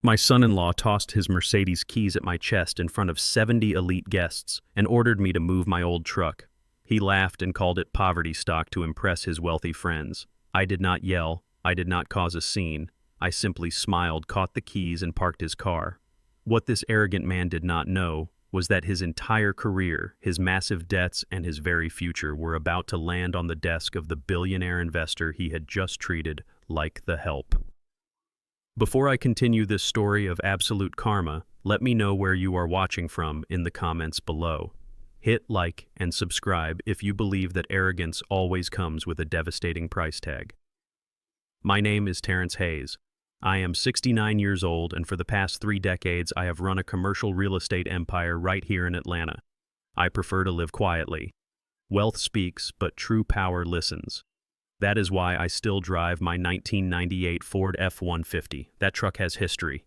My son-in-law tossed his Mercedes keys at my chest in front of 70 elite guests and ordered me to move my old truck. He laughed and called it poverty stock to impress his wealthy friends. I did not yell. I did not cause a scene. I simply smiled, caught the keys, and parked his car. What this arrogant man did not know was that his entire career, his massive debts, and his very future were about to land on the desk of the billionaire investor he had just treated like the help. Before I continue this story of absolute karma, let me know where you are watching from in the comments below. Hit like and subscribe if you believe that arrogance always comes with a devastating price tag. My name is Terrence Hayes. I am 69 years old, and for the past 3 decades I have run a commercial real estate empire right here in Atlanta. I prefer to live quietly. Wealth speaks, but true power listens. That is why I still drive my 1998 Ford F-150. That truck has history.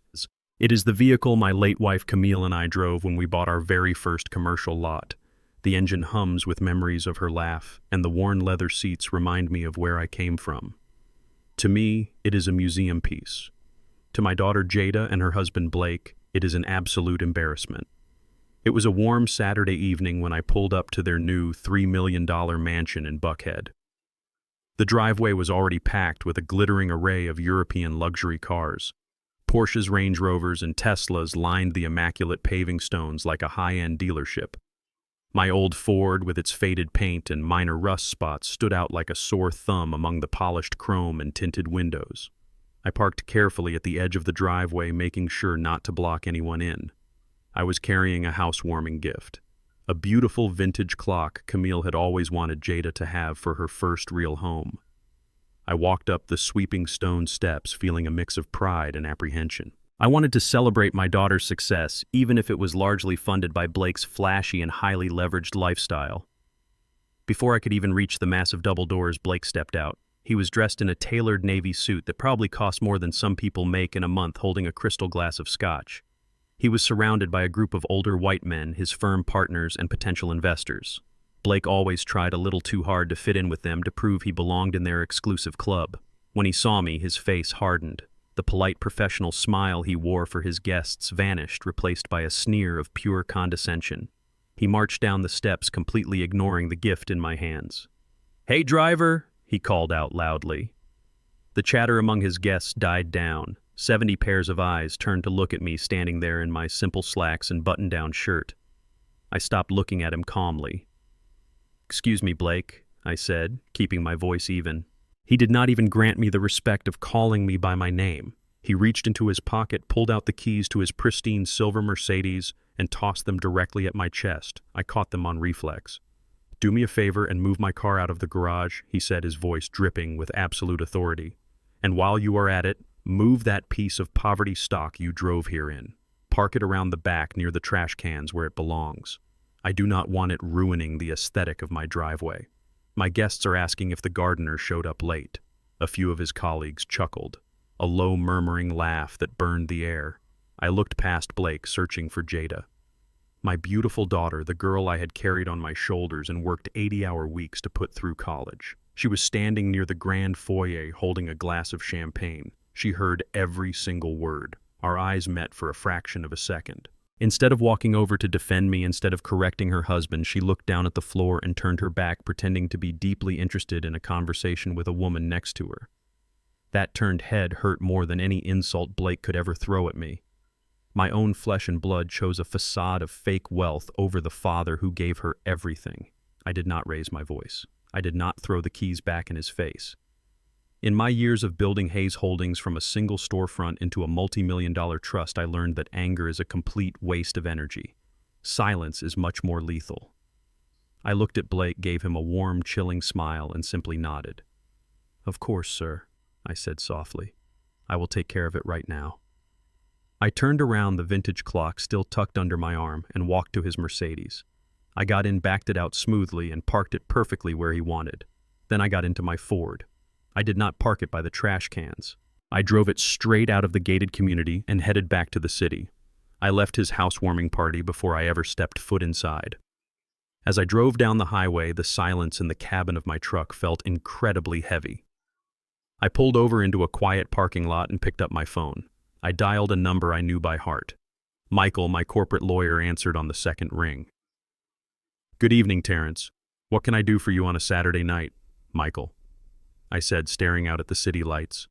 It is the vehicle my late wife Camille and I drove when we bought our very first commercial lot. The engine hums with memories of her laugh, and the worn leather seats remind me of where I came from. To me, it is a museum piece. To my daughter Jada and her husband Blake, it is an absolute embarrassment. It was a warm Saturday evening when I pulled up to their new $3 million mansion in Buckhead. The driveway was already packed with a glittering array of European luxury cars. Porsches, Range Rovers, and Teslas lined the immaculate paving stones like a high-end dealership. My old Ford, with its faded paint and minor rust spots, stood out like a sore thumb among the polished chrome and tinted windows. I parked carefully at the edge of the driveway, making sure not to block anyone in. I was carrying a housewarming gift. A beautiful vintage clock Camille had always wanted Jada to have for her first real home. I walked up the sweeping stone steps feeling a mix of pride and apprehension. I wanted to celebrate my daughter's success, even if it was largely funded by Blake's flashy and highly leveraged lifestyle. Before I could even reach the massive double doors, Blake stepped out. He was dressed in a tailored navy suit that probably cost more than some people make in a month, holding a crystal glass of scotch. He was surrounded by a group of older white men, his firm partners and potential investors. Blake always tried a little too hard to fit in with them to prove he belonged in their exclusive club. When he saw me, his face hardened. The polite professional smile he wore for his guests vanished, replaced by a sneer of pure condescension. He marched down the steps, completely ignoring the gift in my hands. "Hey, driver!" he called out loudly. The chatter among his guests died down. 70 pairs of eyes turned to look at me standing there in my simple slacks and button-down shirt. I stopped looking at him calmly. "Excuse me, Blake," I said, keeping my voice even. He did not even grant me the respect of calling me by my name. He reached into his pocket, pulled out the keys to his pristine silver Mercedes, and tossed them directly at my chest. I caught them on reflex. "Do me a favor and move my car out of the garage," he said, his voice dripping with absolute authority. "And while you are at it, move that piece of poverty stock you drove here in. Park it around the back near the trash cans where it belongs. I do not want it ruining the aesthetic of my driveway." My guests are asking if the gardener showed up late. A few of his colleagues chuckled, a low murmuring laugh that burned the air. I looked past Blake, searching for Jada. My beautiful daughter, the girl I had carried on my shoulders and worked 80-hour weeks to put through college. She was standing near the grand foyer holding a glass of champagne. She heard every single word. Our eyes met for a fraction of a second. Instead of walking over to defend me, instead of correcting her husband, she looked down at the floor and turned her back, pretending to be deeply interested in a conversation with a woman next to her. That turned head hurt more than any insult Blake could ever throw at me. My own flesh and blood chose a facade of fake wealth over the father who gave her everything. I did not raise my voice. I did not throw the keys back in his face. In my years of building Hayes Holdings from a single storefront into a multi-million-dollar trust, I learned that anger is a complete waste of energy. Silence is much more lethal. I looked at Blake, gave him a warm, chilling smile, and simply nodded. "Of course, sir," I said softly. "I will take care of it right now." I turned around, the vintage clock still tucked under my arm, and walked to his Mercedes. I got in, backed it out smoothly, and parked it perfectly where he wanted. Then I got into my Ford. I did not park it by the trash cans. I drove it straight out of the gated community and headed back to the city. I left his housewarming party before I ever stepped foot inside. As I drove down the highway, the silence in the cabin of my truck felt incredibly heavy. I pulled over into a quiet parking lot and picked up my phone. I dialed a number I knew by heart. Michael, my corporate lawyer, answered on the second ring. "Good evening, Terrence. What can I do for you on a Saturday night, Michael?" I said, staring out at the city lights.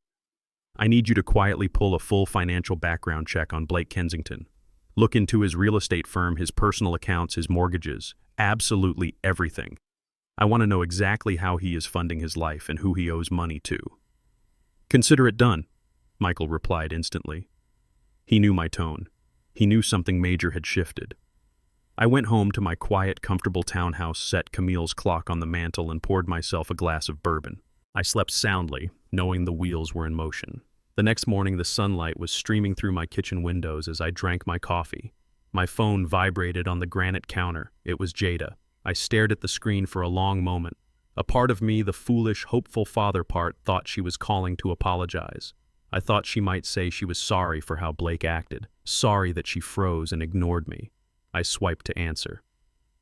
"I need you to quietly pull a full financial background check on Blake Kensington. Look into his real estate firm, his personal accounts, his mortgages, absolutely everything. I want to know exactly how he is funding his life and who he owes money to." "Consider it done," Michael replied instantly. He knew my tone. He knew something major had shifted. I went home to my quiet, comfortable townhouse, set Camille's clock on the mantel, and poured myself a glass of bourbon. I slept soundly, knowing the wheels were in motion. The next morning, the sunlight was streaming through my kitchen windows as I drank my coffee. My phone vibrated on the granite counter. It was Jada. I stared at the screen for a long moment. A part of me, the foolish, hopeful father part, thought she was calling to apologize. I thought she might say she was sorry for how Blake acted, sorry that she froze and ignored me. I swiped to answer.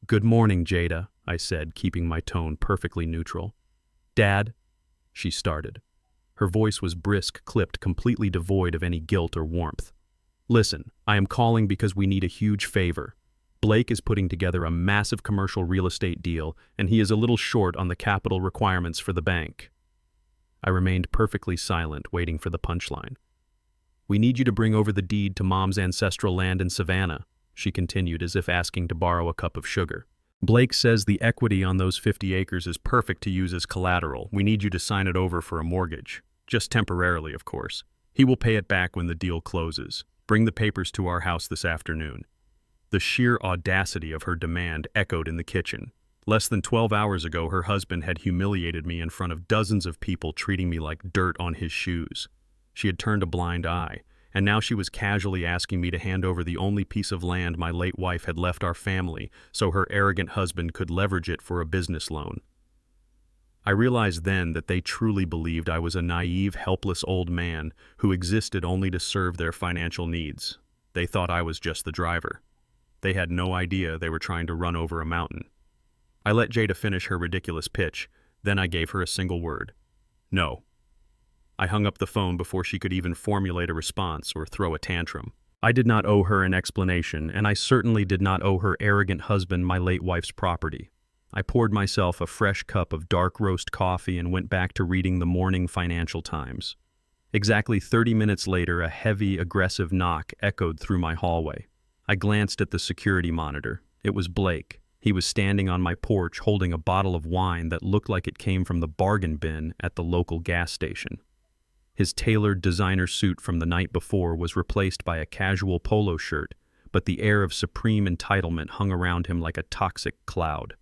"Good morning, Jada," I said, keeping my tone perfectly neutral. "Dad," she started. Her voice was brisk, clipped, completely devoid of any guilt or warmth. "Listen, I am calling because we need a huge favor. Blake is putting together a massive commercial real estate deal, and he is a little short on the capital requirements for the bank." I remained perfectly silent, waiting for the punchline. "We need you to bring over the deed to Mom's ancestral land in Savannah," she continued, as if asking to borrow a cup of sugar. "Blake says the equity on those 50 acres is perfect to use as collateral. We need you to sign it over for a mortgage. Just temporarily, of course. He will pay it back when the deal closes. Bring the papers to our house this afternoon." The sheer audacity of her demand echoed in the kitchen. Less than 12 hours ago, her husband had humiliated me in front of dozens of people, treating me like dirt on his shoes. She had turned a blind eye, and now she was casually asking me to hand over the only piece of land my late wife had left our family so her arrogant husband could leverage it for a business loan. I realized then that they truly believed I was a naive, helpless old man who existed only to serve their financial needs. They thought I was just the driver. They had no idea they were trying to run over a mountain. I let Jada finish her ridiculous pitch, then I gave her a single word. "No." I hung up the phone before she could even formulate a response or throw a tantrum. I did not owe her an explanation, and I certainly did not owe her arrogant husband my late wife's property. I poured myself a fresh cup of dark roast coffee and went back to reading the morning Financial Times. Exactly 30 minutes later, a heavy, aggressive knock echoed through my hallway. I glanced at the security monitor. It was Blake. He was standing on my porch holding a bottle of wine that looked like it came from the bargain bin at the local gas station. His tailored designer suit from the night before was replaced by a casual polo shirt, but the air of supreme entitlement hung around him like a toxic cloud.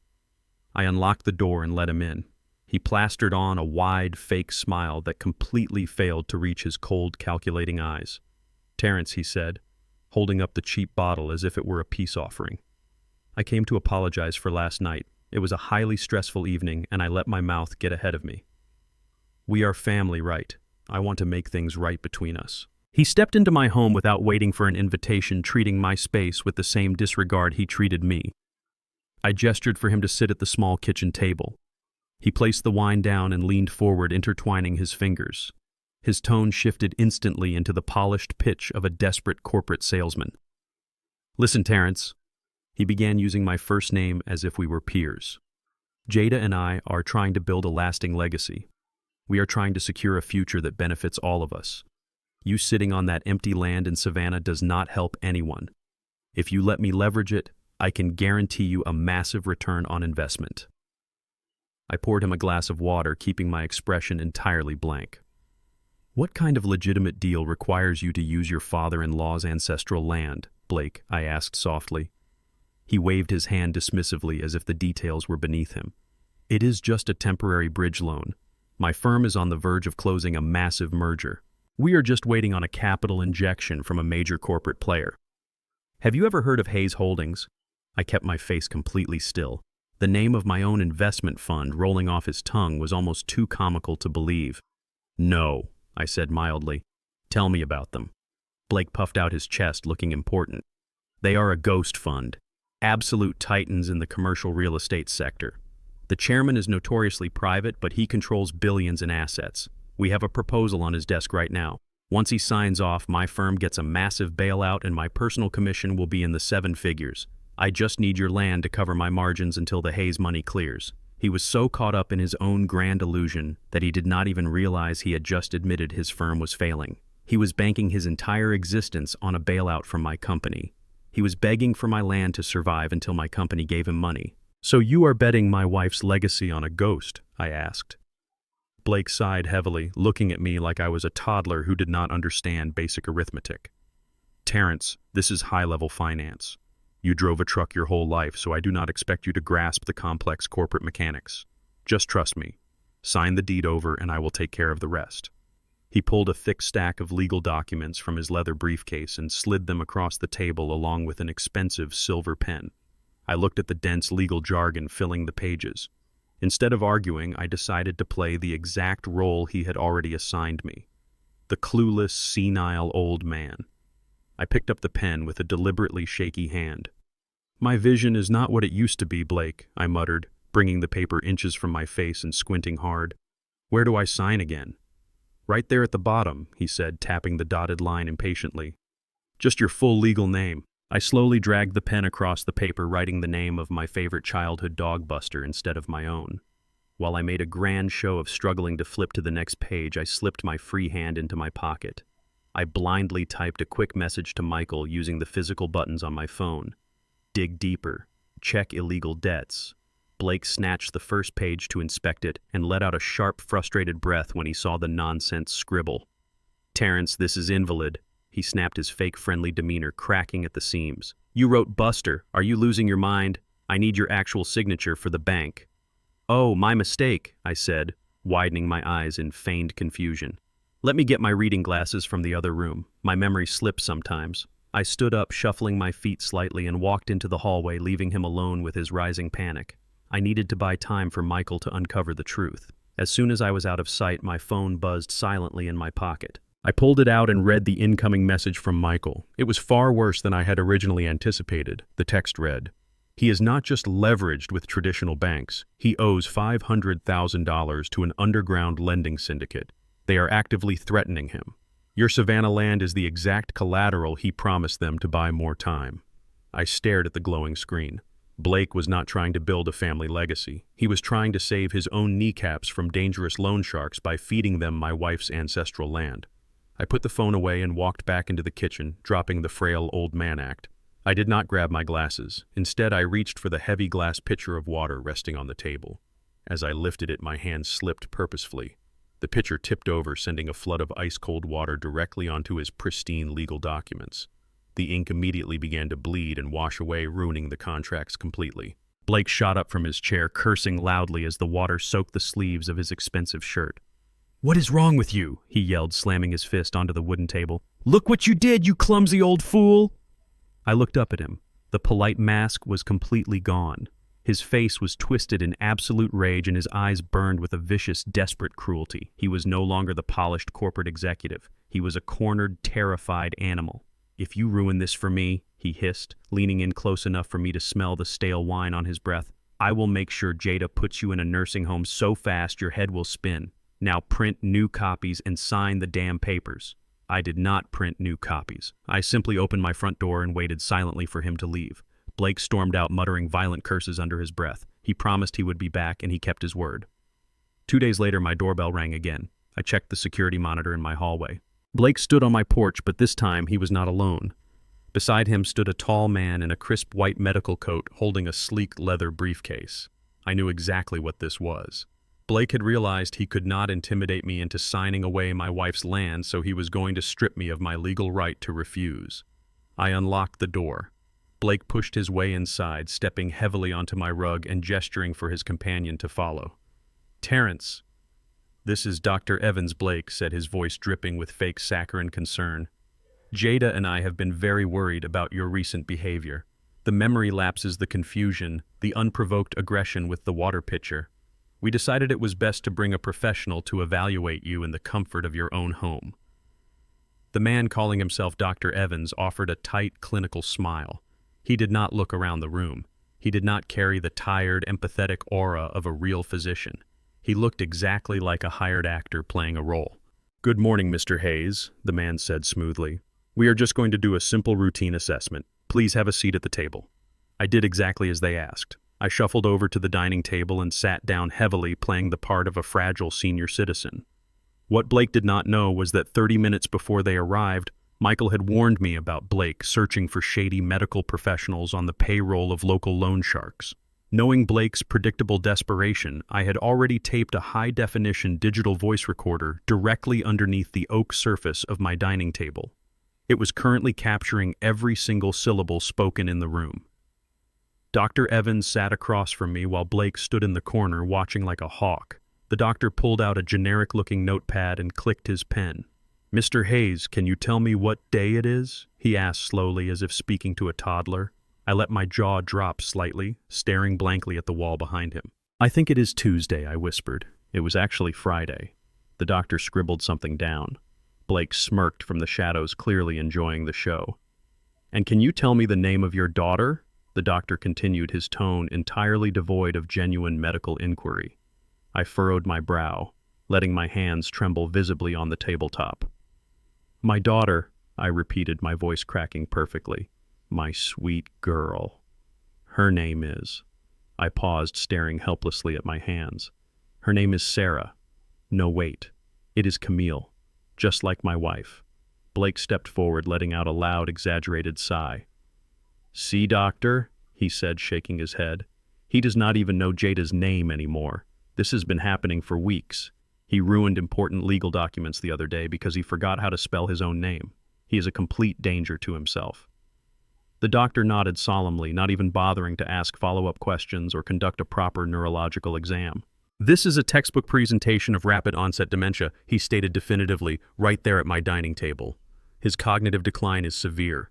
I unlocked the door and let him in. He plastered on a wide, fake smile that completely failed to reach his cold, calculating eyes. "Terrence," he said, holding up the cheap bottle as if it were a peace offering. "I came to apologize for last night. It was a highly stressful evening, and I let my mouth get ahead of me. We are family, right? I want to make things right between us." He stepped into my home without waiting for an invitation, treating my space with the same disregard he treated me. I gestured for him to sit at the small kitchen table. He placed the wine down and leaned forward, intertwining his fingers. His tone shifted instantly into the polished pitch of a desperate corporate salesman. "Listen, Terrence." He began, using my first name as if we were peers. "Jada and I are trying to build a lasting legacy. We are trying to secure a future that benefits all of us. You sitting on that empty land in Savannah does not help anyone. If you let me leverage it, I can guarantee you a massive return on investment." I poured him a glass of water, keeping my expression entirely blank. "What kind of legitimate deal requires you to use your father-in-law's ancestral land, Blake?" I asked softly. He waved his hand dismissively as if the details were beneath him. "It is just a temporary bridge loan. My firm is on the verge of closing a massive merger. We are just waiting on a capital injection from a major corporate player. Have you ever heard of Hayes Holdings?" I kept my face completely still. The name of my own investment fund rolling off his tongue was almost too comical to believe. "No," I said mildly. "Tell me about them." Blake puffed out his chest, looking important. "They are a ghost fund. Absolute titans in the commercial real estate sector. The chairman is notoriously private, but he controls billions in assets. We have a proposal on his desk right now. Once he signs off, my firm gets a massive bailout and my personal commission will be in the 7 figures. I just need your land to cover my margins until the Hayes money clears. He was so caught up in his own grand illusion that he did not even realize he had just admitted his firm was failing. He was banking his entire existence on a bailout from my company. He was begging for my land to survive until my company gave him money. "So you are betting my wife's legacy on a ghost?" I asked. Blake sighed heavily, looking at me like I was a toddler who did not understand basic arithmetic. "Terrence, this is high-level finance. You drove a truck your whole life, so I do not expect you to grasp the complex corporate mechanics. Just trust me. Sign the deed over and I will take care of the rest." He pulled a thick stack of legal documents from his leather briefcase and slid them across the table along with an expensive silver pen. I looked at the dense legal jargon filling the pages. Instead of arguing, I decided to play the exact role he had already assigned me. The clueless, senile old man. I picked up the pen with a deliberately shaky hand. "My vision is not what it used to be, Blake," I muttered, bringing the paper inches from my face and squinting hard. "Where do I sign again?" "Right there at the bottom," he said, tapping the dotted line impatiently. "Just your full legal name." I slowly dragged the pen across the paper, writing the name of my favorite childhood dog, Buster, instead of my own. While I made a grand show of struggling to flip to the next page, I slipped my free hand into my pocket. I blindly typed a quick message to Michael using the physical buttons on my phone. Dig deeper. Check illegal debts. Blake snatched the first page to inspect it and let out a sharp, frustrated breath when he saw the nonsense scribble. "Terrence, this is invalid." He snapped, his fake friendly demeanor cracking at the seams. "You wrote Buster. Are you losing your mind? I need your actual signature for the bank." "Oh, my mistake," I said, widening my eyes in feigned confusion. "Let me get my reading glasses from the other room. My memory slips sometimes." I stood up, shuffling my feet slightly, and walked into the hallway, leaving him alone with his rising panic. I needed to buy time for Michael to uncover the truth. As soon as I was out of sight, my phone buzzed silently in my pocket. I pulled it out and read the incoming message from Michael. It was far worse than I had originally anticipated. The text read, "He is not just leveraged with traditional banks. He owes $500,000 to an underground lending syndicate. They are actively threatening him. Your Savannah land is the exact collateral he promised them to buy more time." I stared at the glowing screen. Blake was not trying to build a family legacy. He was trying to save his own kneecaps from dangerous loan sharks by feeding them my wife's ancestral land. I put the phone away and walked back into the kitchen, dropping the frail old man act. I did not grab my glasses. Instead, I reached for the heavy glass pitcher of water resting on the table. As I lifted it, my hand slipped purposefully. The pitcher tipped over, sending a flood of ice-cold water directly onto his pristine legal documents. The ink immediately began to bleed and wash away, ruining the contracts completely. Blake shot up from his chair, cursing loudly as the water soaked the sleeves of his expensive shirt. "What is wrong with you?" he yelled, slamming his fist onto the wooden table. "Look what you did, you clumsy old fool!" I looked up at him. The polite mask was completely gone. His face was twisted in absolute rage and his eyes burned with a vicious, desperate cruelty. He was no longer the polished corporate executive. He was a cornered, terrified animal. "If you ruin this for me," he hissed, leaning in close enough for me to smell the stale wine on his breath, "I will make sure Jada puts you in a nursing home so fast your head will spin. Now print new copies and sign the damn papers." I did not print new copies. I simply opened my front door and waited silently for him to leave. Blake stormed out, muttering violent curses under his breath. He promised he would be back, and he kept his word. 2 days later, my doorbell rang again. I checked the security monitor in my hallway. Blake stood on my porch, but this time he was not alone. Beside him stood a tall man in a crisp white medical coat holding a sleek leather briefcase. I knew exactly what this was. Blake had realized he could not intimidate me into signing away my wife's land, so he was going to strip me of my legal right to refuse. I unlocked the door. Blake pushed his way inside, stepping heavily onto my rug and gesturing for his companion to follow. "Terrence." "This is Dr. Evans Blake," said his voice dripping with fake saccharine concern. "Jada and I have been very worried about your recent behavior. The memory lapses, the confusion, the unprovoked aggression with the water pitcher. We decided it was best to bring a professional to evaluate you in the comfort of your own home." The man calling himself Dr. Evans offered a tight, clinical smile. He did not look around the room. He did not carry the tired, empathetic aura of a real physician. He looked exactly like a hired actor playing a role. "Good morning, Mr. Hayes," the man said smoothly. "We are just going to do a simple routine assessment. Please have a seat at the table." I did exactly as they asked. I shuffled over to the dining table and sat down heavily, playing the part of a fragile senior citizen. What Blake did not know was that 30 minutes before they arrived, Michael had warned me about Blake searching for shady medical professionals on the payroll of local loan sharks. Knowing Blake's predictable desperation, I had already taped a high-definition digital voice recorder directly underneath the oak surface of my dining table. It was currently capturing every single syllable spoken in the room. Dr. Evans sat across from me while Blake stood in the corner watching like a hawk. The doctor pulled out a generic-looking notepad and clicked his pen. "Mr. Hayes, can you tell me what day it is?" he asked slowly, as if speaking to a toddler. I let my jaw drop slightly, staring blankly at the wall behind him. "I think it is Tuesday," I whispered. It was actually Friday. The doctor scribbled something down. Blake smirked from the shadows, clearly enjoying the show. "And can you tell me the name of your daughter?" The doctor continued, his tone entirely devoid of genuine medical inquiry. I furrowed my brow, letting my hands tremble visibly on the tabletop. "My daughter," I repeated, my voice cracking perfectly. "My sweet girl. Her name is—" I paused, staring helplessly at my hands. "Her name is Sarah. No, wait. It is Camille. Just like my wife." Blake stepped forward, letting out a loud, exaggerated sigh. "See, doctor," he said, shaking his head. "He does not even know Jada's name anymore. This has been happening for weeks. He ruined important legal documents the other day because he forgot how to spell his own name. He is a complete danger to himself." The doctor nodded solemnly, not even bothering to ask follow-up questions or conduct a proper neurological exam. "This is a textbook presentation of rapid-onset dementia," he stated definitively, right there at my dining table. "His cognitive decline is severe.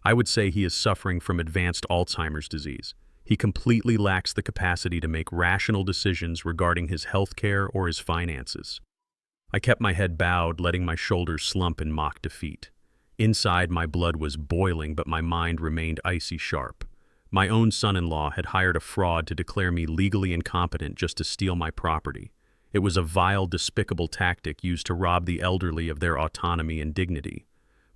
I would say he is suffering from advanced Alzheimer's disease. He completely lacks the capacity to make rational decisions regarding his health care or his finances." I kept my head bowed, letting my shoulders slump in mock defeat. Inside, my blood was boiling, but my mind remained icy sharp. My own son-in-law had hired a fraud to declare me legally incompetent just to steal my property. It was a vile, despicable tactic used to rob the elderly of their autonomy and dignity.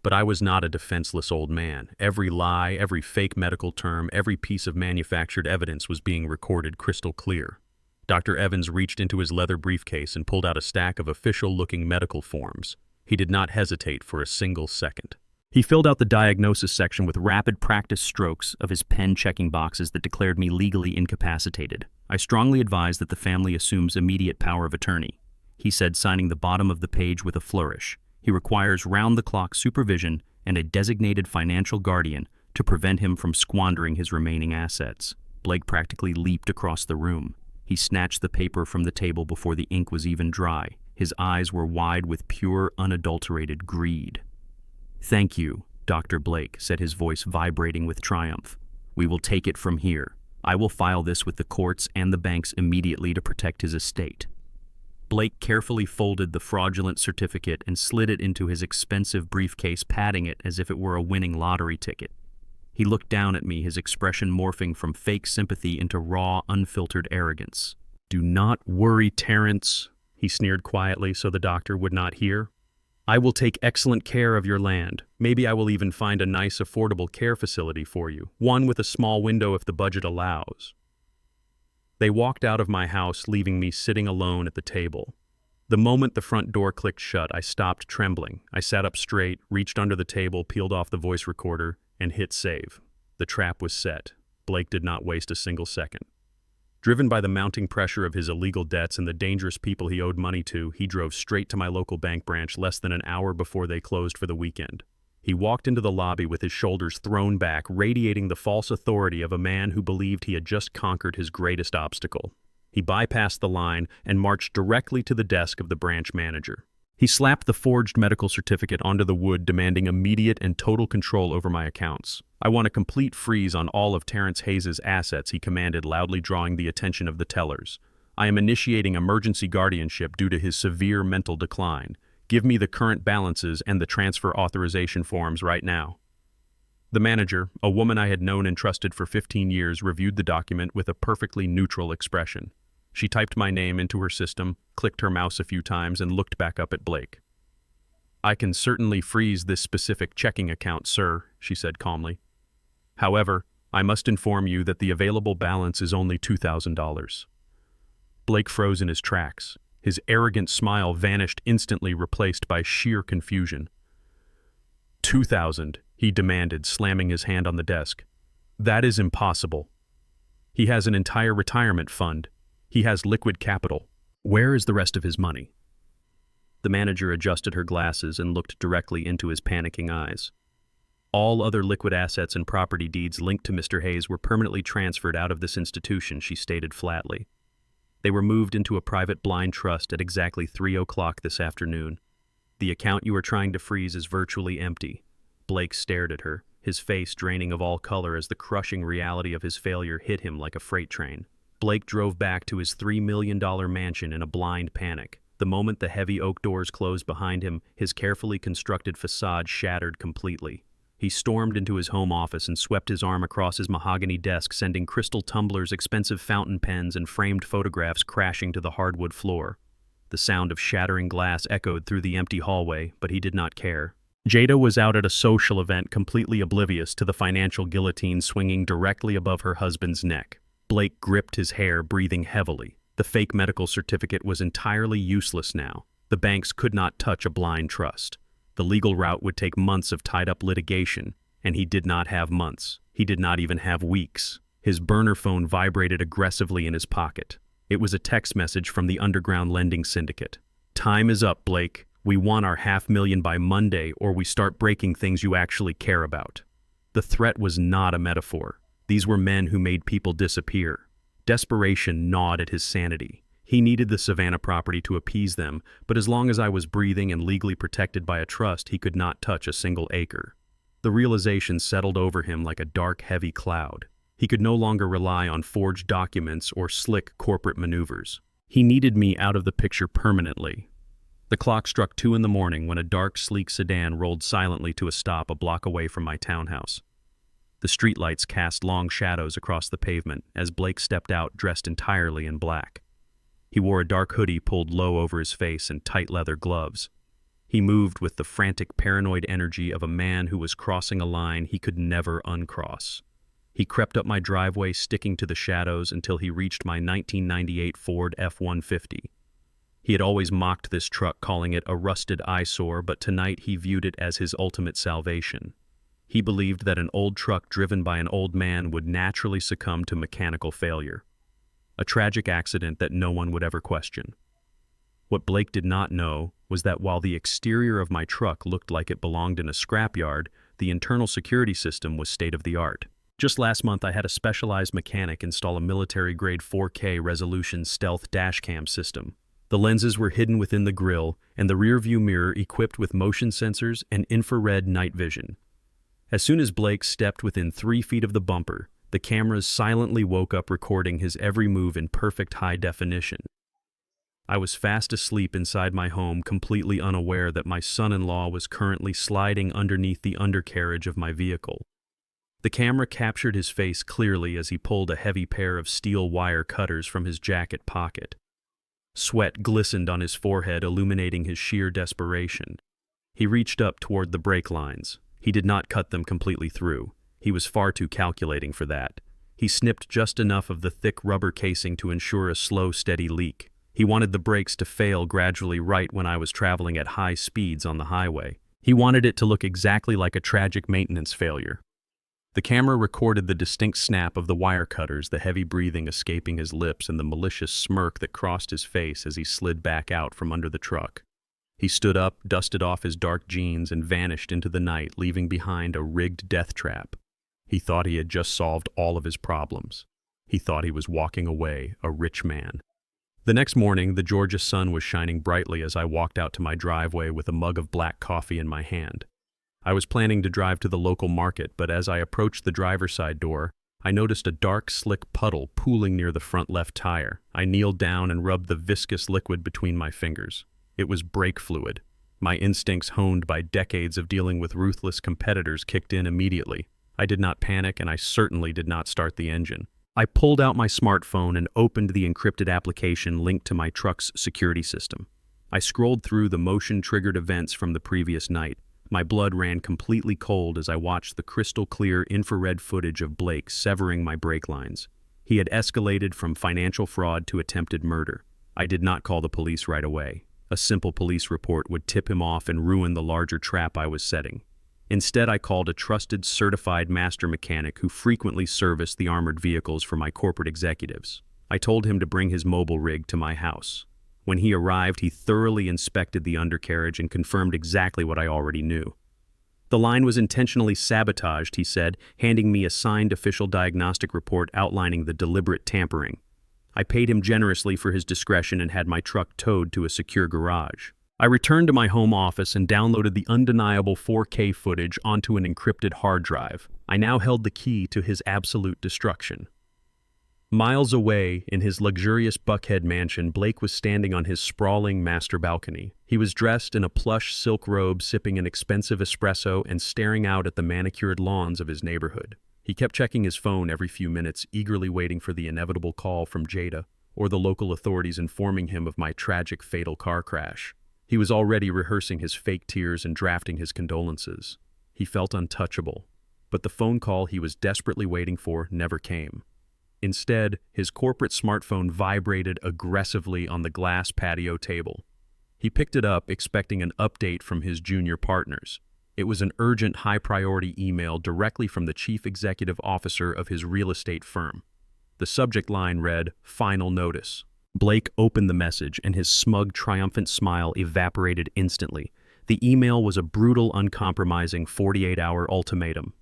But I was not a defenseless old man. Every lie, every fake medical term, every piece of manufactured evidence was being recorded crystal clear. Dr. Evans reached into his leather briefcase and pulled out a stack of official-looking medical forms. He did not hesitate for a single second. He filled out the diagnosis section with rapid practice strokes of his pen checking boxes that declared me legally incapacitated. "I strongly advise that the family assumes immediate power of attorney," he said, signing the bottom of the page with a flourish. "He requires round-the-clock supervision and a designated financial guardian to prevent him from squandering his remaining assets." Blake practically leaped across the room. He snatched the paper from the table before the ink was even dry. His eyes were wide with pure, unadulterated greed. "Thank you, Dr. Blake," said his voice vibrating with triumph. "We will take it from here. I will file this with the courts and the banks immediately to protect his estate." Blake carefully folded the fraudulent certificate and slid it into his expensive briefcase, patting it as if it were a winning lottery ticket. He looked down at me, his expression morphing from fake sympathy into raw, unfiltered arrogance. "Do not worry, Terrence," he sneered quietly so the doctor would not hear. "I will take excellent care of your land. Maybe I will even find a nice, affordable care facility for you, one with a small window if the budget allows." They walked out of my house, leaving me sitting alone at the table. The moment the front door clicked shut, I stopped trembling. I sat up straight, reached under the table, peeled off the voice recorder, and hit save. The trap was set. Blake did not waste a single second. Driven by the mounting pressure of his illegal debts and the dangerous people he owed money to, he drove straight to my local bank branch less than an hour before they closed for the weekend. He walked into the lobby with his shoulders thrown back, radiating the false authority of a man who believed he had just conquered his greatest obstacle. He bypassed the line and marched directly to the desk of the branch manager. He slapped the forged medical certificate onto the wood, demanding immediate and total control over my accounts. "I want a complete freeze on all of Terrence Hayes' assets," he commanded, loudly drawing the attention of the tellers. "I am initiating emergency guardianship due to his severe mental decline. Give me the current balances and the transfer authorization forms right now." The manager, a woman I had known and trusted for 15 years, reviewed the document with a perfectly neutral expression. She typed my name into her system, clicked her mouse a few times, and looked back up at Blake. "I can certainly freeze this specific checking account, sir," she said calmly. "However, I must inform you that the available balance is only $2,000. Blake froze in his tracks. His arrogant smile vanished instantly, replaced by sheer confusion. "2,000, he demanded, slamming his hand on the desk. "That is impossible. He has an entire retirement fund. He has liquid capital. Where is the rest of his money?" The manager adjusted her glasses and looked directly into his panicking eyes. "All other liquid assets and property deeds linked to Mr. Hayes were permanently transferred out of this institution," she stated flatly. "They were moved into a private blind trust at exactly 3:00 this afternoon. The account you are trying to freeze is virtually empty." Blake stared at her, his face draining of all color as the crushing reality of his failure hit him like a freight train. Blake drove back to his $3 million mansion in a blind panic. The moment the heavy oak doors closed behind him, his carefully constructed facade shattered completely. He stormed into his home office and swept his arm across his mahogany desk, sending crystal tumblers, expensive fountain pens, and framed photographs crashing to the hardwood floor. The sound of shattering glass echoed through the empty hallway, but he did not care. Jada was out at a social event, completely oblivious to the financial guillotine swinging directly above her husband's neck. Blake gripped his hair, breathing heavily. The fake medical certificate was entirely useless now. The banks could not touch a blind trust. The legal route would take months of tied-up litigation, and he did not have months. He did not even have weeks. His burner phone vibrated aggressively in his pocket. It was a text message from the underground lending syndicate. "Time is up, Blake. We want our $500,000 by Monday, or we start breaking things you actually care about." The threat was not a metaphor. These were men who made people disappear. Desperation gnawed at his sanity. He needed the Savannah property to appease them, but as long as I was breathing and legally protected by a trust, he could not touch a single acre. The realization settled over him like a dark, heavy cloud. He could no longer rely on forged documents or slick corporate maneuvers. He needed me out of the picture permanently. The clock struck 2 a.m. when a dark, sleek sedan rolled silently to a stop a block away from my townhouse. The streetlights cast long shadows across the pavement as Blake stepped out dressed entirely in black. He wore a dark hoodie pulled low over his face and tight leather gloves. He moved with the frantic, paranoid energy of a man who was crossing a line he could never uncross. He crept up my driveway, sticking to the shadows until he reached my 1998 Ford F-150. He had always mocked this truck, calling it a rusted eyesore, but tonight he viewed it as his ultimate salvation. He believed that an old truck driven by an old man would naturally succumb to mechanical failure. A tragic accident that no one would ever question. What Blake did not know was that while the exterior of my truck looked like it belonged in a scrapyard, the internal security system was state-of-the-art. Just last month, I had a specialized mechanic install a military-grade 4K resolution stealth dashcam system. The lenses were hidden within the grille, and the rear-view mirror equipped with motion sensors and infrared night vision. As soon as Blake stepped within 3 feet of the bumper, the cameras silently woke up, recording his every move in perfect high definition. I was fast asleep inside my home, completely unaware that my son-in-law was currently sliding underneath the undercarriage of my vehicle. The camera captured his face clearly as he pulled a heavy pair of steel wire cutters from his jacket pocket. Sweat glistened on his forehead, illuminating his sheer desperation. He reached up toward the brake lines. He did not cut them completely through. He was far too calculating for that. He snipped just enough of the thick rubber casing to ensure a slow, steady leak. He wanted the brakes to fail gradually right when I was traveling at high speeds on the highway. He wanted it to look exactly like a tragic maintenance failure. The camera recorded the distinct snap of the wire cutters, the heavy breathing escaping his lips, and the malicious smirk that crossed his face as he slid back out from under the truck. He stood up, dusted off his dark jeans, and vanished into the night, leaving behind a rigged death trap. He thought he had just solved all of his problems. He thought he was walking away, a rich man. The next morning, the Georgia sun was shining brightly as I walked out to my driveway with a mug of black coffee in my hand. I was planning to drive to the local market, but as I approached the driver's side door, I noticed a dark, slick puddle pooling near the front left tire. I kneeled down and rubbed the viscous liquid between my fingers. It was brake fluid. My instincts, honed by decades of dealing with ruthless competitors, kicked in immediately. I did not panic, and I certainly did not start the engine. I pulled out my smartphone and opened the encrypted application linked to my truck's security system. I scrolled through the motion-triggered events from the previous night. My blood ran completely cold as I watched the crystal-clear infrared footage of Blake severing my brake lines. He had escalated from financial fraud to attempted murder. I did not call the police right away. A simple police report would tip him off and ruin the larger trap I was setting. Instead, I called a trusted, certified master mechanic who frequently serviced the armored vehicles for my corporate executives. I told him to bring his mobile rig to my house. When he arrived, he thoroughly inspected the undercarriage and confirmed exactly what I already knew. The line was intentionally sabotaged, he said, handing me a signed official diagnostic report outlining the deliberate tampering. I paid him generously for his discretion and had my truck towed to a secure garage. I returned to my home office and downloaded the undeniable 4K footage onto an encrypted hard drive. I now held the key to his absolute destruction. Miles away, in his luxurious Buckhead mansion, Blake was standing on his sprawling master balcony. He was dressed in a plush silk robe, sipping an expensive espresso and staring out at the manicured lawns of his neighborhood. He kept checking his phone every few minutes, eagerly waiting for the inevitable call from Jada or the local authorities informing him of my tragic fatal car crash. He was already rehearsing his fake tears and drafting his condolences. He felt untouchable, but the phone call he was desperately waiting for never came. Instead, his corporate smartphone vibrated aggressively on the glass patio table. He picked it up, expecting an update from his junior partners. It was an urgent, high-priority email directly from the chief executive officer of his real estate firm. The subject line read, "Final Notice." Blake opened the message, and his smug, triumphant smile evaporated instantly. The email was a brutal, uncompromising 48-hour ultimatum.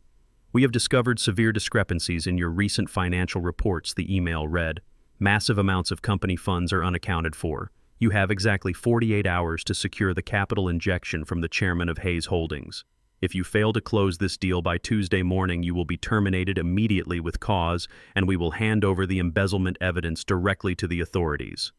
"We have discovered severe discrepancies in your recent financial reports," the email read. "Massive amounts of company funds are unaccounted for. You have exactly 48 hours to secure the capital injection from the chairman of Hayes Holdings. If you fail to close this deal by Tuesday morning, you will be terminated immediately with cause, and we will hand over the embezzlement evidence directly to the authorities."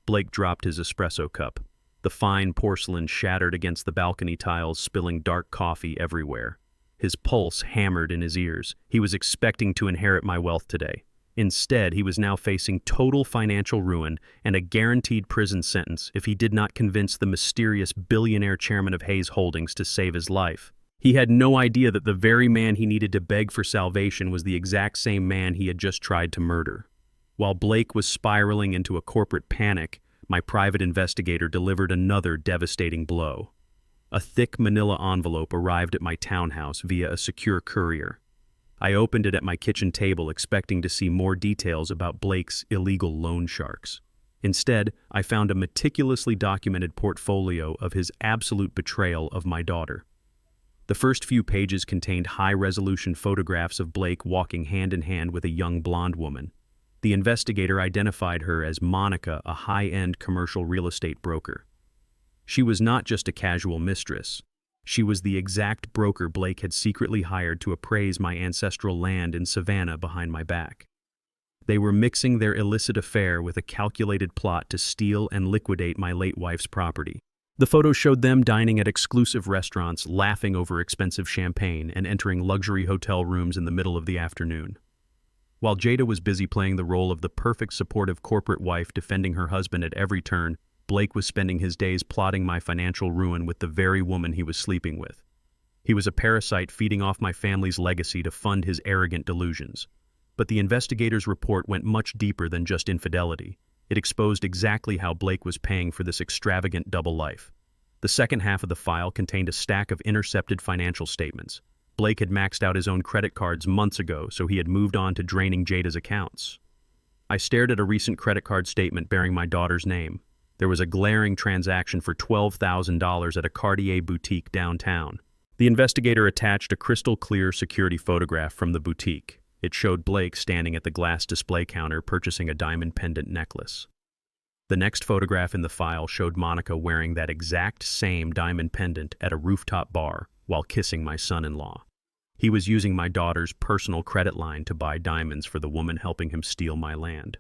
Blake dropped his espresso cup. The fine porcelain shattered against the balcony tiles, spilling dark coffee everywhere. His pulse hammered in his ears. He was expecting to inherit my wealth today. Instead, he was now facing total financial ruin and a guaranteed prison sentence if he did not convince the mysterious billionaire chairman of Hayes Holdings to save his life. He had no idea that the very man he needed to beg for salvation was the exact same man he had just tried to murder. While Blake was spiraling into a corporate panic, my private investigator delivered another devastating blow. A thick manila envelope arrived at my townhouse via a secure courier. I opened it at my kitchen table, expecting to see more details about Blake's illegal loan sharks. Instead, I found a meticulously documented portfolio of his absolute betrayal of my daughter. The first few pages contained high-resolution photographs of Blake walking hand-in-hand with a young blonde woman. The investigator identified her as Monica, a high-end commercial real estate broker. She was not just a casual mistress. She was the exact broker Blake had secretly hired to appraise my ancestral land in Savannah behind my back. They were mixing their illicit affair with a calculated plot to steal and liquidate my late wife's property. The photos showed them dining at exclusive restaurants, laughing over expensive champagne, and entering luxury hotel rooms in the middle of the afternoon. While Jada was busy playing the role of the perfect supportive corporate wife defending her husband at every turn, Blake was spending his days plotting my financial ruin with the very woman he was sleeping with. He was a parasite feeding off my family's legacy to fund his arrogant delusions. But the investigator's report went much deeper than just infidelity. It exposed exactly how Blake was paying for this extravagant double life. The second half of the file contained a stack of intercepted financial statements. Blake had maxed out his own credit cards months ago, so he had moved on to draining Jada's accounts. I stared at a recent credit card statement bearing my daughter's name. There was a glaring transaction for $12,000 at a Cartier boutique downtown. The investigator attached a crystal-clear security photograph from the boutique. It showed Blake standing at the glass display counter purchasing a diamond pendant necklace. The next photograph in the file showed Monica wearing that exact same diamond pendant at a rooftop bar while kissing my son-in-law. He was using my daughter's personal credit line to buy diamonds for the woman helping him steal my land.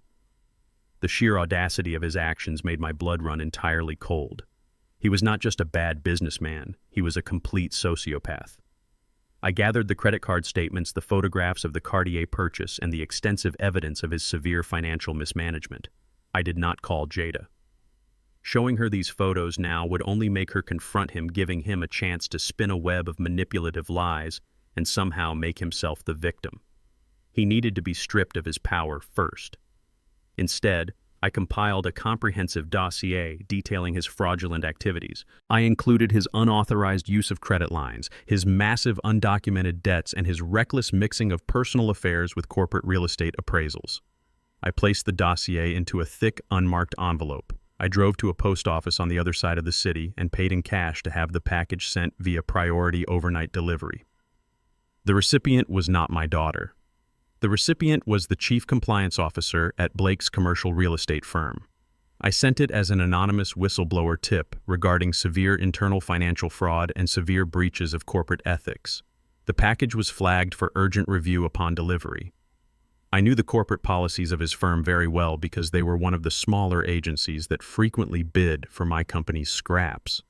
The sheer audacity of his actions made my blood run entirely cold. He was not just a bad businessman, he was a complete sociopath. I gathered the credit card statements, the photographs of the Cartier purchase, and the extensive evidence of his severe financial mismanagement. I did not call Jada. Showing her these photos now would only make her confront him, giving him a chance to spin a web of manipulative lies and somehow make himself the victim. He needed to be stripped of his power first. Instead, I compiled a comprehensive dossier detailing his fraudulent activities. I included his unauthorized use of credit lines, his massive undocumented debts, and his reckless mixing of personal affairs with corporate real estate appraisals. I placed the dossier into a thick, unmarked envelope. I drove to a post office on the other side of the city and paid in cash to have the package sent via priority overnight delivery. The recipient was not my daughter. The recipient was the chief compliance officer at Blake's commercial real estate firm. I sent it as an anonymous whistleblower tip regarding severe internal financial fraud and severe breaches of corporate ethics. The package was flagged for urgent review upon delivery. I knew the corporate policies of his firm very well because they were one of the smaller agencies that frequently bid for my company's scraps.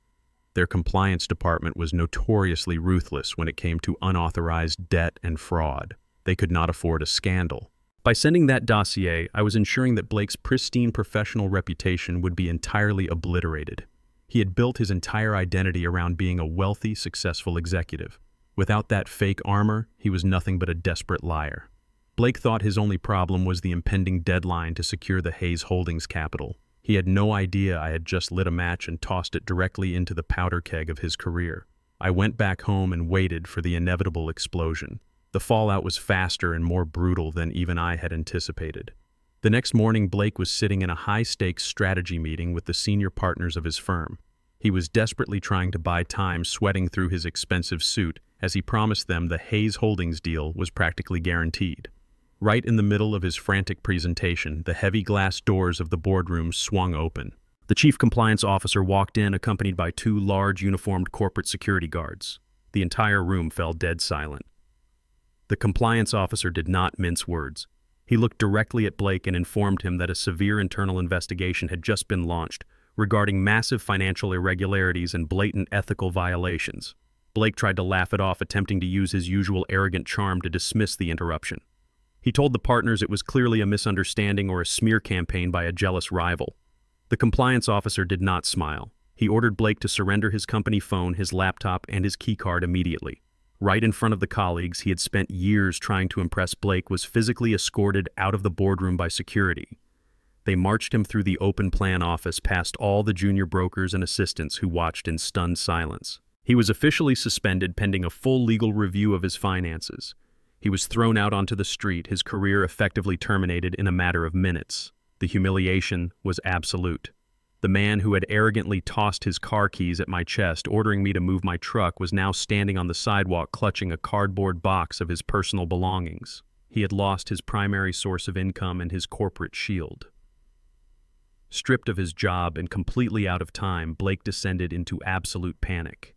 Their compliance department was notoriously ruthless when it came to unauthorized debt and fraud. They could not afford a scandal. By sending that dossier, I was ensuring that Blake's pristine professional reputation would be entirely obliterated. He had built his entire identity around being a wealthy, successful executive. Without that fake armor, he was nothing but a desperate liar. Blake thought his only problem was the impending deadline to secure the Hayes Holdings capital. He had no idea I had just lit a match and tossed it directly into the powder keg of his career. I went back home and waited for the inevitable explosion. The fallout was faster and more brutal than even I had anticipated. The next morning, Blake was sitting in a high-stakes strategy meeting with the senior partners of his firm. He was desperately trying to buy time, sweating through his expensive suit, as he promised them the Hayes Holdings deal was practically guaranteed. Right in the middle of his frantic presentation, the heavy glass doors of the boardroom swung open. The chief compliance officer walked in, accompanied by 2 large uniformed corporate security guards. The entire room fell dead silent. The compliance officer did not mince words. He looked directly at Blake and informed him that a severe internal investigation had just been launched regarding massive financial irregularities and blatant ethical violations. Blake tried to laugh it off, attempting to use his usual arrogant charm to dismiss the interruption. He told the partners it was clearly a misunderstanding or a smear campaign by a jealous rival. The compliance officer did not smile. He ordered Blake to surrender his company phone, his laptop, and his keycard immediately. Right in front of the colleagues he had spent years trying to impress, Blake was physically escorted out of the boardroom by security. They marched him through the open plan office past all the junior brokers and assistants who watched in stunned silence. He was officially suspended pending a full legal review of his finances. He was thrown out onto the street, his career effectively terminated in a matter of minutes. The humiliation was absolute. The man who had arrogantly tossed his car keys at my chest, ordering me to move my truck, was now standing on the sidewalk clutching a cardboard box of his personal belongings. He had lost his primary source of income and his corporate shield. Stripped of his job and completely out of time, Blake descended into absolute panic.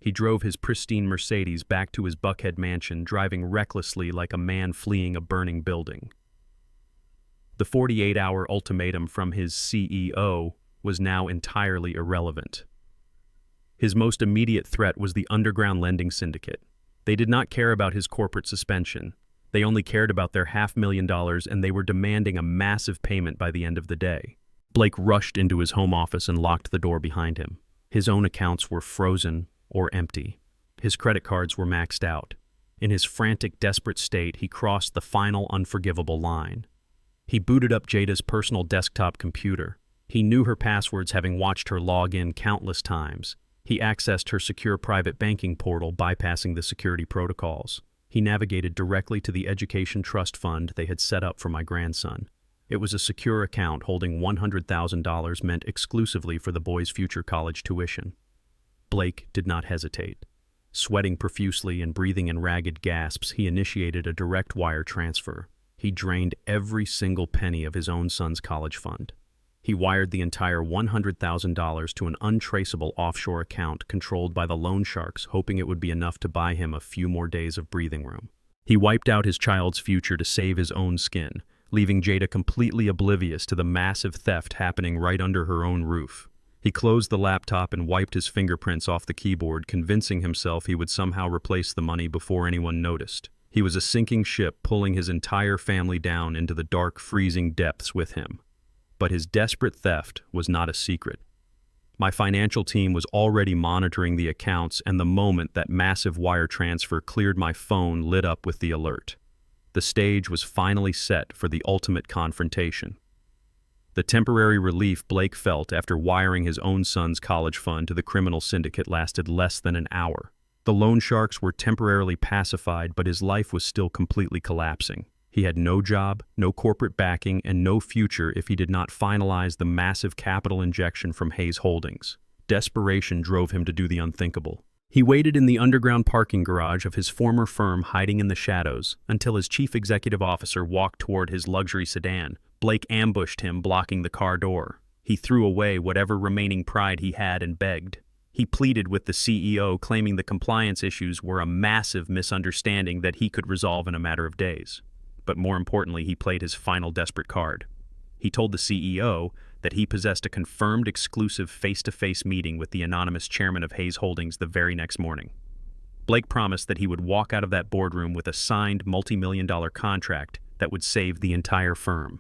He drove his pristine Mercedes back to his Buckhead mansion, driving recklessly like a man fleeing a burning building. The 48-hour ultimatum from his CEO was now entirely irrelevant. His most immediate threat was the underground lending syndicate. They did not care about his corporate suspension. They only cared about their $500,000, and they were demanding a massive payment by the end of the day. Blake rushed into his home office and locked the door behind him. His own accounts were frozen or empty. His credit cards were maxed out. In his frantic, desperate state, he crossed the final unforgivable line. He booted up Jada's personal desktop computer. He knew her passwords, having watched her log in countless times. He accessed her secure private banking portal, bypassing the security protocols. He navigated directly to the education trust fund they had set up for my grandson. It was a secure account holding $100,000 meant exclusively for the boy's future college tuition. Blake did not hesitate. Sweating profusely and breathing in ragged gasps, he initiated a direct wire transfer. He drained every single penny of his own son's college fund. He wired the entire $100,000 to an untraceable offshore account controlled by the loan sharks, hoping it would be enough to buy him a few more days of breathing room. He wiped out his child's future to save his own skin, leaving Jada completely oblivious to the massive theft happening right under her own roof. He closed the laptop and wiped his fingerprints off the keyboard, convincing himself he would somehow replace the money before anyone noticed. He was a sinking ship, pulling his entire family down into the dark, freezing depths with him. But his desperate theft was not a secret. My financial team was already monitoring the accounts, and the moment that massive wire transfer cleared my phone lit up with the alert. The stage was finally set for the ultimate confrontation. The temporary relief Blake felt after wiring his own son's college fund to the criminal syndicate lasted less than an hour. The loan sharks were temporarily pacified, but his life was still completely collapsing. He had no job, no corporate backing, and no future if he did not finalize the massive capital injection from Hayes Holdings. Desperation drove him to do the unthinkable. He waited in the underground parking garage of his former firm, hiding in the shadows, until his chief executive officer walked toward his luxury sedan. Blake ambushed him, blocking the car door. He threw away whatever remaining pride he had and begged. He pleaded with the CEO, claiming the compliance issues were a massive misunderstanding that he could resolve in a matter of days. But more importantly, he played his final desperate card. He told the CEO that he possessed a confirmed exclusive face-to-face meeting with the anonymous chairman of Hayes Holdings the very next morning. Blake promised that he would walk out of that boardroom with a signed multi-million-dollar contract that would save the entire firm.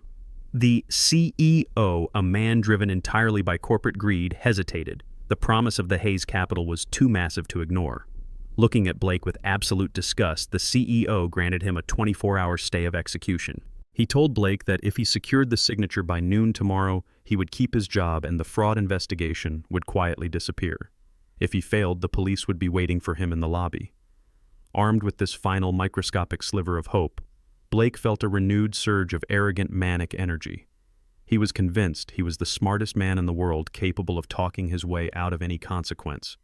The CEO, a man driven entirely by corporate greed, hesitated. The promise of the Hayes capital was too massive to ignore. Looking at Blake with absolute disgust, the CEO granted him a 24-hour stay of execution. He told Blake that if he secured the signature by noon tomorrow, he would keep his job and the fraud investigation would quietly disappear. If he failed, the police would be waiting for him in the lobby. Armed with this final microscopic sliver of hope, Blake felt a renewed surge of arrogant, manic energy. He was convinced he was the smartest man in the world, capable of talking his way out of any consequence.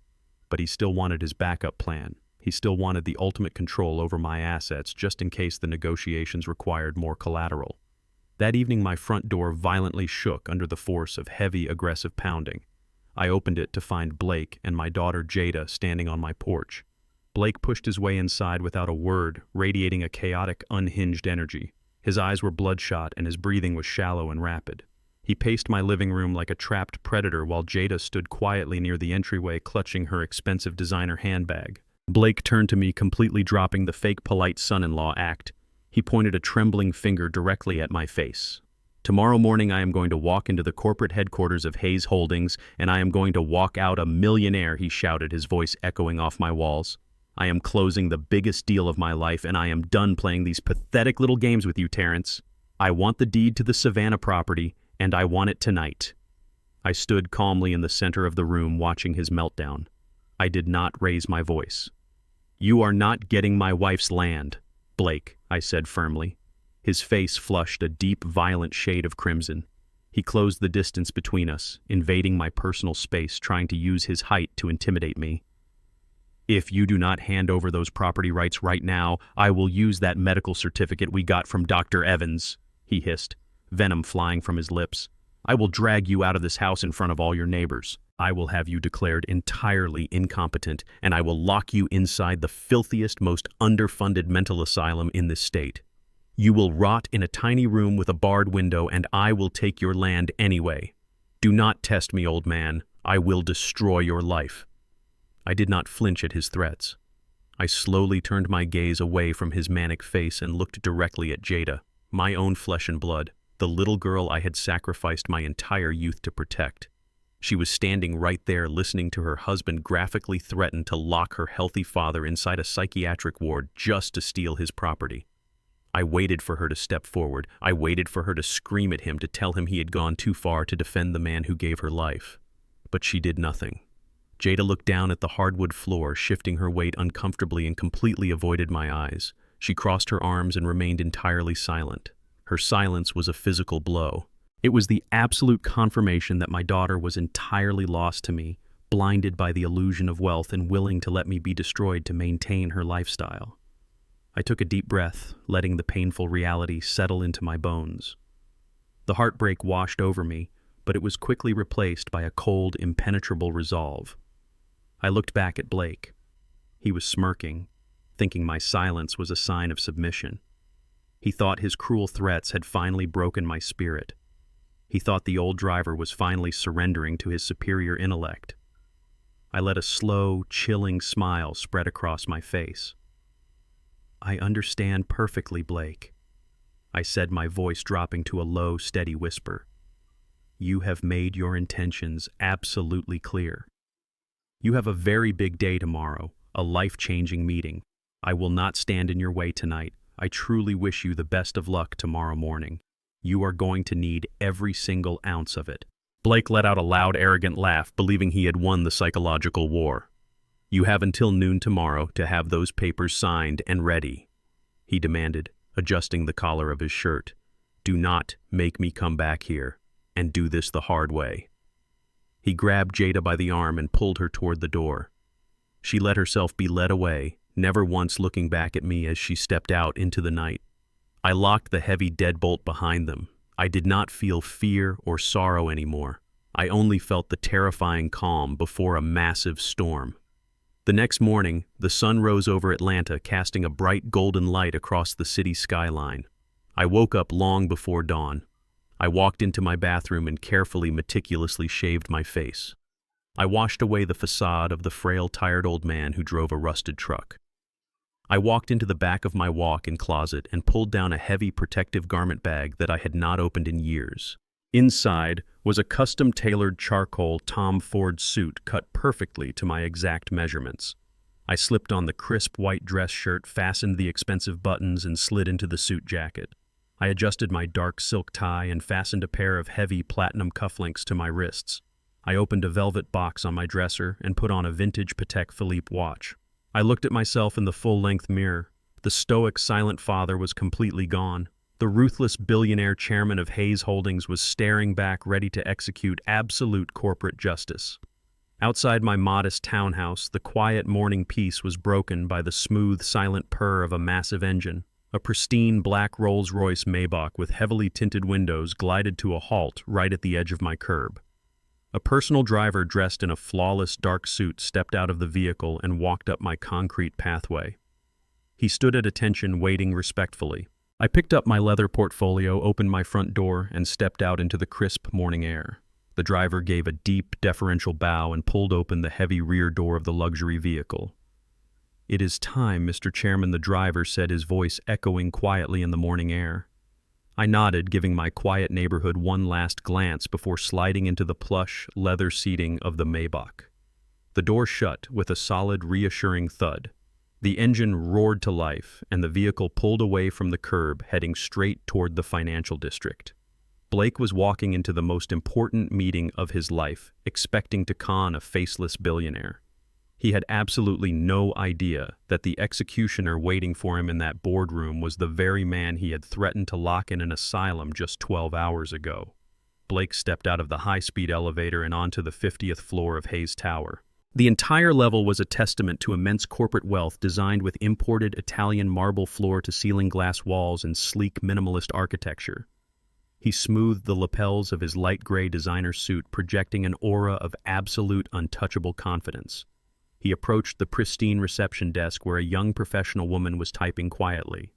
But he still wanted his backup plan. He still wanted the ultimate control over my assets, just in case the negotiations required more collateral. That evening, my front door violently shook under the force of heavy, aggressive pounding. I opened it to find Blake and my daughter Jada standing on my porch. Blake pushed his way inside without a word, radiating a chaotic, unhinged energy. His eyes were bloodshot and his breathing was shallow and rapid. He paced my living room like a trapped predator while Jada stood quietly near the entryway, clutching her expensive designer handbag. Blake turned to me, completely dropping the fake polite son-in-law act. He pointed a trembling finger directly at my face. Tomorrow morning I am going to walk into the corporate headquarters of Hayes Holdings, and I am going to walk out a millionaire, he shouted, his voice echoing off my walls. I am closing the biggest deal of my life, and I am done playing these pathetic little games with you, Terrence. I want the deed to the Savannah property, and I want it tonight. I stood calmly in the center of the room, watching his meltdown. I did not raise my voice. You are not getting my wife's land, Blake, I said firmly. His face flushed a deep, violent shade of crimson. He closed the distance between us, invading my personal space, trying to use his height to intimidate me. If you do not hand over those property rights right now, I will use that medical certificate we got from Dr. Evans, he hissed, venom flying from his lips. I will drag you out of this house in front of all your neighbors. I will have you declared entirely incompetent, and I will lock you inside the filthiest, most underfunded mental asylum in this state. You will rot in a tiny room with a barred window, and I will take your land anyway. Do not test me, old man. I will destroy your life. I did not flinch at his threats. I slowly turned my gaze away from his manic face and looked directly at Jada, my own flesh and blood, the little girl I had sacrificed my entire youth to protect. She was standing right there, listening to her husband graphically threaten to lock her healthy father inside a psychiatric ward just to steal his property. I waited for her to step forward. I waited for her to scream at him, to tell him he had gone too far to defend the man who gave her life. But she did nothing. Jada looked down at the hardwood floor, shifting her weight uncomfortably, and completely avoided my eyes. She crossed her arms and remained entirely silent. Her silence was a physical blow. It was the absolute confirmation that my daughter was entirely lost to me, blinded by the illusion of wealth and willing to let me be destroyed to maintain her lifestyle. I took a deep breath, letting the painful reality settle into my bones. The heartbreak washed over me, but it was quickly replaced by a cold, impenetrable resolve. I looked back at Blake. He was smirking, thinking my silence was a sign of submission. He thought his cruel threats had finally broken my spirit. He thought the old driver was finally surrendering to his superior intellect. I let a slow, chilling smile spread across my face. I understand perfectly, Blake, I said, my voice dropping to a low, steady whisper. you have made your intentions absolutely clear. You have a very big day tomorrow, a life-changing meeting. I will not stand in your way tonight. I truly wish you the best of luck tomorrow morning. You are going to need every single ounce of it." Blake let out a loud, arrogant laugh, believing he had won the psychological war. "You have until noon tomorrow to have those papers signed and ready," he demanded, adjusting the collar of his shirt. "Do not make me come back here and do this the hard way." He grabbed Jada by the arm and pulled her toward the door. She let herself be led away, never once looking back at me as she stepped out into the night. I locked the heavy deadbolt behind them. I did not feel fear or sorrow anymore. I only felt the terrifying calm before a massive storm. The next morning, the sun rose over Atlanta, casting a bright golden light across the city skyline. I woke up long before dawn. I walked into my bathroom and carefully, meticulously shaved my face. I washed away the facade of the frail, tired old man who drove a rusted truck. I walked into the back of my walk-in closet and pulled down a heavy protective garment bag that I had not opened in years. Inside was a custom-tailored charcoal Tom Ford suit cut perfectly to my exact measurements. I slipped on the crisp white dress shirt, fastened the expensive buttons, and slid into the suit jacket. I adjusted my dark silk tie and fastened a pair of heavy platinum cufflinks to my wrists. I opened a velvet box on my dresser and put on a vintage Patek Philippe watch. I looked at myself in the full-length mirror. The stoic, silent father was completely gone. The ruthless billionaire chairman of Hayes Holdings was staring back, ready to execute absolute corporate justice. Outside my modest townhouse, the quiet morning peace was broken by the smooth, silent purr of a massive engine. A pristine black Rolls-Royce Maybach with heavily tinted windows glided to a halt right at the edge of my curb. A personal driver dressed in a flawless dark suit stepped out of the vehicle and walked up my concrete pathway. He stood at attention, waiting respectfully. I picked up my leather portfolio, opened my front door, and stepped out into the crisp morning air. The driver gave a deep, deferential bow and pulled open the heavy rear door of the luxury vehicle. "It is time, Mr. Chairman," the driver said, his voice echoing quietly in the morning air. I nodded, giving my quiet neighborhood one last glance before sliding into the plush, leather seating of the Maybach. The door shut with a solid, reassuring thud. The engine roared to life, and the vehicle pulled away from the curb, heading straight toward the financial district. Blake was walking into the most important meeting of his life, expecting to con a faceless billionaire. He had absolutely no idea that the executioner waiting for him in that boardroom was the very man he had threatened to lock in an asylum just 12 hours ago. Blake stepped out of the high-speed elevator and onto the 50th floor of Hayes Tower. The entire level was a testament to immense corporate wealth, designed with imported Italian marble floor-to-ceiling glass walls and sleek minimalist architecture. He smoothed the lapels of his light gray designer suit, projecting an aura of absolute, untouchable confidence. He approached the pristine reception desk where a young professional woman was typing quietly.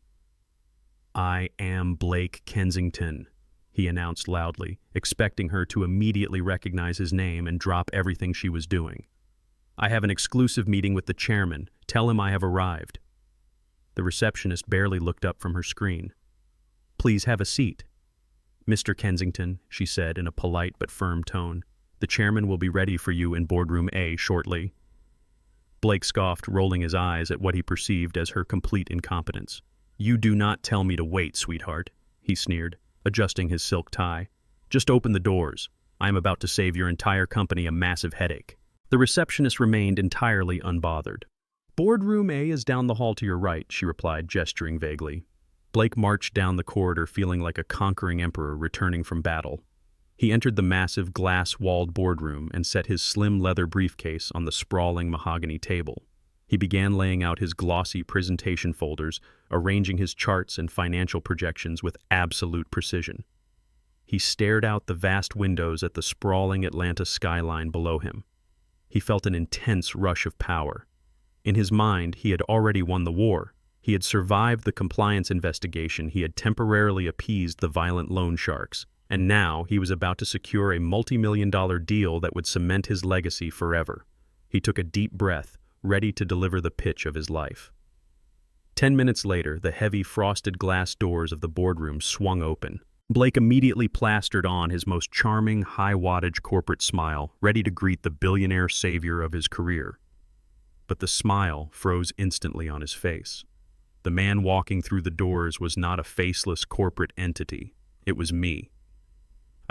"I am Blake Kensington," he announced loudly, expecting her to immediately recognize his name and drop everything she was doing. "I have an exclusive meeting with the chairman. Tell him I have arrived." The receptionist barely looked up from her screen. "Please have a seat." "Mr. Kensington," she said in a polite but firm tone, "the chairman will be ready for you in boardroom A shortly." Blake scoffed, rolling his eyes at what he perceived as her complete incompetence. "You do not tell me to wait, sweetheart," he sneered, adjusting his silk tie. "Just open the doors. I am about to save your entire company a massive headache." The receptionist remained entirely unbothered. "Boardroom A is down the hall to your right," she replied, gesturing vaguely. Blake marched down the corridor, feeling like a conquering emperor returning from battle. He entered the massive, glass-walled boardroom and set his slim leather briefcase on the sprawling mahogany table. He began laying out his glossy presentation folders, arranging his charts and financial projections with absolute precision. He stared out the vast windows at the sprawling Atlanta skyline below him. He felt an intense rush of power. In his mind, he had already won the war. He had survived the compliance investigation, he had temporarily appeased the violent loan sharks, and now he was about to secure a multi-million-dollar deal that would cement his legacy forever. He took a deep breath, ready to deliver the pitch of his life. 10 minutes later, the heavy frosted glass doors of the boardroom swung open. Blake immediately plastered on his most charming, high-wattage corporate smile, ready to greet the billionaire savior of his career. But the smile froze instantly on his face. The man walking through the doors was not a faceless corporate entity. It was me.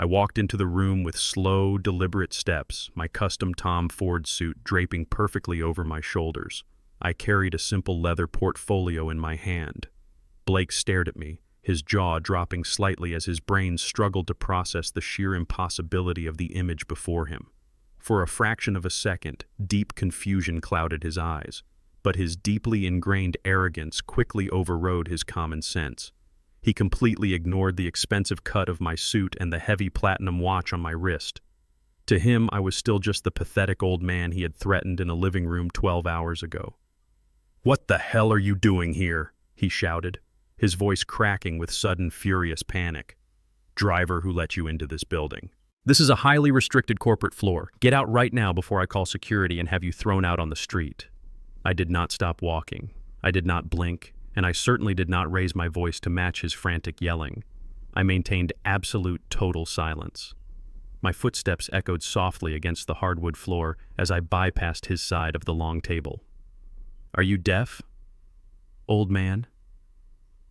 I walked into the room with slow, deliberate steps, my custom Tom Ford suit draping perfectly over my shoulders. I carried a simple leather portfolio in my hand. Blake stared at me, his jaw dropping slightly as his brain struggled to process the sheer impossibility of the image before him. For a fraction of a second, deep confusion clouded his eyes, but his deeply ingrained arrogance quickly overrode his common sense. He completely ignored the expensive cut of my suit and the heavy platinum watch on my wrist. To him, I was still just the pathetic old man he had threatened in a living room 12 hours ago. "What the hell are you doing here?" he shouted, his voice cracking with sudden furious panic. "Driver, who let you into this building?" "This is a highly restricted corporate floor. Get out right now before I call security and have you thrown out on the street." I did not stop walking. I did not blink, and I certainly did not raise my voice to match his frantic yelling. I maintained absolute total silence. My footsteps echoed softly against the hardwood floor as I bypassed his side of the long table. "Are you deaf, old man?"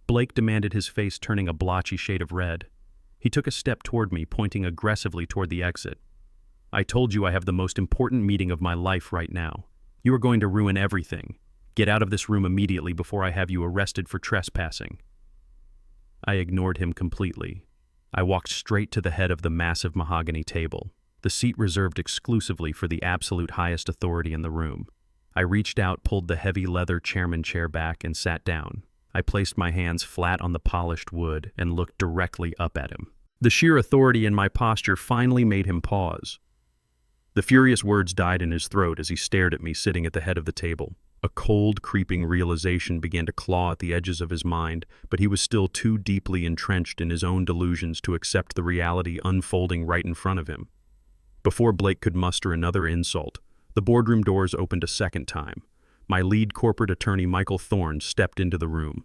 Blake demanded, his face turning a blotchy shade of red. He took a step toward me, pointing aggressively toward the exit. "I told you I have the most important meeting of my life right now. You are going to ruin everything. Get out of this room immediately before I have you arrested for trespassing." I ignored him completely. I walked straight to the head of the massive mahogany table, the seat reserved exclusively for the absolute highest authority in the room. I reached out, pulled the heavy leather chairman chair back, and sat down. I placed my hands flat on the polished wood and looked directly up at him. The sheer authority in my posture finally made him pause. The furious words died in his throat as he stared at me sitting at the head of the table. A cold, creeping realization began to claw at the edges of his mind, but he was still too deeply entrenched in his own delusions to accept the reality unfolding right in front of him. Before Blake could muster another insult, the boardroom doors opened a second time. My lead corporate attorney, Michael Thorne, stepped into the room.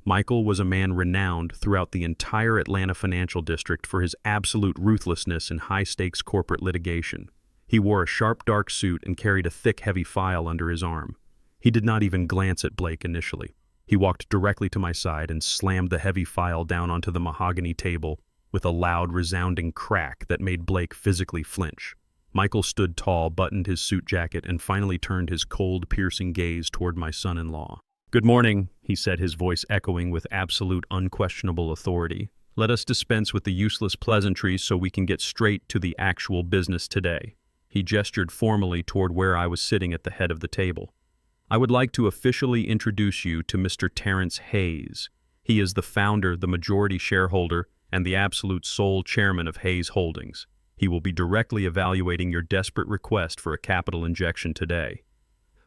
Michael was a man renowned throughout the entire Atlanta financial district for his absolute ruthlessness in high-stakes corporate litigation. He wore a sharp, dark suit and carried a thick, heavy file under his arm. He did not even glance at Blake initially. He walked directly to my side and slammed the heavy file down onto the mahogany table with a loud, resounding crack that made Blake physically flinch. Michael stood tall, buttoned his suit jacket, and finally turned his cold, piercing gaze toward my son-in-law. "Good morning," he said, his voice echoing with absolute, unquestionable authority. "Let us dispense with the useless pleasantries so we can get straight to the actual business today." He gestured formally toward where I was sitting at the head of the table. "I would like to officially introduce you to Mr. Terrence Hayes. He is the founder, the majority shareholder, and the absolute sole chairman of Hayes Holdings. He will be directly evaluating your desperate request for a capital injection today."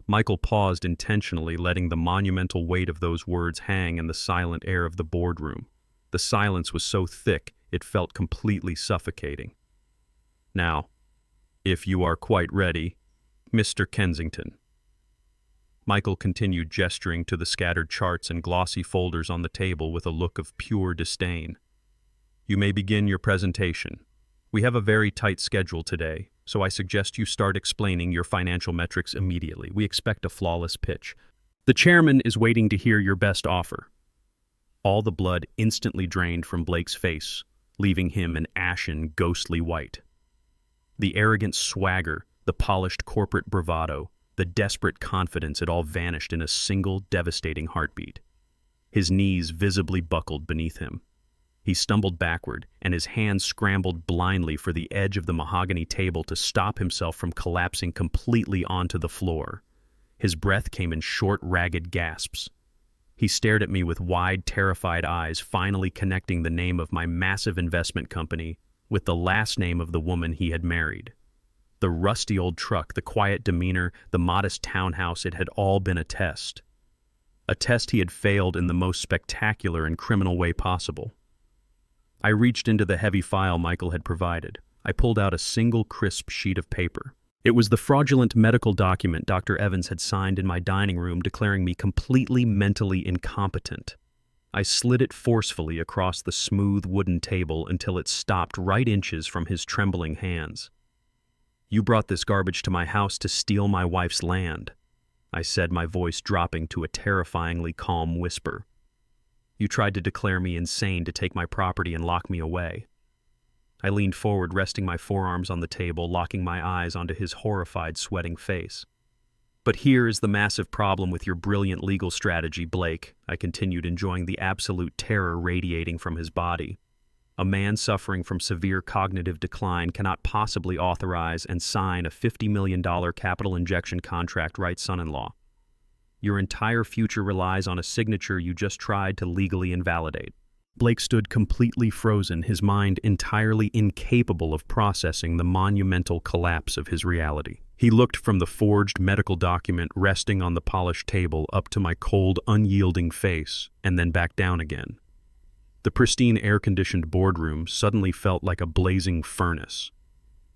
Michael paused intentionally, letting the monumental weight of those words hang in the silent air of the boardroom. The silence was so thick, it felt completely suffocating. "Now, if you are quite ready, Mr. Kensington." Michael continued, gesturing to the scattered charts and glossy folders on the table with a look of pure disdain. "You may begin your presentation. We have a very tight schedule today, so I suggest you start explaining your financial metrics immediately. We expect a flawless pitch. The chairman is waiting to hear your best offer." All the blood instantly drained from Blake's face, leaving him an ashen, ghostly white. The arrogant swagger, the polished corporate bravado, the desperate confidence, it all vanished in a single devastating heartbeat. His knees visibly buckled beneath him. He stumbled backward, and his hands scrambled blindly for the edge of the mahogany table to stop himself from collapsing completely onto the floor. His breath came in short, ragged gasps. He stared at me with wide, terrified eyes, finally connecting the name of my massive investment company with the last name of the woman he had married. The rusty old truck, the quiet demeanor, the modest townhouse, it had all been a test. A test he had failed in the most spectacular and criminal way possible. I reached into the heavy file Michael had provided. I pulled out a single crisp sheet of paper. It was the fraudulent medical document Dr. Evans had signed in my dining room declaring me completely mentally incompetent. I slid it forcefully across the smooth wooden table until it stopped right inches from his trembling hands. "You brought this garbage to my house to steal my wife's land," I said, my voice dropping to a terrifyingly calm whisper. "You tried to declare me insane to take my property and lock me away." I leaned forward, resting my forearms on the table, locking my eyes onto his horrified, sweating face. "But here is the massive problem with your brilliant legal strategy, Blake," I continued, enjoying the absolute terror radiating from his body. "A man suffering from severe cognitive decline cannot possibly authorize and sign a $50 million capital injection contract, right, son-in-law? Your entire future relies on a signature you just tried to legally invalidate." Blake stood completely frozen, his mind entirely incapable of processing the monumental collapse of his reality. He looked from the forged medical document resting on the polished table up to my cold, unyielding face, and then back down again. The pristine air-conditioned boardroom suddenly felt like a blazing furnace.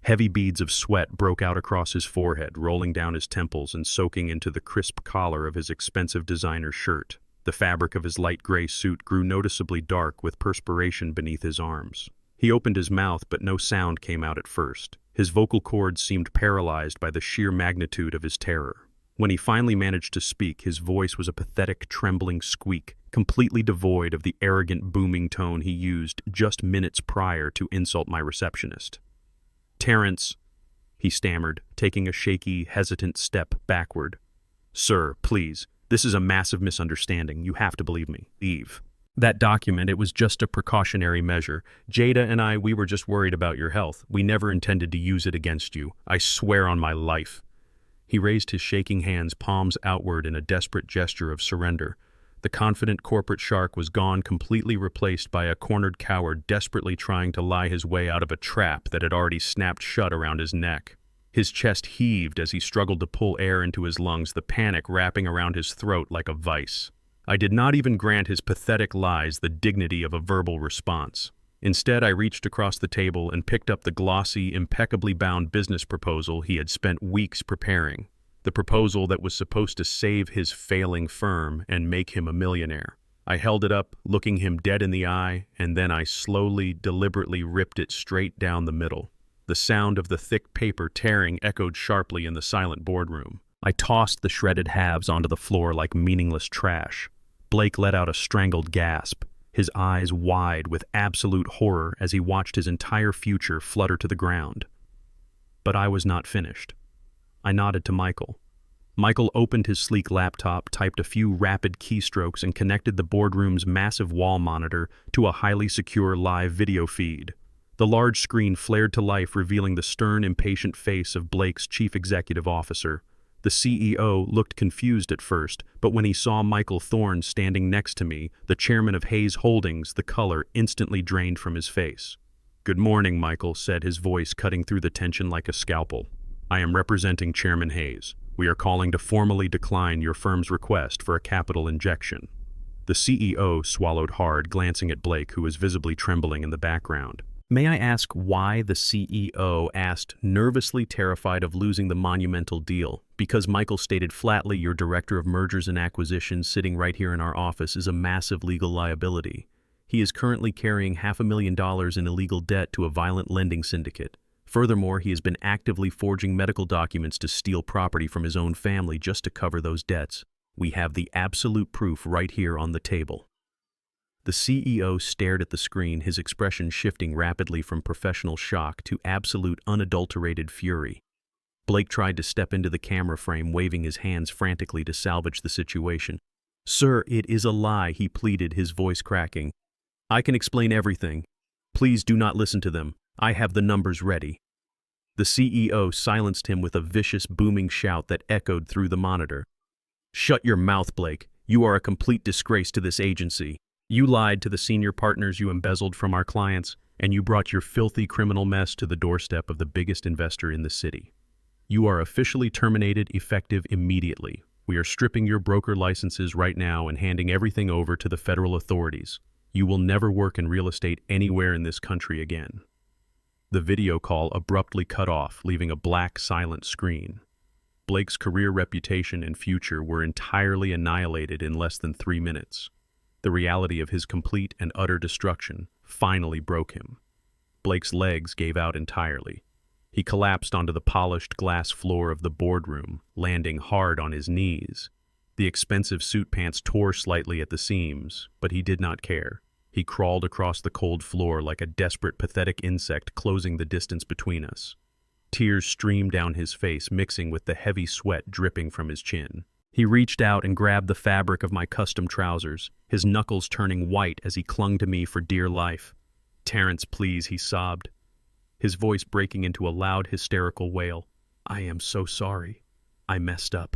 Heavy beads of sweat broke out across his forehead, rolling down his temples and soaking into the crisp collar of his expensive designer shirt. The fabric of his light gray suit grew noticeably dark with perspiration beneath his arms. He opened his mouth, but no sound came out at first. His vocal cords seemed paralyzed by the sheer magnitude of his terror. When he finally managed to speak, his voice was a pathetic, trembling squeak, completely devoid of the arrogant, booming tone he used just minutes prior to insult my receptionist. "Terrence," he stammered, taking a shaky, hesitant step backward. "Sir, please. This is a massive misunderstanding. You have to believe me. Eve. That document, it was just a precautionary measure. Jada and I, we were just worried about your health. We never intended to use it against you. I swear on my life." He raised his shaking hands, palms outward in a desperate gesture of surrender. The confident corporate shark was gone, completely replaced by a cornered coward desperately trying to lie his way out of a trap that had already snapped shut around his neck. His chest heaved as he struggled to pull air into his lungs, the panic wrapping around his throat like a vice. I did not even grant his pathetic lies the dignity of a verbal response. Instead, I reached across the table and picked up the glossy, impeccably bound business proposal he had spent weeks preparing. The proposal that was supposed to save his failing firm and make him a millionaire. I held it up, looking him dead in the eye, and then I slowly, deliberately ripped it straight down the middle. The sound of the thick paper tearing echoed sharply in the silent boardroom. I tossed the shredded halves onto the floor like meaningless trash. Blake let out a strangled gasp, his eyes wide with absolute horror as he watched his entire future flutter to the ground. But I was not finished. I nodded to Michael. Michael opened his sleek laptop, typed a few rapid keystrokes, and connected the boardroom's massive wall monitor to a highly secure live video feed. The large screen flared to life, revealing the stern, impatient face of Blake's chief executive officer. The CEO looked confused at first, but when he saw Michael Thorne standing next to me, the chairman of Hayes Holdings, the color instantly drained from his face. "Good morning," Michael said, his voice cutting through the tension like a scalpel. "I am representing Chairman Hayes. We are calling to formally decline your firm's request for a capital injection." The CEO swallowed hard, glancing at Blake, who was visibly trembling in the background. "May I ask why?" the CEO asked, nervously terrified of losing the monumental deal. "Because," Michael stated flatly, "your director of mergers and acquisitions sitting right here in our office is a massive legal liability. He is currently carrying $500,000 in illegal debt to a violent lending syndicate. Furthermore, he has been actively forging medical documents to steal property from his own family just to cover those debts. We have the absolute proof right here on the table." The CEO stared at the screen, his expression shifting rapidly from professional shock to absolute unadulterated fury. Blake tried to step into the camera frame, waving his hands frantically to salvage the situation. "Sir, it is a lie," he pleaded, his voice cracking. "I can explain everything. Please do not listen to them. I have the numbers ready." The CEO silenced him with a vicious, booming shout that echoed through the monitor. "Shut your mouth, Blake. You are a complete disgrace to this agency. You lied to the senior partners you embezzled from our clients, and you brought your filthy criminal mess to the doorstep of the biggest investor in the city. You are officially terminated, effective immediately. We are stripping your broker licenses right now and handing everything over to the federal authorities. You will never work in real estate anywhere in this country again." The video call abruptly cut off, leaving a black, silent screen. Blake's career, reputation, and future were entirely annihilated in less than 3 minutes. The reality of his complete and utter destruction finally broke him. Blake's legs gave out entirely. He collapsed onto the polished glass floor of the boardroom, landing hard on his knees. The expensive suit pants tore slightly at the seams, but he did not care. He crawled across the cold floor like a desperate, pathetic insect, closing the distance between us. Tears streamed down his face, mixing with the heavy sweat dripping from his chin. He reached out and grabbed the fabric of my custom trousers, his knuckles turning white as he clung to me for dear life. "Terrence, please," he sobbed, his voice breaking into a loud, hysterical wail. "I am so sorry. I messed up.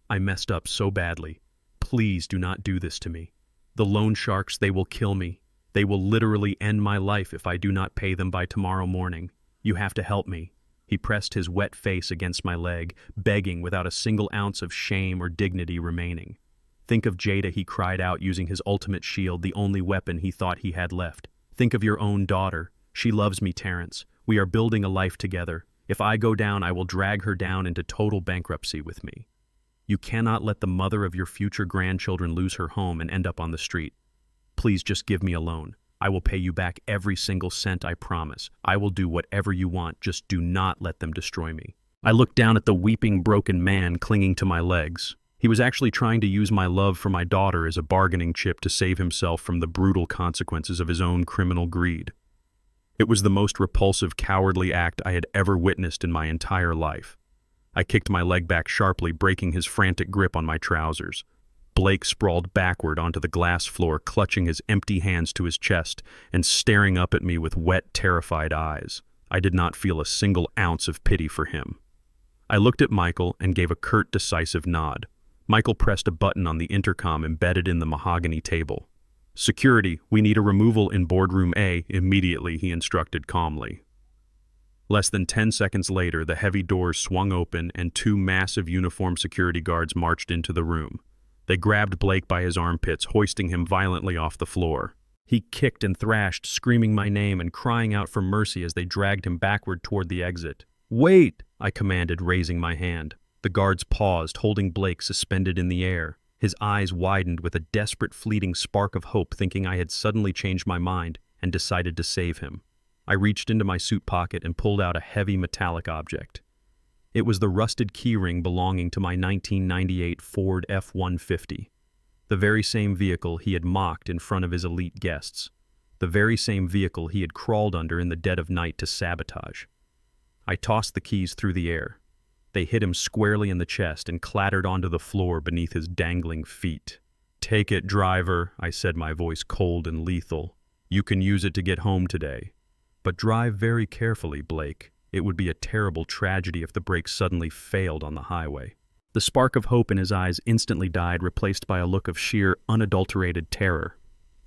I messed up so badly. Please do not do this to me. The loan sharks, they will kill me. They will literally end my life if I do not pay them by tomorrow morning. You have to help me." He pressed his wet face against my leg, begging without a single ounce of shame or dignity remaining. "Think of Jada," he cried out, using his ultimate shield, the only weapon he thought he had left. "Think of your own daughter. She loves me, Terrence. We are building a life together. If I go down, I will drag her down into total bankruptcy with me. You cannot let the mother of your future grandchildren lose her home and end up on the street. Please just give me a loan. I will pay you back every single cent, I promise. I will do whatever you want, just do not let them destroy me." I looked down at the weeping, broken man clinging to my legs. He was actually trying to use my love for my daughter as a bargaining chip to save himself from the brutal consequences of his own criminal greed. It was the most repulsive, cowardly act I had ever witnessed in my entire life. I kicked my leg back sharply, breaking his frantic grip on my trousers. Blake sprawled backward onto the glass floor, clutching his empty hands to his chest and staring up at me with wet, terrified eyes. I did not feel a single ounce of pity for him. I looked at Michael and gave a curt, decisive nod. Michael pressed a button on the intercom embedded in the mahogany table. "Security, we need a removal in boardroom A immediately," he instructed calmly. Less than 10 seconds later, the heavy doors swung open and 2 massive uniformed security guards marched into the room. They grabbed Blake by his armpits, hoisting him violently off the floor. He kicked and thrashed, screaming my name and crying out for mercy as they dragged him backward toward the exit. "Wait!" I commanded, raising my hand. The guards paused, holding Blake suspended in the air. His eyes widened with a desperate, fleeting spark of hope, thinking I had suddenly changed my mind and decided to save him. I reached into my suit pocket and pulled out a heavy metallic object. It was the rusted keyring belonging to my 1998 Ford F-150, the very same vehicle he had mocked in front of his elite guests, the very same vehicle he had crawled under in the dead of night to sabotage. I tossed the keys through the air. They hit him squarely in the chest and clattered onto the floor beneath his dangling feet. "Take it, driver," I said, my voice cold and lethal. "You can use it to get home today. But drive very carefully, Blake. It would be a terrible tragedy if the brakes suddenly failed on the highway." The spark of hope in his eyes instantly died, replaced by a look of sheer, unadulterated terror.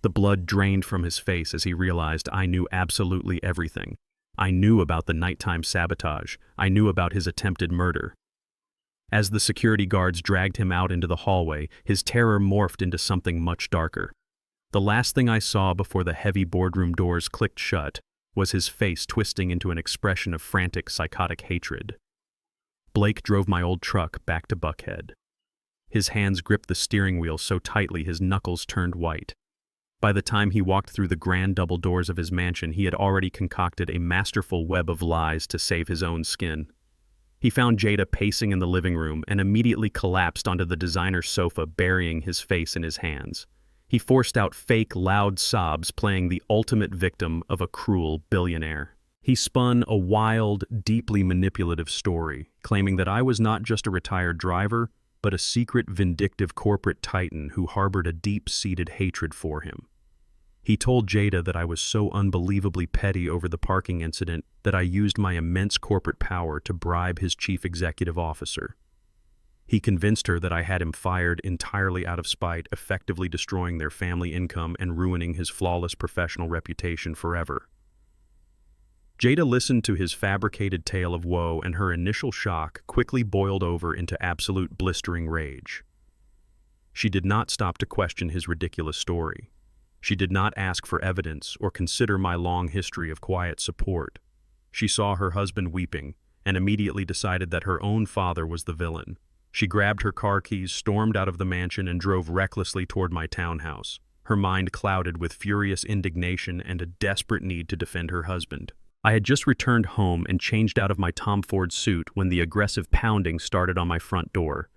The blood drained from his face as he realized I knew absolutely everything. I knew about the nighttime sabotage. I knew about his attempted murder. As the security guards dragged him out into the hallway, his terror morphed into something much darker. The last thing I saw before the heavy boardroom doors clicked shut was his face twisting into an expression of frantic, psychotic hatred. Blake drove my old truck back to Buckhead. His hands gripped the steering wheel so tightly his knuckles turned white. By the time he walked through the grand double doors of his mansion, he had already concocted a masterful web of lies to save his own skin. He found Jada pacing in the living room and immediately collapsed onto the designer sofa, burying his face in his hands. He forced out fake, loud sobs, playing the ultimate victim of a cruel billionaire. He spun a wild, deeply manipulative story, claiming that I was not just a retired driver, but a secret, vindictive corporate titan who harbored a deep-seated hatred for him. He told Jada that I was so unbelievably petty over the parking incident that I used my immense corporate power to bribe his chief executive officer. He convinced her that I had him fired entirely out of spite, effectively destroying their family income and ruining his flawless professional reputation forever. Jada listened to his fabricated tale of woe, and her initial shock quickly boiled over into absolute blistering rage. She did not stop to question his ridiculous story. She did not ask for evidence or consider my long history of quiet support. She saw her husband weeping and immediately decided that her own father was the villain. She grabbed her car keys, stormed out of the mansion, and drove recklessly toward my townhouse. her mind clouded with furious indignation and a desperate need to defend her husband. I had just returned home and changed out of my Tom Ford suit when the aggressive pounding started on my front door.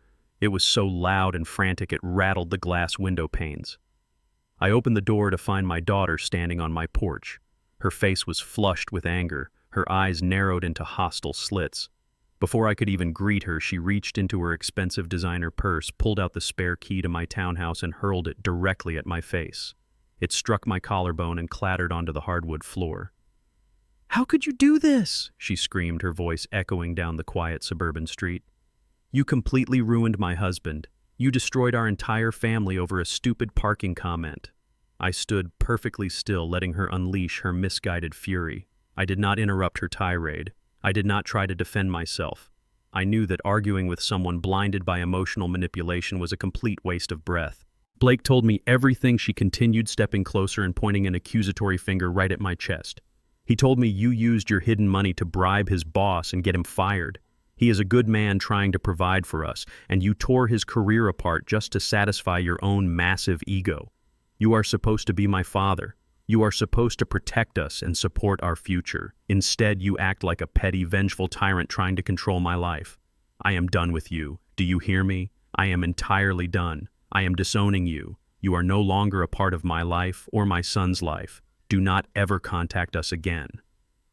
It was so loud and frantic it rattled the glass window panes. I opened the door to find my daughter standing on my porch. Her face was flushed with anger, her eyes narrowed into hostile slits. Before I could even greet her, she reached into her expensive designer purse, pulled out the spare key to my townhouse, and hurled it directly at my face. It struck my collarbone and clattered onto the hardwood floor. "How could you do this?" she screamed, her voice echoing down the quiet suburban street. "You completely ruined my husband. You destroyed our entire family over a stupid parking comment." I stood perfectly still, letting her unleash her misguided fury. I did not interrupt her tirade. I did not try to defend myself. I knew that arguing with someone blinded by emotional manipulation was a complete waste of breath. Blake told me everything. She continued, stepping closer and pointing an accusatory finger right at my chest. "He told me you used your hidden money to bribe his boss and get him fired. He is a good man trying to provide for us, and you tore his career apart just to satisfy your own massive ego. You are supposed to be my father. You are supposed to protect us and support our future. Instead, you act like a petty, vengeful tyrant trying to control my life. I am done with you. Do you hear me? I am entirely done. I am disowning you. You are no longer a part of my life or my son's life. Do not ever contact us again."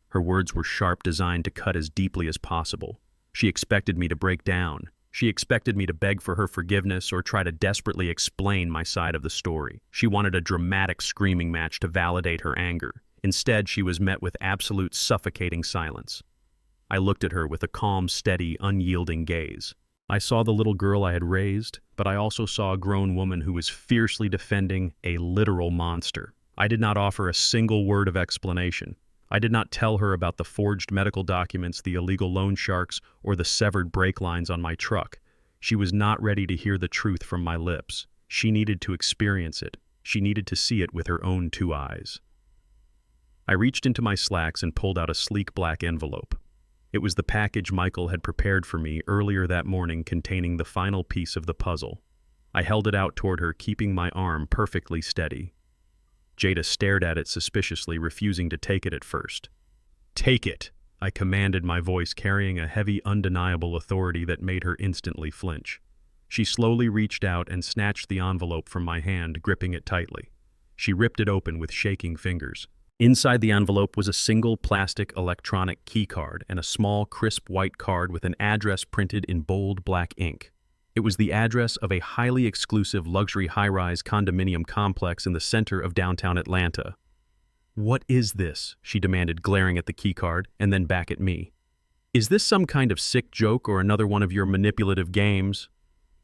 Her words were sharp, designed to cut as deeply as possible. She expected me to break down. She expected me to beg for her forgiveness or try to desperately explain my side of the story. She wanted a dramatic screaming match to validate her anger. Instead, she was met with absolute suffocating silence. I looked at her with a calm, steady, unyielding gaze. I saw the little girl I had raised, but I also saw a grown woman who was fiercely defending a literal monster. I did not offer a single word of explanation. I did not tell her about the forged medical documents, the illegal loan sharks, or the severed brake lines on my truck. She was not ready to hear the truth from my lips. She needed to experience it. She needed to see it with her own two eyes. I reached into my slacks and pulled out a sleek black envelope. It was the package Michael had prepared for me earlier that morning, containing the final piece of the puzzle. I held it out toward her, keeping my arm perfectly steady. Jada stared at it suspiciously, refusing to take it at first. "Take it," I commanded, my voice carrying a heavy, undeniable authority that made her instantly flinch. She slowly reached out and snatched the envelope from my hand, gripping it tightly. She ripped it open with shaking fingers. Inside the envelope was a single plastic electronic key card and a small, crisp white card with an address printed in bold black ink. It was the address of a highly exclusive luxury high-rise condominium complex in the center of downtown Atlanta. "What is this?" she demanded, glaring at the keycard and then back at me. "Is this some kind of sick joke or another one of your manipulative games?"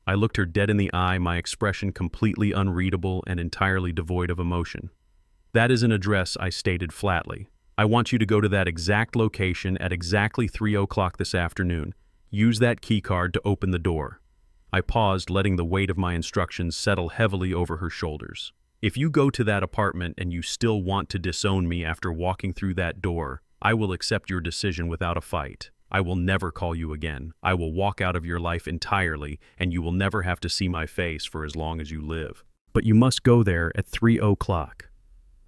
I looked her dead in the eye, my expression completely unreadable and entirely devoid of emotion. "That is an address," I stated flatly. "I want you to go to that exact location at exactly 3 o'clock this afternoon. Use that keycard to open the door." I paused, letting the weight of my instructions settle heavily over her shoulders. "If you go to that apartment and you still want to disown me after walking through that door, I will accept your decision without a fight. I will never call you again. I will walk out of your life entirely, and you will never have to see my face for as long as you live. But you must go there at 3 o'clock.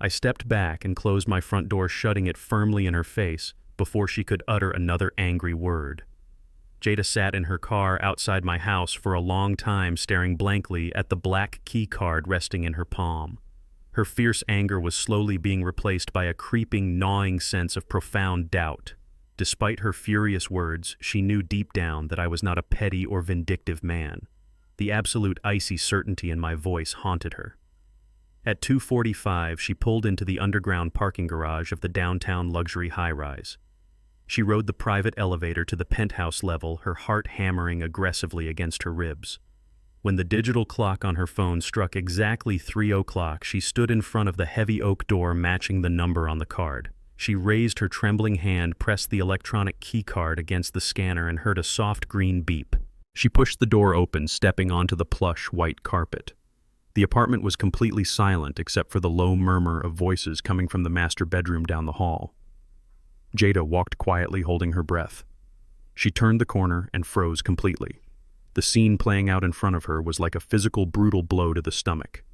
I stepped back and closed my front door, shutting it firmly in her face before she could utter another angry word. Jada sat in her car outside my house for a long time, staring blankly at the black key card resting in her palm. Her fierce anger was slowly being replaced by a creeping, gnawing sense of profound doubt. Despite her furious words, she knew deep down that I was not a petty or vindictive man. The absolute icy certainty in my voice haunted her. At 2:45, she pulled into the underground parking garage of the downtown luxury high-rise. She rode the private elevator to the penthouse level, her heart hammering aggressively against her ribs. When the digital clock on her phone struck exactly 3 o'clock, she stood in front of the heavy oak door matching the number on the card. She raised her trembling hand, pressed the electronic key card against the scanner, and heard a soft green beep. She pushed the door open, stepping onto the plush white carpet. The apartment was completely silent except for the low murmur of voices coming from the master bedroom down the hall. Jada walked quietly, holding her breath. She turned the corner and froze completely. The scene playing out in front of her was like a physical, brutal blow to the stomach.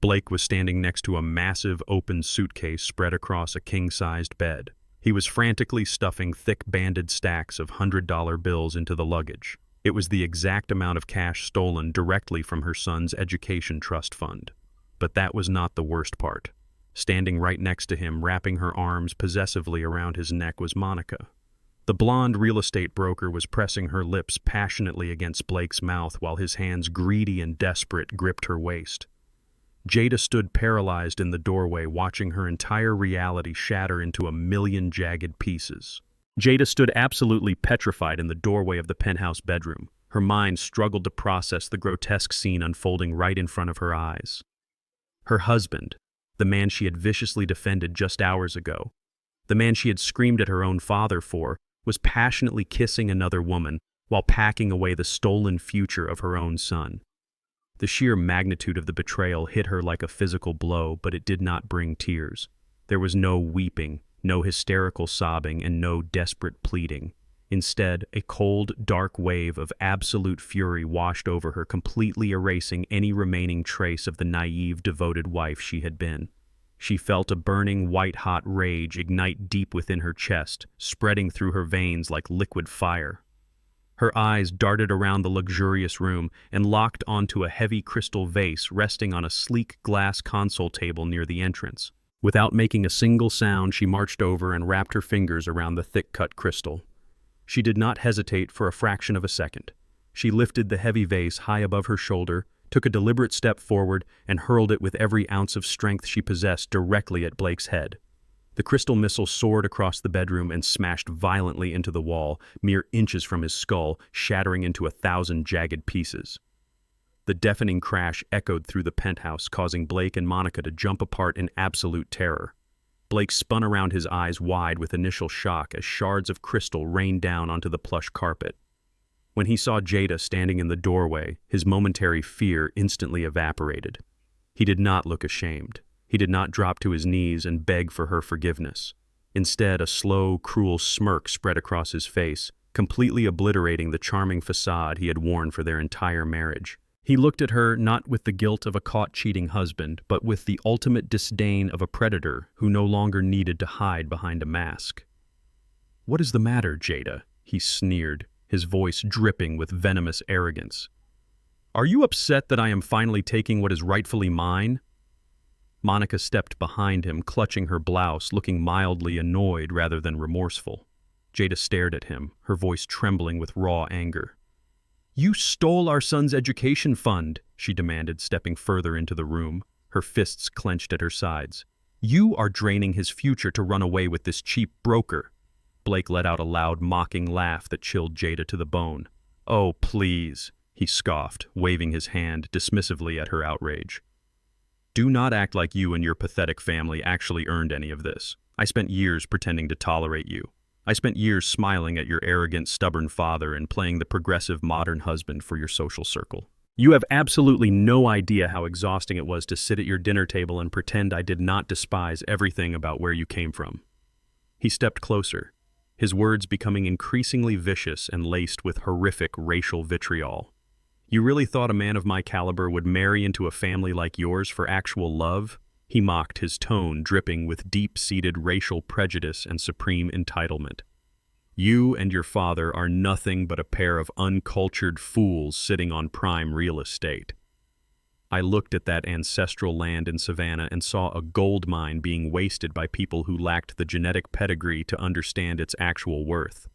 Blake was standing next to a massive open suitcase spread across a king-sized bed. He was frantically stuffing thick banded stacks of $100 bills into the luggage. It was the exact amount of cash stolen directly from her son's education trust fund. But that was not the worst part. Standing right next to him, wrapping her arms possessively around his neck, was Monica. The blonde real estate broker was pressing her lips passionately against Blake's mouth while his hands, greedy and desperate, gripped her waist. Jada stood paralyzed in the doorway, watching her entire reality shatter into a million jagged pieces. Jada stood absolutely petrified in the doorway of the penthouse bedroom. Her mind struggled to process the grotesque scene unfolding right in front of her eyes. Her husband, the man she had viciously defended just hours ago, the man she had screamed at her own father for, was passionately kissing another woman while packing away the stolen future of her own son. The sheer magnitude of the betrayal hit her like a physical blow, but it did not bring tears. There was no weeping, no hysterical sobbing, and no desperate pleading. Instead, a cold, dark wave of absolute fury washed over her, completely erasing any remaining trace of the naive, devoted wife she had been. She felt a burning, white-hot rage ignite deep within her chest, spreading through her veins like liquid fire. Her eyes darted around the luxurious room and locked onto a heavy crystal vase resting on a sleek glass console table near the entrance. Without making a single sound, she marched over and wrapped her fingers around the thick-cut crystal. She did not hesitate for a fraction of a second. She lifted the heavy vase high above her shoulder, took a deliberate step forward, and hurled it with every ounce of strength she possessed directly at Blake's head. The crystal missile soared across the bedroom and smashed violently into the wall, mere inches from his skull, shattering into 1,000 jagged pieces. The deafening crash echoed through the penthouse, causing Blake and Monica to jump apart in absolute terror. Blake spun around, his eyes wide with initial shock as shards of crystal rained down onto the plush carpet. When he saw Jada standing in the doorway, his momentary fear instantly evaporated. He did not look ashamed. He did not drop to his knees and beg for her forgiveness. Instead, a slow, cruel smirk spread across his face, completely obliterating the charming facade he had worn for their entire marriage. He looked at her not with the guilt of a caught cheating husband, but with the ultimate disdain of a predator who no longer needed to hide behind a mask. "What is the matter, Jada?" he sneered, his voice dripping with venomous arrogance. "Are you upset that I am finally taking what is rightfully mine?" Monica stepped behind him, clutching her blouse, looking mildly annoyed rather than remorseful. Jada stared at him, her voice trembling with raw anger. "You stole our son's education fund," she demanded, stepping further into the room, her fists clenched at her sides. "You are draining his future to run away with this cheap broker." Blake let out a loud, mocking laugh that chilled Jada to the bone. "Oh, please," he scoffed, waving his hand dismissively at her outrage. "Do not act like you and your pathetic family actually earned any of this. I spent years pretending to tolerate you. I spent years smiling at your arrogant, stubborn father and playing the progressive, modern husband for your social circle. You have absolutely no idea how exhausting it was to sit at your dinner table and pretend I did not despise everything about where you came from." He stepped closer, his words becoming increasingly vicious and laced with horrific racial vitriol. "You really thought a man of my caliber would marry into a family like yours for actual love?" He mocked, his tone dripping with deep-seated racial prejudice and supreme entitlement. "You and your father are nothing but a pair of uncultured fools sitting on prime real estate." I looked at that ancestral land in Savannah and saw a gold mine being wasted by people who lacked the genetic pedigree to understand its actual worth.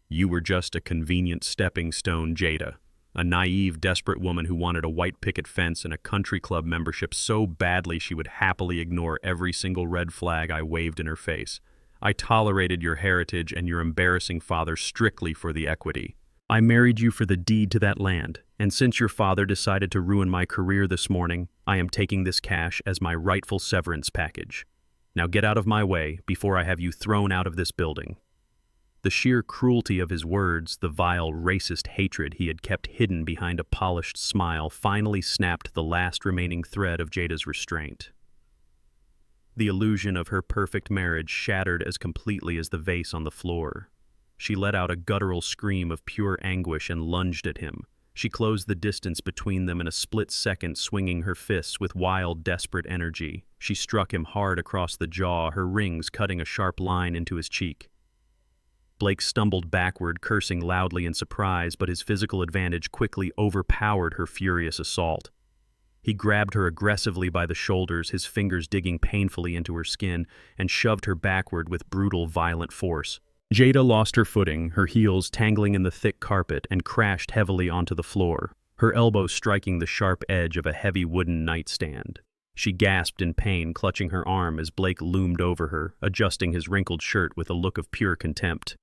You were just a convenient stepping stone, Jada. A naive, desperate woman who wanted a white picket fence and a country club membership so badly she would happily ignore every single red flag I waved in her face. I tolerated your heritage and your embarrassing father strictly for the equity. I married you for the deed to that land, and since your father decided to ruin my career this morning, I am taking this cash as my rightful severance package. Now get out of my way before I have you thrown out of this building." The sheer cruelty of his words, the vile, racist hatred he had kept hidden behind a polished smile, finally snapped the last remaining thread of Jada's restraint. The illusion of her perfect marriage shattered as completely as the vase on the floor. She let out a guttural scream of pure anguish and lunged at him, She closed the distance between them in a split second, swinging her fists with wild, desperate energy. She struck him hard across the jaw, her rings cutting a sharp line into his cheek. Blake stumbled backward, cursing loudly in surprise, but his physical advantage quickly overpowered her furious assault. He grabbed her aggressively by the shoulders, his fingers digging painfully into her skin, and shoved her backward with brutal, violent force. Jada lost her footing, her heels tangling in the thick carpet, and crashed heavily onto the floor, her elbow striking the sharp edge of a heavy wooden nightstand. She gasped in pain, clutching her arm as Blake loomed over her, adjusting his wrinkled shirt with a look of pure contempt.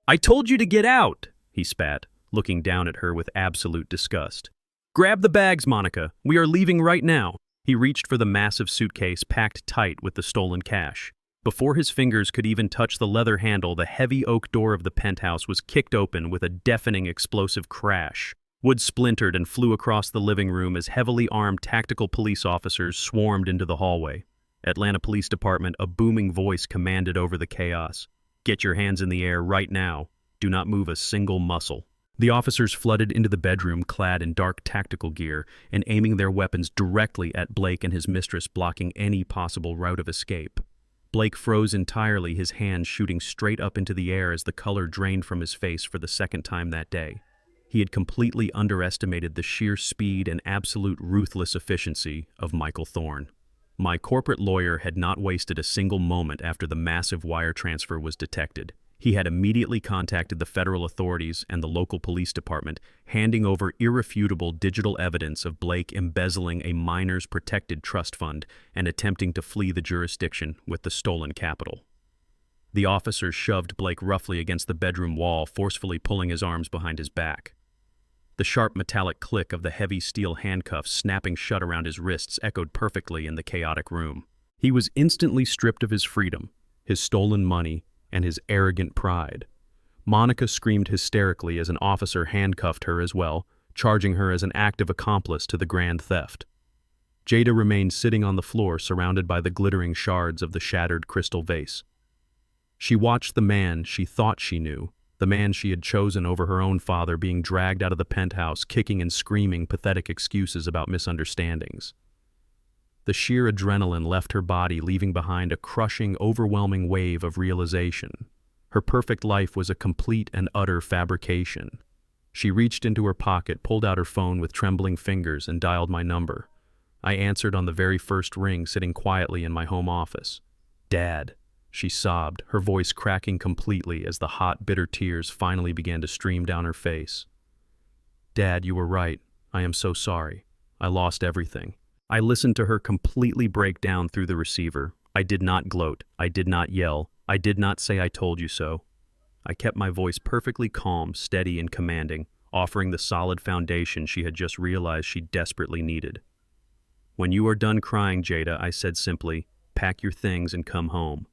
"I told you to get out," he spat, looking down at her with absolute disgust. "Grab the bags, Monica. We are leaving right now." He reached for the massive suitcase packed tight with the stolen cash. Before his fingers could even touch the leather handle, the heavy oak door of the penthouse was kicked open with a deafening explosive crash. Wood splintered and flew across the living room as heavily armed tactical police officers swarmed into the hallway. Atlanta Police Department, a booming voice commanded over the chaos. "Get your hands in the air right now. Do not move a single muscle." The officers flooded into the bedroom clad in dark tactical gear and aiming their weapons directly at Blake and his mistress, blocking any possible route of escape. Blake froze entirely, his hands shooting straight up into the air as the color drained from his face for the second time that day. He had completely underestimated the sheer speed and absolute ruthless efficiency of Michael Thorne. My corporate lawyer had not wasted a single moment after the massive wire transfer was detected. He had immediately contacted the federal authorities and the local police department, handing over irrefutable digital evidence of Blake embezzling a minors' protected trust fund and attempting to flee the jurisdiction with the stolen capital. The officers shoved Blake roughly against the bedroom wall, forcefully pulling his arms behind his back. The sharp metallic click of the heavy steel handcuffs snapping shut around his wrists echoed perfectly in the chaotic room. He was instantly stripped of his freedom, his stolen money, and his arrogant pride. Monica screamed hysterically as an officer handcuffed her as well, charging her as an active accomplice to the grand theft. Jada remained sitting on the floor, surrounded by the glittering shards of the shattered crystal vase. She watched the man she thought she knew, the man she had chosen over her own father, being dragged out of the penthouse, kicking and screaming pathetic excuses about misunderstandings. The sheer adrenaline left her body, leaving behind a crushing, overwhelming wave of realization. Her perfect life was a complete and utter fabrication. She reached into her pocket, pulled out her phone with trembling fingers, and dialed my number. I answered on the very first ring, sitting quietly in my home office. "Dad," she sobbed, her voice cracking completely as the hot, bitter tears finally began to stream down her face. "Dad, you were right. I am so sorry. I lost everything." I listened to her completely break down through the receiver. I did not gloat. I did not yell. I did not say "I told you so." I kept my voice perfectly calm, steady, and commanding, offering the solid foundation she had just realized she desperately needed. "When you are done crying, Jada," I said simply, "pack your things and come home."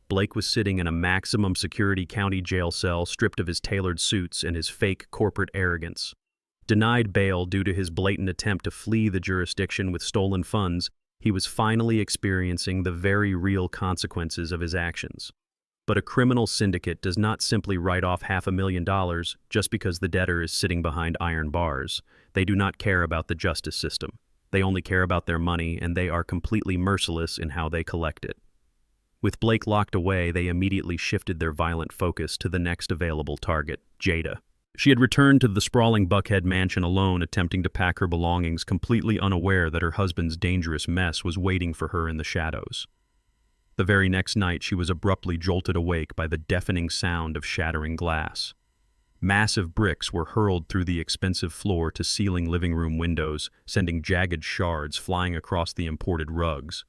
Blake was sitting in a maximum security county jail cell, stripped of his tailored suits and his fake corporate arrogance. Denied bail due to his blatant attempt to flee the jurisdiction with stolen funds, he was finally experiencing the very real consequences of his actions. But a criminal syndicate does not simply write off $500,000 just because the debtor is sitting behind iron bars. They do not care about the justice system. They only care about their money, and they are completely merciless in how they collect it. With Blake locked away, they immediately shifted their violent focus to the next available target, Jada. She had returned to the sprawling Buckhead mansion alone, attempting to pack her belongings, completely unaware that her husband's dangerous mess was waiting for her in the shadows. The very next night, she was abruptly jolted awake by the deafening sound of shattering glass. Massive bricks were hurled through the expensive floor-to-ceiling living room windows, sending jagged shards flying across the imported rugs.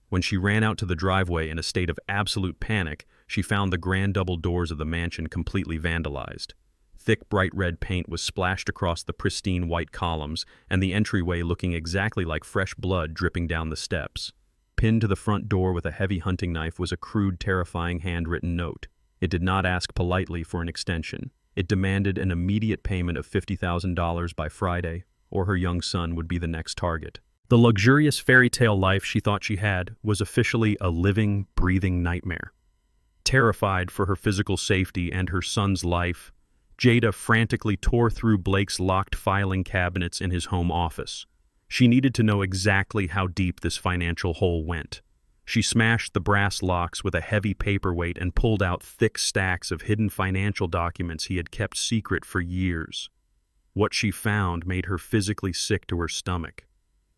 When she ran out to the driveway in a state of absolute panic, she found the grand double doors of the mansion completely vandalized. Thick, bright red paint was splashed across the pristine white columns, and the entryway looking exactly like fresh blood dripping down the steps. Pinned to the front door with a heavy hunting knife was a crude, terrifying handwritten note. It did not ask politely for an extension. It demanded an immediate payment of $50,000 by Friday, or her young son would be the next target. The luxurious fairy tale life she thought she had was officially a living, breathing nightmare. Terrified for her physical safety and her son's life, Jada frantically tore through Blake's locked filing cabinets in his home office. She needed to know exactly how deep this financial hole went. She smashed the brass locks with a heavy paperweight and pulled out thick stacks of hidden financial documents he had kept secret for years. What she found made her physically sick to her stomach.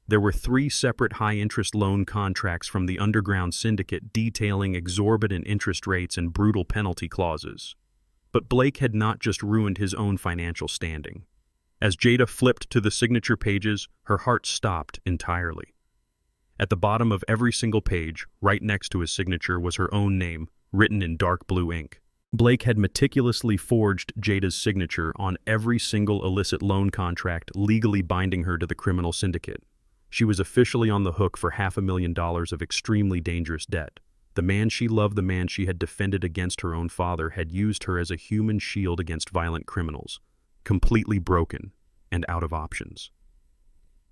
There were 3 separate high-interest loan contracts from the underground syndicate detailing exorbitant interest rates and brutal penalty clauses. But Blake had not just ruined his own financial standing. As Jada flipped to the signature pages, her heart stopped entirely. At the bottom of every single page, right next to his signature, was her own name, written in dark blue ink. Blake had meticulously forged Jada's signature on every single illicit loan contract, legally binding her to the criminal syndicate. She was officially on the hook for $500,000 of extremely dangerous debt. The man she loved, the man she had defended against her own father, had used her as a human shield against violent criminals, completely broken and out of options.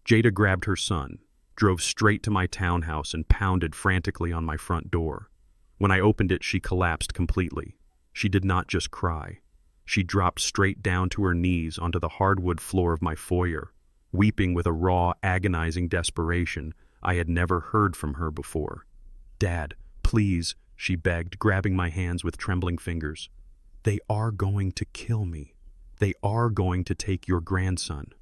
Jada grabbed her son, drove straight to my townhouse, and pounded frantically on my front door. When I opened it, she collapsed completely. She did not just cry. She dropped straight down to her knees onto the hardwood floor of my foyer, weeping with a raw, agonizing desperation I had never heard from her before. "Dad, please," she begged, grabbing my hands with trembling fingers. "They are going to kill me. They are going to take your grandson."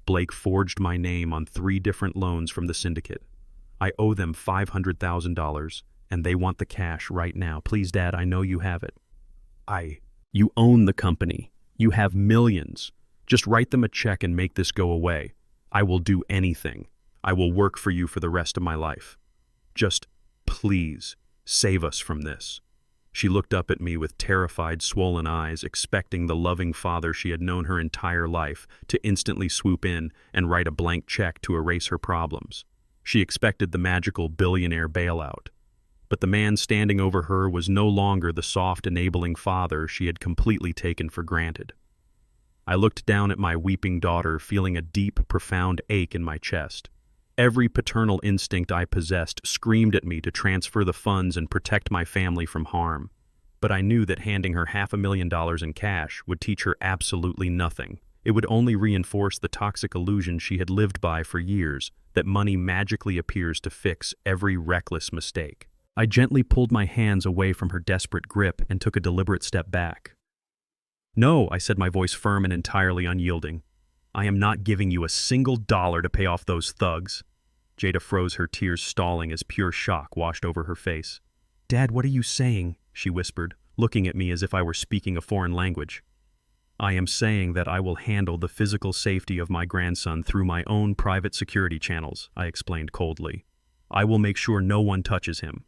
Blake forged my name on 3 different loans from the syndicate. I owe them $500,000, and they want the cash right now. "Please, Dad, I know you have it." You own the company. You have millions. Just write them a check and make this go away. I will do anything. I will work for you for the rest of my life. Just, please, save us from this." She looked up at me with terrified, swollen eyes, expecting the loving father she had known her entire life to instantly swoop in and write a blank check to erase her problems. She expected the magical billionaire bailout. But the man standing over her was no longer the soft, enabling father she had completely taken for granted. I looked down at my weeping daughter, feeling a deep, profound ache in my chest. Every paternal instinct I possessed screamed at me to transfer the funds and protect my family from harm. But I knew that handing her $500,000 in cash would teach her absolutely nothing. It would only reinforce the toxic illusion she had lived by for years, that money magically appears to fix every reckless mistake. I gently pulled my hands away from her desperate grip and took a deliberate step back. "No," I said, my voice firm and entirely unyielding. "I am not giving you a single dollar to pay off those thugs." Jada froze, her tears stalling as pure shock washed over her face. "Dad, what are you saying?" she whispered, looking at me as if I were speaking a foreign language. "I am saying that I will handle the physical safety of my grandson through my own private security channels," I explained coldly. "I will make sure no one touches him.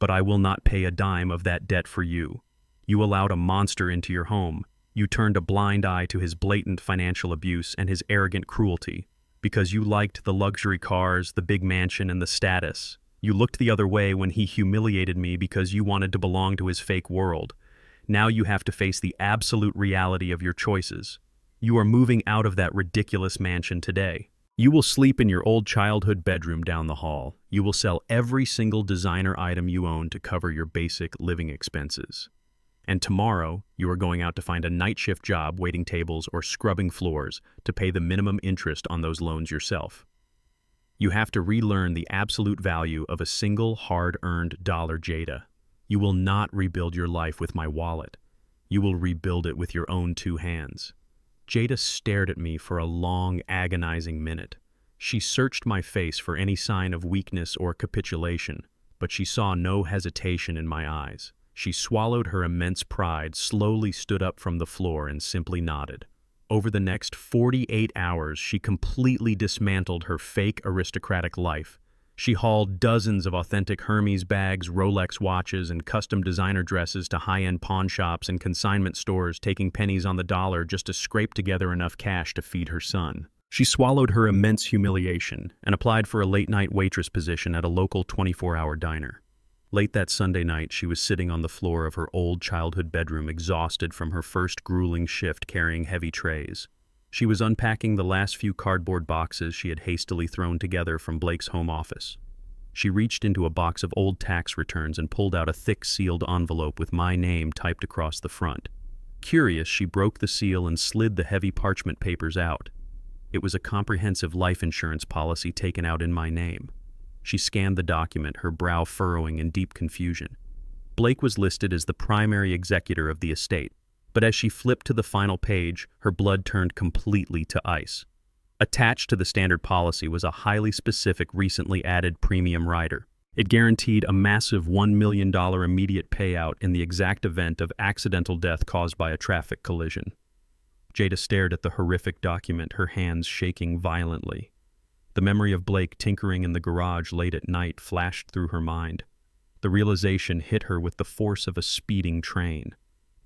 But I will not pay a dime of that debt for you. You allowed a monster into your home. You turned a blind eye to his blatant financial abuse and his arrogant cruelty. Because you liked the luxury cars, the big mansion, and the status. You looked the other way when he humiliated me because you wanted to belong to his fake world. Now you have to face the absolute reality of your choices. You are moving out of that ridiculous mansion today. You will sleep in your old childhood bedroom down the hall. You will sell every single designer item you own to cover your basic living expenses. And tomorrow, you are going out to find a night shift job waiting tables or scrubbing floors to pay the minimum interest on those loans yourself. You have to relearn the absolute value of a single hard-earned dollar, Jada. You will not rebuild your life with my wallet. You will rebuild it with your own 2 hands. Jada stared at me for a long, agonizing minute. She searched my face for any sign of weakness or capitulation, but she saw no hesitation in my eyes. She swallowed her immense pride, slowly stood up from the floor, and simply nodded. Over the next 48 hours, she completely dismantled her fake aristocratic life. She hauled dozens of authentic Hermes bags, Rolex watches, and custom designer dresses to high-end pawn shops and consignment stores, taking pennies on the dollar just to scrape together enough cash to feed her son. She swallowed her immense humiliation and applied for a late-night waitress position at a local 24-hour diner. Late that Sunday night, she was sitting on the floor of her old childhood bedroom, exhausted from her first grueling shift carrying heavy trays. She was unpacking the last few cardboard boxes she had hastily thrown together from Blake's home office. She reached into a box of old tax returns and pulled out a thick sealed envelope with my name typed across the front. Curious, she broke the seal and slid the heavy parchment papers out. It was a comprehensive life insurance policy taken out in my name. She scanned the document, her brow furrowing in deep confusion. Blake was listed as the primary executor of the estate, but as she flipped to the final page, her blood turned completely to ice. Attached to the standard policy was a highly specific, recently added premium rider. It guaranteed a massive $1 million immediate payout in the exact event of accidental death caused by a traffic collision. Jada stared at the horrific document, her hands shaking violently. The memory of Blake tinkering in the garage late at night flashed through her mind. The realization hit her with the force of a speeding train.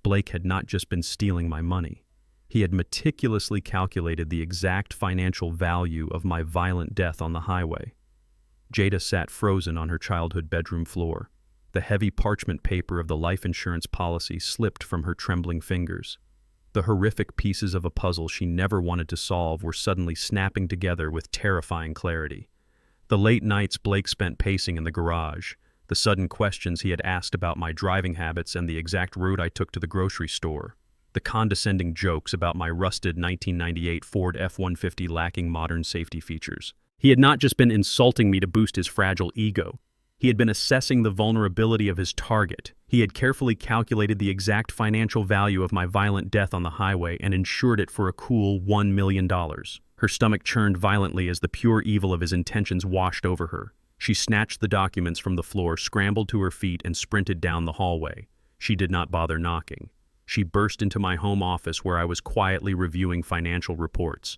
Blake had not just been stealing my money. He had meticulously calculated the exact financial value of my violent death on the highway. Jada sat frozen on her childhood bedroom floor. The heavy parchment paper of the life insurance policy slipped from her trembling fingers. The horrific pieces of a puzzle she never wanted to solve were suddenly snapping together with terrifying clarity. The late nights Blake spent pacing in the garage, the sudden questions he had asked about my driving habits and the exact route I took to the grocery store, the condescending jokes about my rusted 1998 Ford F-150 lacking modern safety features. He had not just been insulting me to boost his fragile ego. He had been assessing the vulnerability of his target. He had carefully calculated the exact financial value of my violent death on the highway and insured it for a cool $1 million. Her stomach churned violently as the pure evil of his intentions washed over her. She snatched the documents from the floor, scrambled to her feet, and sprinted down the hallway. She did not bother knocking. She burst into my home office where I was quietly reviewing financial reports.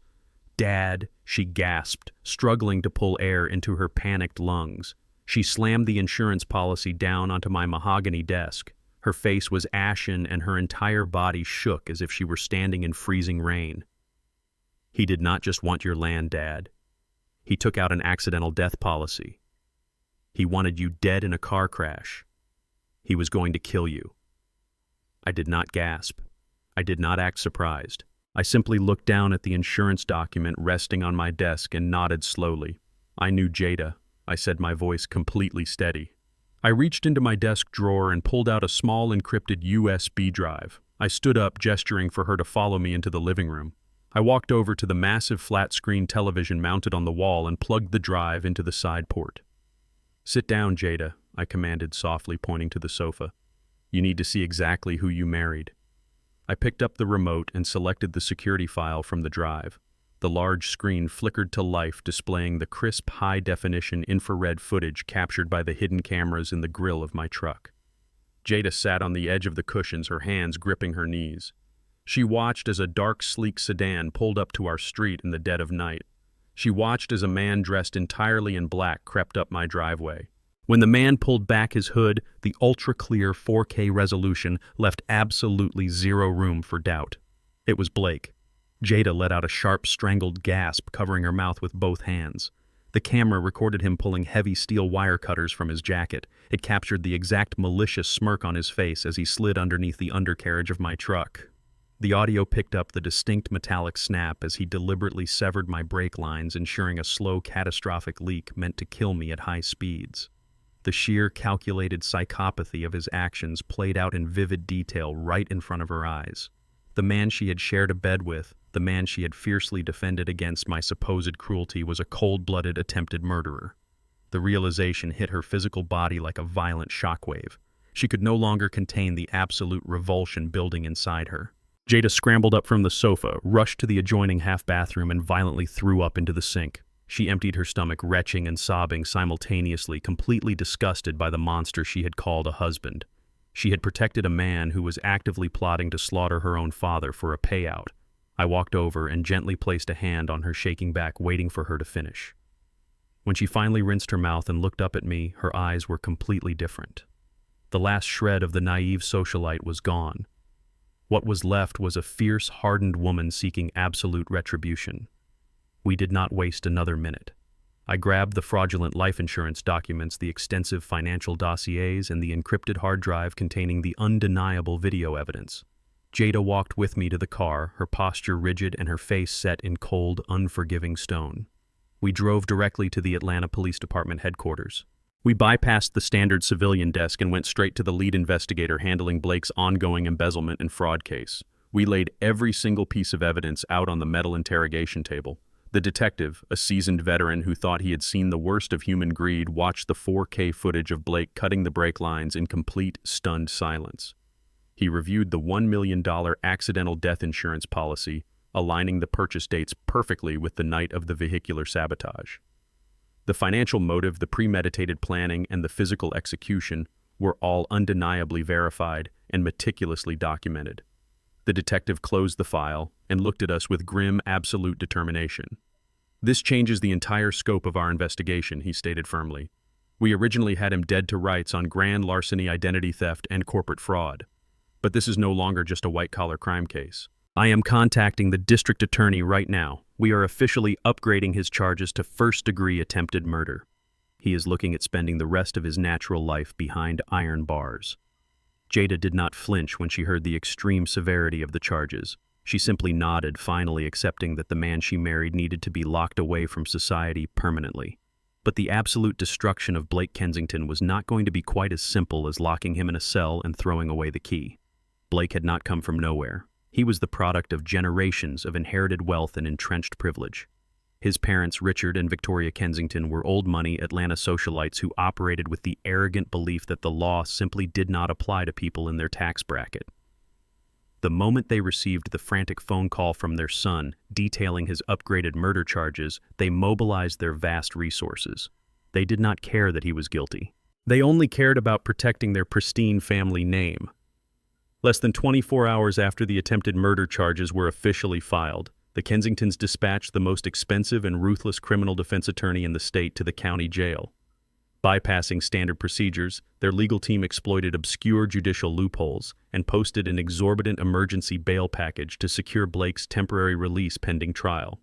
"Dad," she gasped, struggling to pull air into her panicked lungs. She slammed the insurance policy down onto my mahogany desk. Her face was ashen and her entire body shook as if she were standing in freezing rain. "He did not just want your land, Dad. He took out an accidental death policy. He wanted you dead in a car crash. He was going to kill you." I did not gasp. I did not act surprised. I simply looked down at the insurance document resting on my desk and nodded slowly. "I knew Jada," I said, my voice completely steady. I reached into my desk drawer and pulled out a small encrypted USB drive. I stood up, gesturing for her to follow me into the living room. I walked over to the massive flat-screen television mounted on the wall and plugged the drive into the side port. "Sit down, Jada," I commanded softly, pointing to the sofa. "You need to see exactly who you married." I picked up the remote and selected the security file from the drive. The large screen flickered to life, displaying the crisp, high-definition infrared footage captured by the hidden cameras in the grille of my truck. Jada sat on the edge of the cushions, her hands gripping her knees. She watched as a dark, sleek sedan pulled up to our street in the dead of night. She watched as a man dressed entirely in black crept up my driveway. When the man pulled back his hood, the ultra-clear 4K resolution left absolutely zero room for doubt. It was Blake. Jada let out a sharp, strangled gasp, covering her mouth with both hands. The camera recorded him pulling heavy steel wire cutters from his jacket. It captured the exact malicious smirk on his face as he slid underneath the undercarriage of my truck. The audio picked up the distinct metallic snap as he deliberately severed my brake lines, ensuring a slow, catastrophic leak meant to kill me at high speeds. The sheer, calculated psychopathy of his actions played out in vivid detail right in front of her eyes. The man she had shared a bed with, the man she had fiercely defended against my supposed cruelty, was a cold-blooded attempted murderer. The realization hit her physical body like a violent shockwave. She could no longer contain the absolute revulsion building inside her. Jada scrambled up from the sofa, rushed to the adjoining half-bathroom, and violently threw up into the sink. She emptied her stomach, retching and sobbing simultaneously, completely disgusted by the monster she had called a husband. She had protected a man who was actively plotting to slaughter her own father for a payout. I walked over and gently placed a hand on her shaking back, waiting for her to finish. When she finally rinsed her mouth and looked up at me, her eyes were completely different. The last shred of the naive socialite was gone. What was left was a fierce, hardened woman seeking absolute retribution. We did not waste another minute. I grabbed the fraudulent life insurance documents, the extensive financial dossiers, and the encrypted hard drive containing the undeniable video evidence. Jada walked with me to the car, her posture rigid and her face set in cold, unforgiving stone. We drove directly to the Atlanta Police Department headquarters. We bypassed the standard civilian desk and went straight to the lead investigator handling Blake's ongoing embezzlement and fraud case. We laid every single piece of evidence out on the metal interrogation table. The detective, a seasoned veteran who thought he had seen the worst of human greed, watched the 4K footage of Blake cutting the brake lines in complete, stunned silence. He reviewed the $1 million accidental death insurance policy, aligning the purchase dates perfectly with the night of the vehicular sabotage. The financial motive, the premeditated planning, and the physical execution were all undeniably verified and meticulously documented. The detective closed the file and looked at us with grim, absolute determination. "This changes the entire scope of our investigation," he stated firmly. "We originally had him dead to rights on grand larceny, identity theft, and corporate fraud. But this is no longer just a white-collar crime case. I am contacting the district attorney right now. We are officially upgrading his charges to first-degree attempted murder. He is looking at spending the rest of his natural life behind iron bars." Jada did not flinch when she heard the extreme severity of the charges. She simply nodded, finally accepting that the man she married needed to be locked away from society permanently. But the absolute destruction of Blake Kensington was not going to be quite as simple as locking him in a cell and throwing away the key. Blake had not come from nowhere. He was the product of generations of inherited wealth and entrenched privilege. His parents, Richard and Victoria Kensington, were old-money Atlanta socialites who operated with the arrogant belief that the law simply did not apply to people in their tax bracket. The moment they received the frantic phone call from their son detailing his upgraded murder charges, they mobilized their vast resources. They did not care that he was guilty. They only cared about protecting their pristine family name. Less than 24 hours after the attempted murder charges were officially filed, the Kensingtons dispatched the most expensive and ruthless criminal defense attorney in the state to the county jail. Bypassing standard procedures, their legal team exploited obscure judicial loopholes and posted an exorbitant emergency bail package to secure Blake's temporary release pending trial.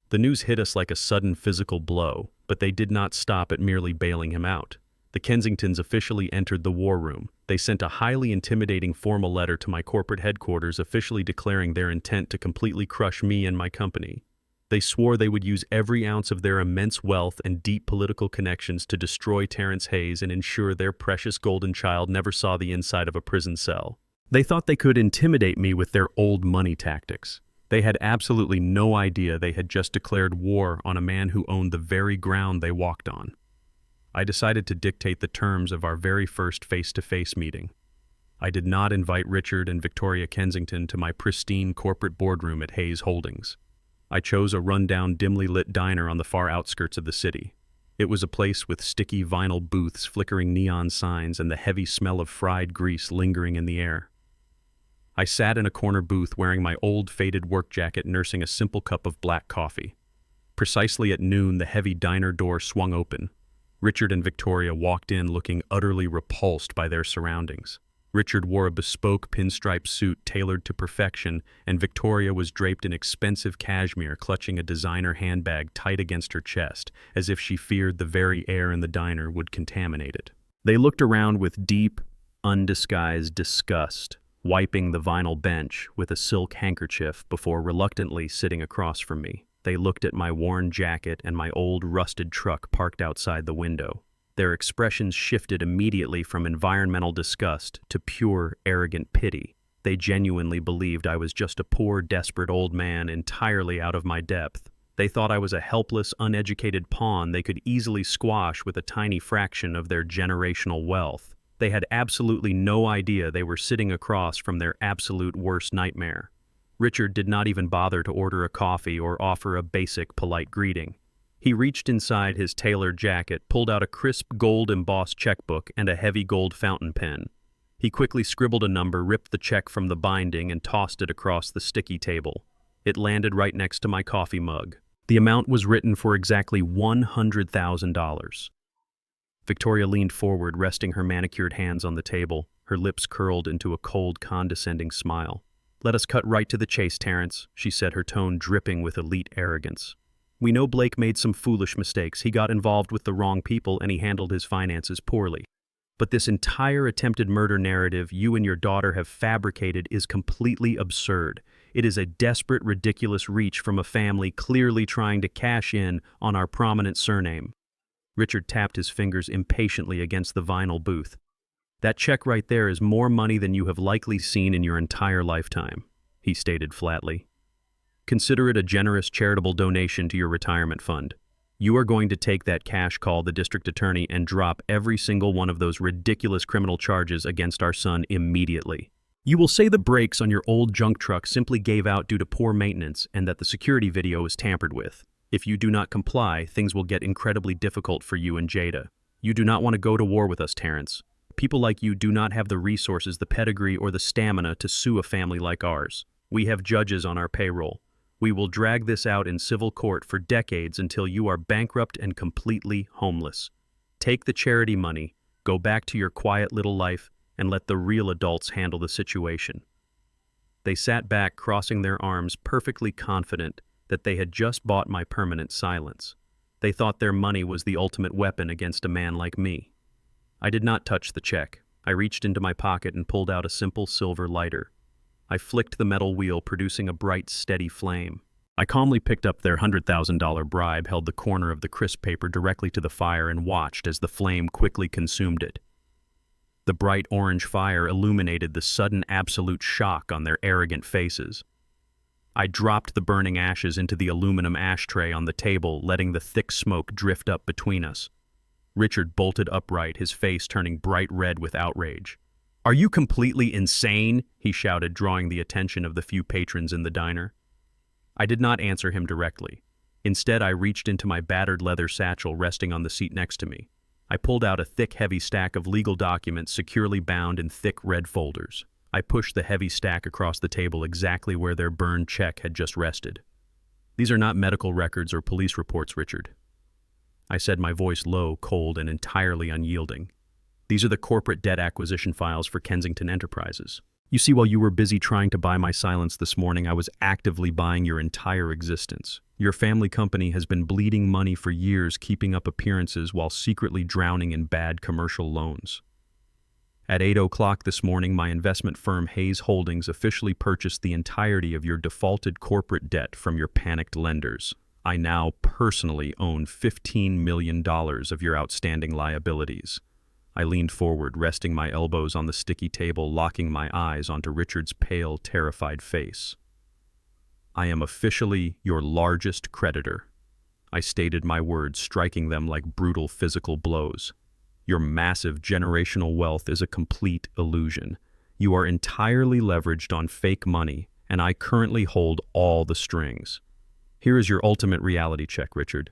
The news hit us like a sudden physical blow, but they did not stop at merely bailing him out. The Kensingtons officially entered the war room. They sent a highly intimidating formal letter to my corporate headquarters officially declaring their intent to completely crush me and my company. They swore they would use every ounce of their immense wealth and deep political connections to destroy Terrence Hayes and ensure their precious golden child never saw the inside of a prison cell. They thought they could intimidate me with their old money tactics. They had absolutely no idea they had just declared war on a man who owned the very ground they walked on. I decided to dictate the terms of our very first face-to-face meeting. I did not invite Richard and Victoria Kensington to my pristine corporate boardroom at Hayes Holdings. I chose a rundown, dimly lit diner on the far outskirts of the city. It was a place with sticky vinyl booths, flickering neon signs, and the heavy smell of fried grease lingering in the air. I sat in a corner booth wearing my old faded work jacket, nursing a simple cup of black coffee. Precisely at noon, the heavy diner door swung open. Richard and Victoria walked in looking utterly repulsed by their surroundings. Richard wore a bespoke pinstripe suit tailored to perfection, and Victoria was draped in expensive cashmere, clutching a designer handbag tight against her chest, as if she feared the very air in the diner would contaminate it. They looked around with deep, undisguised disgust, wiping the vinyl bench with a silk handkerchief before reluctantly sitting across from me. They looked at my worn jacket and my old rusted truck parked outside the window. Their expressions shifted immediately from environmental disgust to pure, arrogant pity. They genuinely believed I was just a poor, desperate old man entirely out of my depth. They thought I was a helpless, uneducated pawn they could easily squash with a tiny fraction of their generational wealth. They had absolutely no idea they were sitting across from their absolute worst nightmare. Richard did not even bother to order a coffee or offer a basic, polite greeting. He reached inside his tailored jacket, pulled out a crisp gold-embossed checkbook and a heavy gold fountain pen. He quickly scribbled a number, ripped the check from the binding, and tossed it across the sticky table. It landed right next to my coffee mug. The amount was written for exactly $100,000. Victoria leaned forward, resting her manicured hands on the table, her lips curled into a cold, condescending smile. "Let us cut right to the chase, Terrence," she said, her tone dripping with elite arrogance. "We know Blake made some foolish mistakes. He got involved with the wrong people and he handled his finances poorly. But this entire attempted murder narrative you and your daughter have fabricated is completely absurd. It is a desperate, ridiculous reach from a family clearly trying to cash in on our prominent surname." Richard tapped his fingers impatiently against the vinyl booth. "That check right there is more money than you have likely seen in your entire lifetime. he stated flatly. Consider it a generous charitable donation to your retirement fund. You are going to take that cash, call the district attorney, and drop every single one of those ridiculous criminal charges against our son immediately. You will say the brakes on your old junk truck simply gave out due to poor maintenance and that the security video is tampered with. If you do not comply, things will get incredibly difficult for you and Jada. You do not want to go to war with us, Terrence. People like you do not have the resources, the pedigree, or the stamina to sue a family like ours. We have judges on our payroll. We will drag this out in civil court for decades until you are bankrupt and completely homeless. Take the charity money, go back to your quiet little life, and let the real adults handle the situation. They sat back, crossing their arms, perfectly confident that they had just bought my permanent silence. They thought their money was the ultimate weapon against a man like me. I did not touch the check. I reached into my pocket and pulled out a simple silver lighter. I flicked the metal wheel, producing a bright, steady flame. I calmly picked up their $100,000 bribe, held the corner of the crisp paper directly to the fire, and watched as the flame quickly consumed it. The bright orange fire illuminated the sudden absolute shock on their arrogant faces. I dropped the burning ashes into the aluminum ashtray on the table, letting the thick smoke drift up between us. Richard bolted upright, his face turning bright red with outrage. "Are you completely insane?" he shouted, drawing the attention of the few patrons in the diner. I did not answer him directly. Instead, I reached into my battered leather satchel resting on the seat next to me. I pulled out a thick, heavy stack of legal documents securely bound in thick red folders. I pushed the heavy stack across the table exactly where their burned check had just rested. "These are not medical records or police reports, Richard," I said, my voice low, cold, and entirely unyielding. "These are the corporate debt acquisition files for Kensington Enterprises. You see, while you were busy trying to buy my silence this morning, I was actively buying your entire existence. Your family company has been bleeding money for years, keeping up appearances while secretly drowning in bad commercial loans. At 8 o'clock this morning, my investment firm Hayes Holdings officially purchased the entirety of your defaulted corporate debt from your panicked lenders. I now personally own $15 million of your outstanding liabilities." I leaned forward, resting my elbows on the sticky table, locking my eyes onto Richard's pale, terrified face. "I am officially your largest creditor." I stated my words, striking them like brutal physical blows. "Your massive generational wealth is a complete illusion. You are entirely leveraged on fake money, and I currently hold all the strings. Here is your ultimate reality check, Richard.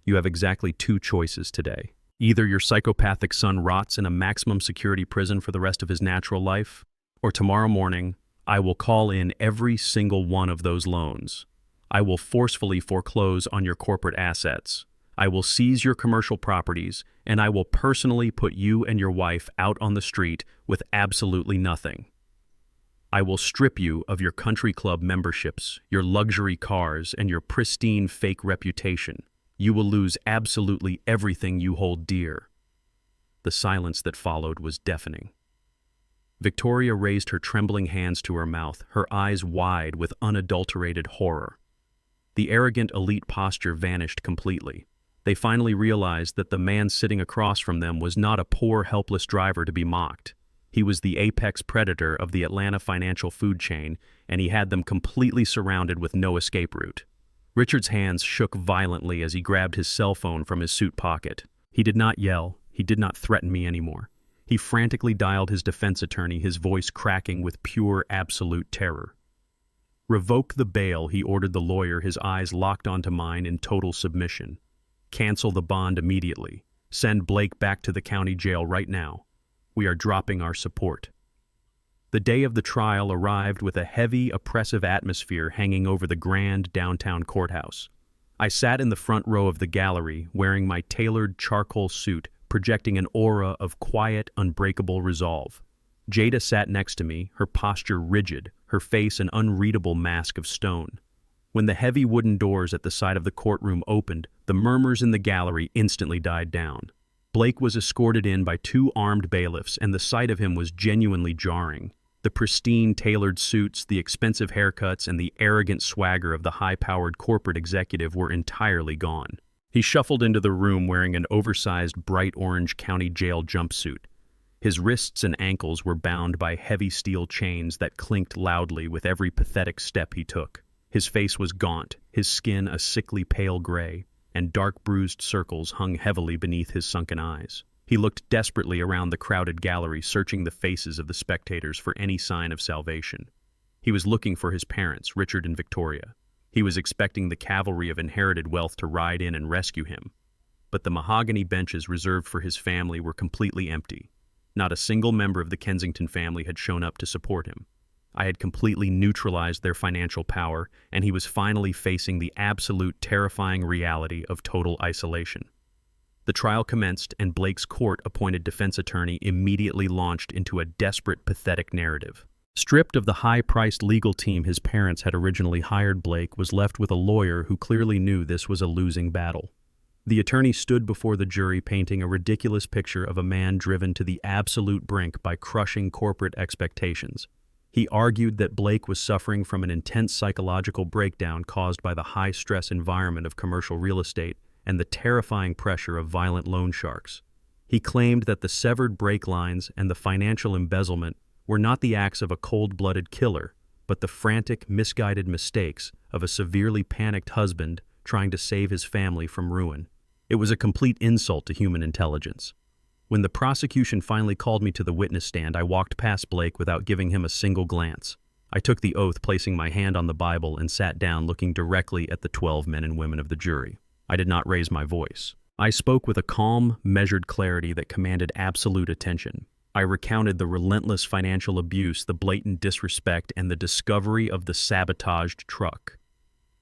You have exactly two choices today. Either your psychopathic son rots in a maximum security prison for the rest of his natural life, or tomorrow morning, I will call in every single one of those loans. I will forcefully foreclose on your corporate assets. I will seize your commercial properties, and I will personally put you and your wife out on the street with absolutely nothing. I will strip you of your country club memberships, your luxury cars, and your pristine fake reputation. You will lose absolutely everything you hold dear." The silence that followed was deafening. Victoria raised her trembling hands to her mouth, her eyes wide with unadulterated horror. The arrogant elite posture vanished completely. They finally realized that the man sitting across from them was not a poor, helpless driver to be mocked. He was the apex predator of the Atlanta financial food chain, and he had them completely surrounded with no escape route. Richard's hands shook violently as he grabbed his cell phone from his suit pocket. He did not yell. He did not threaten me anymore. He frantically dialed his defense attorney, his voice cracking with pure, absolute terror. "Revoke the bail," he ordered the lawyer, his eyes locked onto mine in total submission. "Cancel the bond immediately. Send Blake back to the county jail right now. We are dropping our support." The day of the trial arrived with a heavy, oppressive atmosphere hanging over the grand downtown courthouse. I sat in the front row of the gallery, wearing my tailored charcoal suit, projecting an aura of quiet, unbreakable resolve. Jada sat next to me, her posture rigid, her face an unreadable mask of stone. When the heavy wooden doors at the side of the courtroom opened, the murmurs in the gallery instantly died down. Blake was escorted in by two armed bailiffs, and the sight of him was genuinely jarring. The pristine, tailored suits, the expensive haircuts, and the arrogant swagger of the high-powered corporate executive were entirely gone. He shuffled into the room wearing an oversized bright orange county jail jumpsuit. His wrists and ankles were bound by heavy steel chains that clinked loudly with every pathetic step he took. His face was gaunt, his skin a sickly pale gray, and dark bruised circles hung heavily beneath his sunken eyes. He looked desperately around the crowded gallery, searching the faces of the spectators for any sign of salvation. He was looking for his parents, Richard and Victoria. He was expecting the cavalry of inherited wealth to ride in and rescue him. But the mahogany benches reserved for his family were completely empty. Not a single member of the Kensington family had shown up to support him. I had completely neutralized their financial power, and he was finally facing the absolute terrifying reality of total isolation. The trial commenced, and Blake's court-appointed defense attorney immediately launched into a desperate, pathetic narrative. Stripped of the high-priced legal team his parents had originally hired, Blake was left with a lawyer who clearly knew this was a losing battle. The attorney stood before the jury painting a ridiculous picture of a man driven to the absolute brink by crushing corporate expectations. He argued that Blake was suffering from an intense psychological breakdown caused by the high-stress environment of commercial real estate and the terrifying pressure of violent loan sharks. He claimed that the severed brake lines and the financial embezzlement were not the acts of a cold-blooded killer, but the frantic, misguided mistakes of a severely panicked husband trying to save his family from ruin. It was a complete insult to human intelligence. When the prosecution finally called me to the witness stand, I walked past Blake without giving him a single glance. I took the oath, placing my hand on the Bible, and sat down looking directly at the 12 men and women of the jury. I did not raise my voice. I spoke with a calm, measured clarity that commanded absolute attention. I recounted the relentless financial abuse, the blatant disrespect, and the discovery of the sabotaged truck.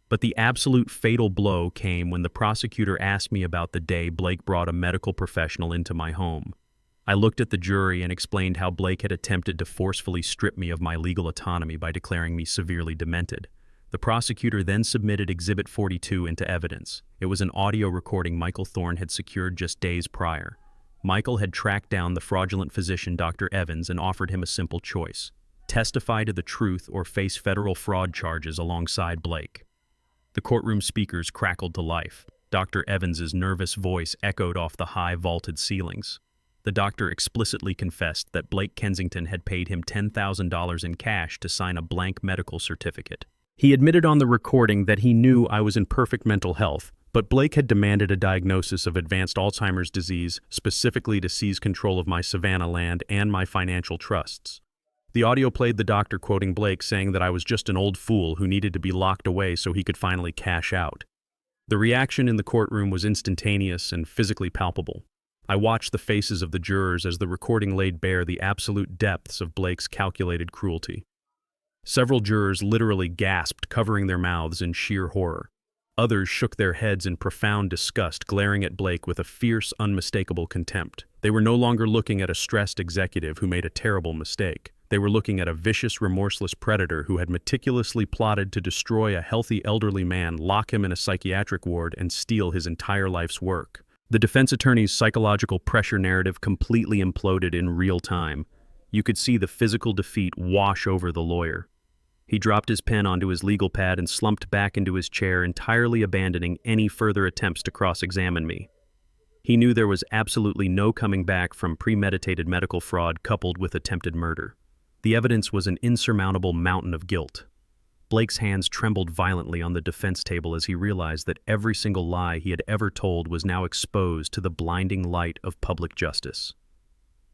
But the absolute fatal blow came when the prosecutor asked me about the day Blake brought a medical professional into my home. I looked at the jury and explained how Blake had attempted to forcefully strip me of my legal autonomy by declaring me severely demented. The prosecutor then submitted Exhibit 42 into evidence. It was an audio recording Michael Thorne had secured just days prior. Michael had tracked down the fraudulent physician Dr. Evans and offered him a simple choice: testify to the truth or face federal fraud charges alongside Blake. The courtroom speakers crackled to life. Dr. Evans's nervous voice echoed off the high vaulted ceilings. The doctor explicitly confessed that Blake Kensington had paid him $10,000 in cash to sign a blank medical certificate. He admitted on the recording that he knew I was in perfect mental health, but Blake had demanded a diagnosis of advanced Alzheimer's disease, specifically to seize control of my Savannah land and my financial trusts. The audio played the doctor quoting Blake, saying that I was just an old fool who needed to be locked away so he could finally cash out. The reaction in the courtroom was instantaneous and physically palpable. I watched the faces of the jurors as the recording laid bare the absolute depths of Blake's calculated cruelty. Several jurors literally gasped, covering their mouths in sheer horror. Others shook their heads in profound disgust, glaring at Blake with a fierce, unmistakable contempt. They were no longer looking at a stressed executive who made a terrible mistake. They were looking at a vicious, remorseless predator who had meticulously plotted to destroy a healthy elderly man, lock him in a psychiatric ward, and steal his entire life's work. The defense attorney's psychological pressure narrative completely imploded in real time. You could see the physical defeat wash over the lawyer. He dropped his pen onto his legal pad and slumped back into his chair, entirely abandoning any further attempts to cross-examine me. He knew there was absolutely no coming back from premeditated medical fraud coupled with attempted murder. The evidence was an insurmountable mountain of guilt. Blake's hands trembled violently on the defense table as he realized that every single lie he had ever told was now exposed to the blinding light of public justice.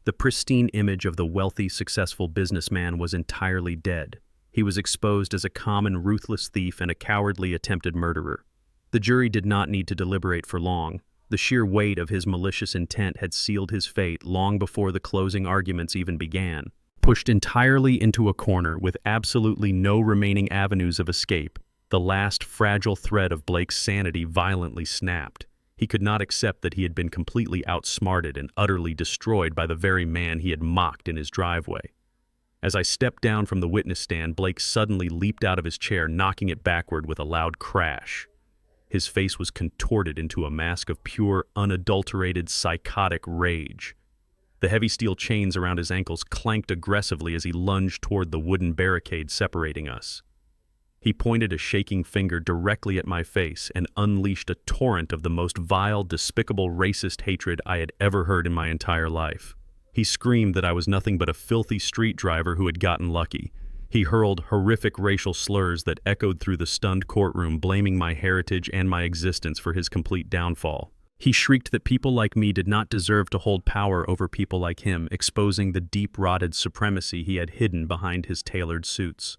The pristine image of the wealthy, successful businessman was entirely dead. He was exposed as a common, ruthless thief and a cowardly attempted murderer. The jury did not need to deliberate for long. The sheer weight of his malicious intent had sealed his fate long before the closing arguments even began. Pushed entirely into a corner with absolutely no remaining avenues of escape, the last fragile thread of Blake's sanity violently snapped. He could not accept that he had been completely outsmarted and utterly destroyed by the very man he had mocked in his driveway. As I stepped down from the witness stand, Blake suddenly leaped out of his chair, knocking it backward with a loud crash. His face was contorted into a mask of pure, unadulterated, psychotic rage. The heavy steel chains around his ankles clanked aggressively as he lunged toward the wooden barricade separating us. He pointed a shaking finger directly at my face and unleashed a torrent of the most vile, despicable, racist hatred I had ever heard in my entire life. He screamed that I was nothing but a filthy street driver who had gotten lucky. He hurled horrific racial slurs that echoed through the stunned courtroom, blaming my heritage and my existence for his complete downfall. He shrieked that people like me did not deserve to hold power over people like him, exposing the deep-rotted supremacy he had hidden behind his tailored suits.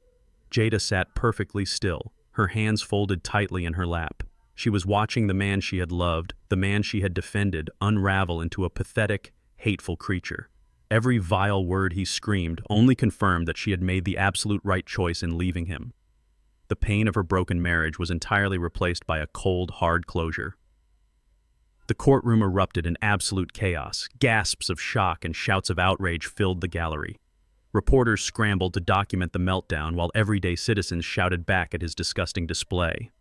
Jada sat perfectly still, her hands folded tightly in her lap. She was watching the man she had loved, the man she had defended, unravel into a pathetic, hateful creature. Every vile word he screamed only confirmed that she had made the absolute right choice in leaving him. The pain of her broken marriage was entirely replaced by a cold, hard closure. The courtroom erupted in absolute chaos. Gasps of shock and shouts of outrage filled the gallery. Reporters scrambled to document the meltdown while everyday citizens shouted back at his disgusting display.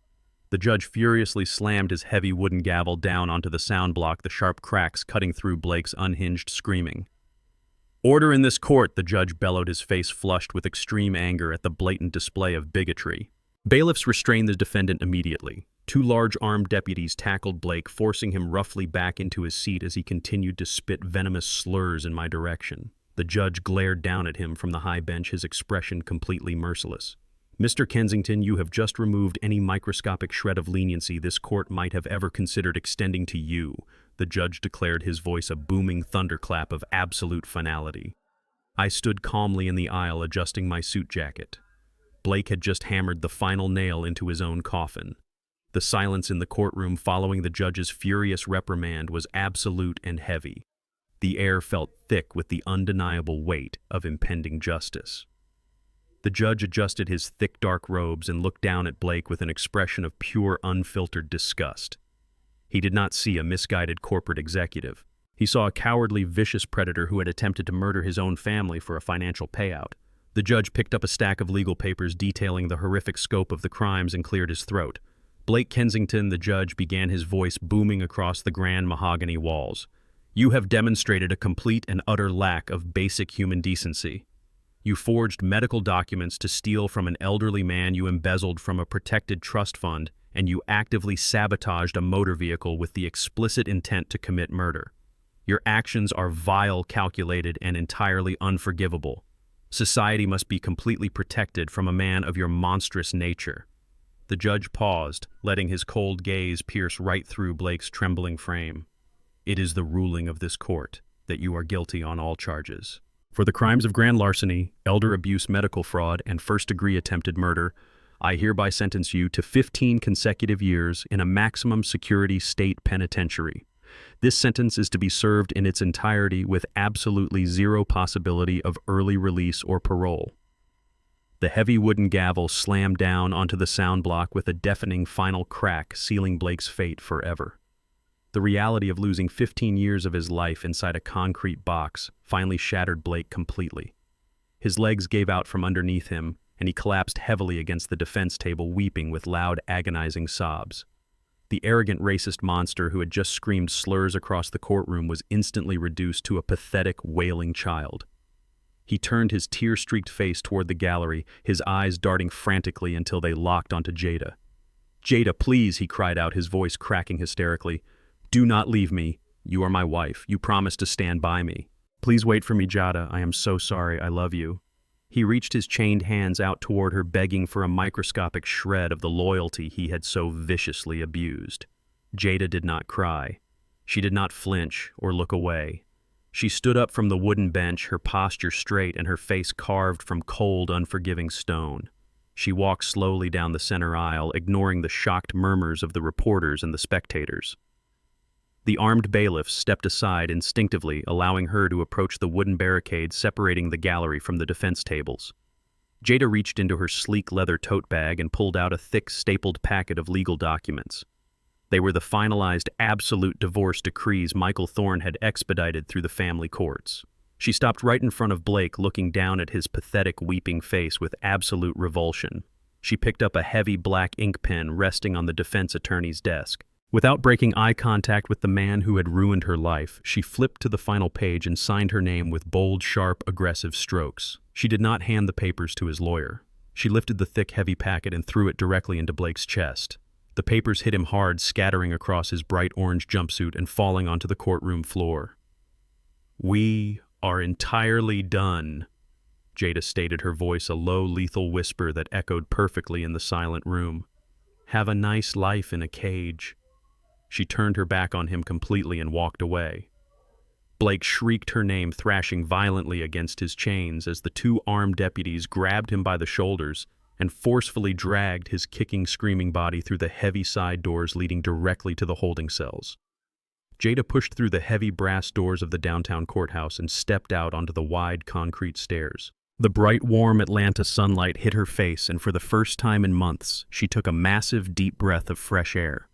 The judge furiously slammed his heavy wooden gavel down onto the sound block, the sharp cracks cutting through Blake's unhinged screaming. "Order in this court," the judge bellowed, his face flushed with extreme anger at the blatant display of bigotry. Bailiffs restrained the defendant immediately. Two large armed deputies tackled Blake, forcing him roughly back into his seat as he continued to spit venomous slurs in my direction. The judge glared down at him from the high bench, his expression completely merciless. "Mr. Kensington, you have just removed any microscopic shred of leniency this court might have ever considered extending to you," the judge declared, his voice a booming thunderclap of absolute finality. I stood calmly in the aisle, adjusting my suit jacket. Blake had just hammered the final nail into his own coffin. The silence in the courtroom following the judge's furious reprimand was absolute and heavy. The air felt thick with the undeniable weight of impending justice. The judge adjusted his thick dark robes and looked down at Blake with an expression of pure, unfiltered disgust. He did not see a misguided corporate executive. He saw a cowardly, vicious predator who had attempted to murder his own family for a financial payout. The judge picked up a stack of legal papers detailing the horrific scope of the crimes and cleared his throat. "Blake Kensington," the judge began, his voice booming across the grand mahogany walls. "You have demonstrated a complete and utter lack of basic human decency. You forged medical documents to steal from an elderly man you embezzled from a protected trust fund, and you actively sabotaged a motor vehicle with the explicit intent to commit murder. Your actions are vile, calculated, and entirely unforgivable. Society must be completely protected from a man of your monstrous nature." The judge paused, letting his cold gaze pierce right through Blake's trembling frame. "It is the ruling of this court that you are guilty on all charges. For the crimes of grand larceny, elder abuse, medical fraud, and first-degree attempted murder, I hereby sentence you to 15 consecutive years in a maximum security state penitentiary. This sentence is to be served in its entirety with absolutely zero possibility of early release or parole." The heavy wooden gavel slammed down onto the sound block with a deafening final crack, sealing Blake's fate forever. The reality of losing 15 years of his life inside a concrete box finally shattered Blake completely. His legs gave out from underneath him, and he collapsed heavily against the defense table, weeping with loud, agonizing sobs. The arrogant racist monster who had just screamed slurs across the courtroom was instantly reduced to a pathetic, wailing child. He turned his tear-streaked face toward the gallery, his eyes darting frantically until they locked onto Jada. "Jada, please," he cried out, his voice cracking hysterically. "Do not leave me. You are my wife. You promised to stand by me. Please wait for me, Jada. I am so sorry. I love you." He reached his chained hands out toward her, begging for a microscopic shred of the loyalty he had so viciously abused. Jada did not cry. She did not flinch or look away. She stood up from the wooden bench, her posture straight and her face carved from cold, unforgiving stone. She walked slowly down the center aisle, ignoring the shocked murmurs of the reporters and the spectators. The armed bailiffs stepped aside instinctively, allowing her to approach the wooden barricade separating the gallery from the defense tables. Jada reached into her sleek leather tote bag and pulled out a thick, stapled packet of legal documents. They were the finalized absolute divorce decrees Michael Thorne had expedited through the family courts. She stopped right in front of Blake, looking down at his pathetic, weeping face with absolute revulsion. She picked up a heavy black ink pen resting on the defense attorney's desk. Without breaking eye contact with the man who had ruined her life, she flipped to the final page and signed her name with bold, sharp, aggressive strokes. She did not hand the papers to his lawyer. She lifted the thick, heavy packet and threw it directly into Blake's chest. The papers hit him hard, scattering across his bright orange jumpsuit and falling onto the courtroom floor. "We are entirely done," Jada stated, her voice a low, lethal whisper that echoed perfectly in the silent room. "Have a nice life in a cage." She turned her back on him completely and walked away. Blake shrieked her name, thrashing violently against his chains as the two armed deputies grabbed him by the shoulders and forcefully dragged his kicking, screaming body through the heavy side doors leading directly to the holding cells. Jada pushed through the heavy brass doors of the downtown courthouse and stepped out onto the wide concrete stairs. The bright, warm Atlanta sunlight hit her face, and for the first time in months, she took a massive, deep breath of fresh air.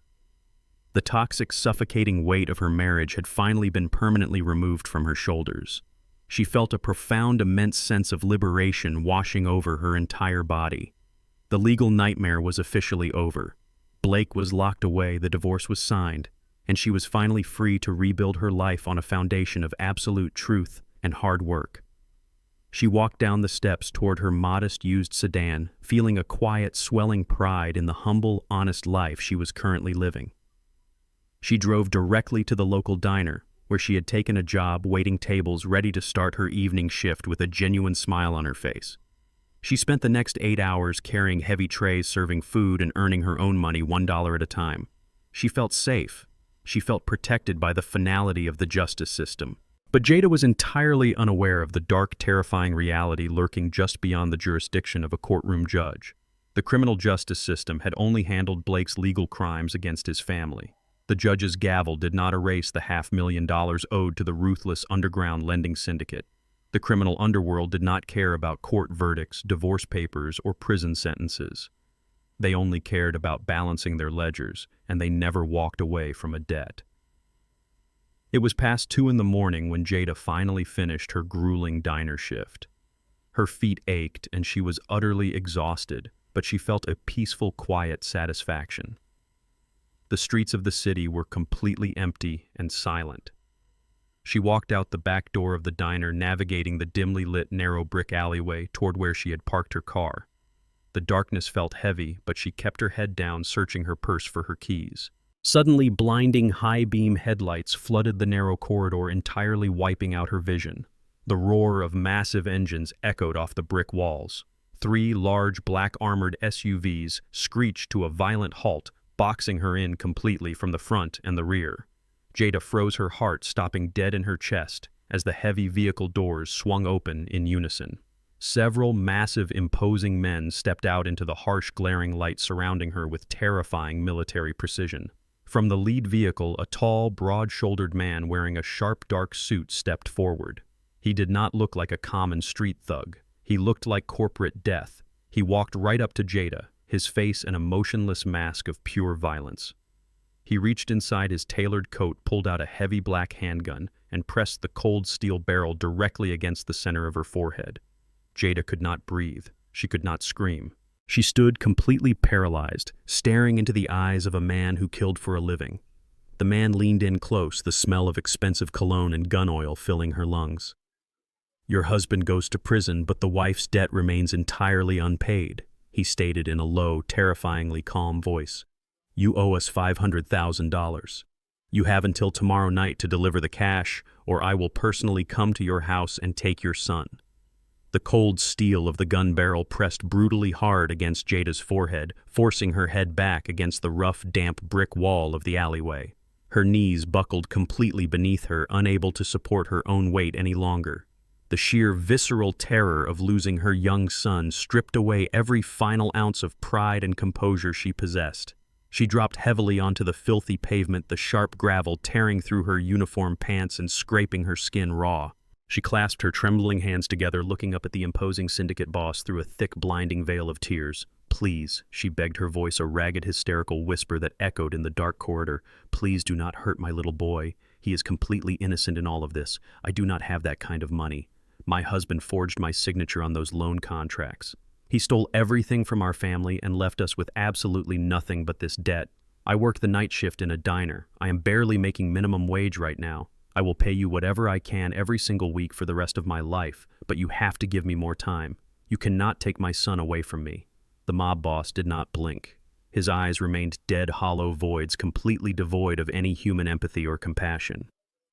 The toxic, suffocating weight of her marriage had finally been permanently removed from her shoulders. She felt a profound, immense sense of liberation washing over her entire body. The legal nightmare was officially over. Blake was locked away, the divorce was signed, and she was finally free to rebuild her life on a foundation of absolute truth and hard work. She walked down the steps toward her modest used sedan, feeling a quiet, swelling pride in the humble, honest life she was currently living. She drove directly to the local diner, where she had taken a job waiting tables, ready to start her evening shift with a genuine smile on her face. She spent the next 8 hours carrying heavy trays, serving food, and earning her own money $1 at a time. She felt safe. She felt protected by the finality of the justice system. But Jada was entirely unaware of the dark, terrifying reality lurking just beyond the jurisdiction of a courtroom judge. The criminal justice system had only handled Blake's legal crimes against his family. The judge's gavel did not erase the $500,000 owed to the ruthless underground lending syndicate. The criminal underworld did not care about court verdicts, divorce papers, or prison sentences. They only cared about balancing their ledgers, and they never walked away from a debt. It was past 2 in the morning when Jada finally finished her grueling diner shift. Her feet ached and she was utterly exhausted, but she felt a peaceful, quiet satisfaction. The streets of the city were completely empty and silent. She walked out the back door of the diner, navigating the dimly lit, narrow brick alleyway toward where she had parked her car. The darkness felt heavy, but she kept her head down, searching her purse for her keys. Suddenly, blinding high-beam headlights flooded the narrow corridor, entirely wiping out her vision. The roar of massive engines echoed off the brick walls. 3 large, black-armored SUVs screeched to a violent halt, boxing her in completely from the front and the rear. Jada froze, her heart stopping dead in her chest as the heavy vehicle doors swung open in unison. Several massive, imposing men stepped out into the harsh, glaring light surrounding her with terrifying military precision. From the lead vehicle, a tall, broad-shouldered man wearing a sharp, dark suit stepped forward. He did not look like a common street thug. He looked like corporate death. He walked right up to Jada, his face an emotionless mask of pure violence. He reached inside his tailored coat, pulled out a heavy black handgun, and pressed the cold steel barrel directly against the center of her forehead. Jada could not breathe. She could not scream. She stood completely paralyzed, staring into the eyes of a man who killed for a living. The man leaned in close, the smell of expensive cologne and gun oil filling her lungs. "Your husband goes to prison, but the wife's debt remains entirely unpaid," he stated in a low, terrifyingly calm voice. "You owe us $500,000. You have until tomorrow night to deliver the cash, or I will personally come to your house and take your son." The cold steel of the gun barrel pressed brutally hard against Jada's forehead, forcing her head back against the rough, damp brick wall of the alleyway. Her knees buckled completely beneath her, unable to support her own weight any longer. The sheer visceral terror of losing her young son stripped away every final ounce of pride and composure she possessed. She dropped heavily onto the filthy pavement, the sharp gravel tearing through her uniform pants and scraping her skin raw. She clasped her trembling hands together, looking up at the imposing syndicate boss through a thick, blinding veil of tears. "Please," she begged, her voice a ragged, hysterical whisper that echoed in the dark corridor. "Please do not hurt my little boy. He is completely innocent in all of this. I do not have that kind of money. My husband forged my signature on those loan contracts. He stole everything from our family and left us with absolutely nothing but this debt. I work the night shift in a diner. I am barely making minimum wage right now. I will pay you whatever I can every single week for the rest of my life, but you have to give me more time. You cannot take my son away from me." The mob boss did not blink. His eyes remained dead, hollow voids, completely devoid of any human empathy or compassion.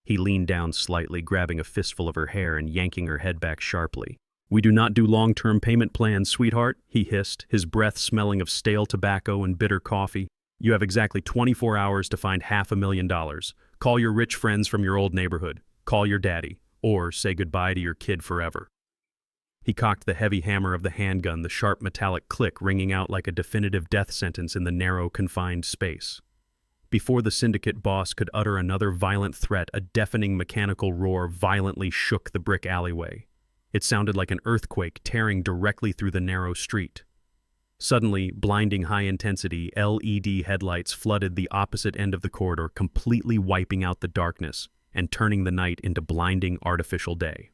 He leaned down slightly, grabbing a fistful of her hair and yanking her head back sharply. "We do not do long-term payment plans, sweetheart," he hissed, his breath smelling of stale tobacco and bitter coffee. "You have exactly 24 hours to find $500,000. Call your rich friends from your old neighborhood. Call your daddy. Or say goodbye to your kid forever." He cocked the heavy hammer of the handgun, the sharp metallic click ringing out like a definitive death sentence in the narrow, confined space. Before the syndicate boss could utter another violent threat, a deafening mechanical roar violently shook the brick alleyway. It sounded like an earthquake tearing directly through the narrow street. Suddenly, blinding high-intensity LED headlights flooded the opposite end of the corridor, completely wiping out the darkness and turning the night into blinding artificial day.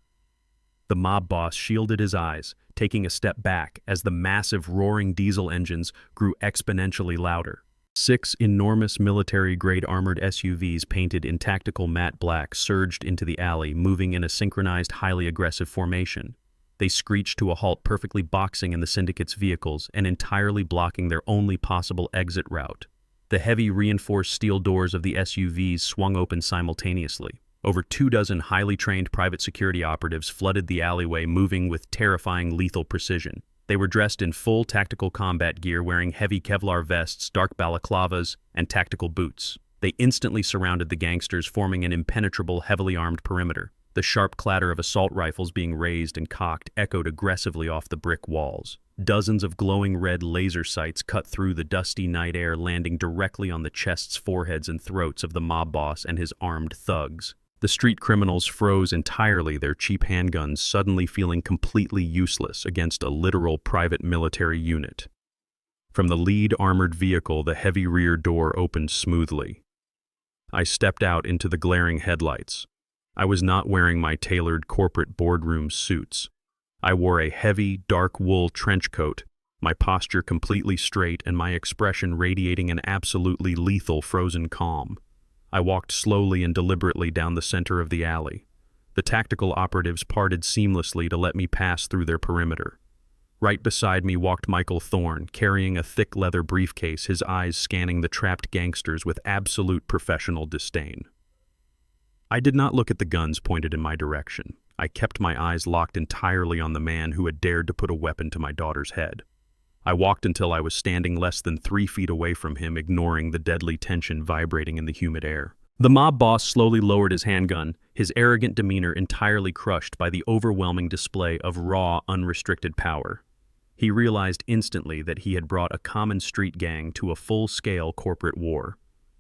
The mob boss shielded his eyes, taking a step back as the massive roaring diesel engines grew exponentially louder. 6 enormous military-grade armored SUVs painted in tactical matte black surged into the alley, moving in a synchronized, highly aggressive formation. They screeched to a halt, perfectly boxing in the syndicate's vehicles and entirely blocking their only possible exit route. The heavy reinforced steel doors of the SUVs swung open simultaneously. Over 24 highly trained private security operatives flooded the alleyway, moving with terrifying lethal precision. They were dressed in full tactical combat gear, wearing heavy Kevlar vests, dark balaclavas, and tactical boots. They instantly surrounded the gangsters, forming an impenetrable, heavily armed perimeter. The sharp clatter of assault rifles being raised and cocked echoed aggressively off the brick walls. Dozens of glowing red laser sights cut through the dusty night air, landing directly on the chests, foreheads, and throats of the mob boss and his armed thugs. The street criminals froze entirely, their cheap handguns suddenly feeling completely useless against a literal private military unit. From the lead armored vehicle, the heavy rear door opened smoothly. I stepped out into the glaring headlights. I was not wearing my tailored corporate boardroom suits. I wore a heavy, dark wool trench coat, my posture completely straight and my expression radiating an absolutely lethal frozen calm. I walked slowly and deliberately down the center of the alley. The tactical operatives parted seamlessly to let me pass through their perimeter. Right beside me walked Michael Thorne, carrying a thick leather briefcase, his eyes scanning the trapped gangsters with absolute professional disdain. I did not look at the guns pointed in my direction. I kept my eyes locked entirely on the man who had dared to put a weapon to my daughter's head. I walked until I was standing less than 3 feet away from him, ignoring the deadly tension vibrating in the humid air. The mob boss slowly lowered his handgun, his arrogant demeanor entirely crushed by the overwhelming display of raw, unrestricted power. He realized instantly that he had brought a common street gang to a full-scale corporate war.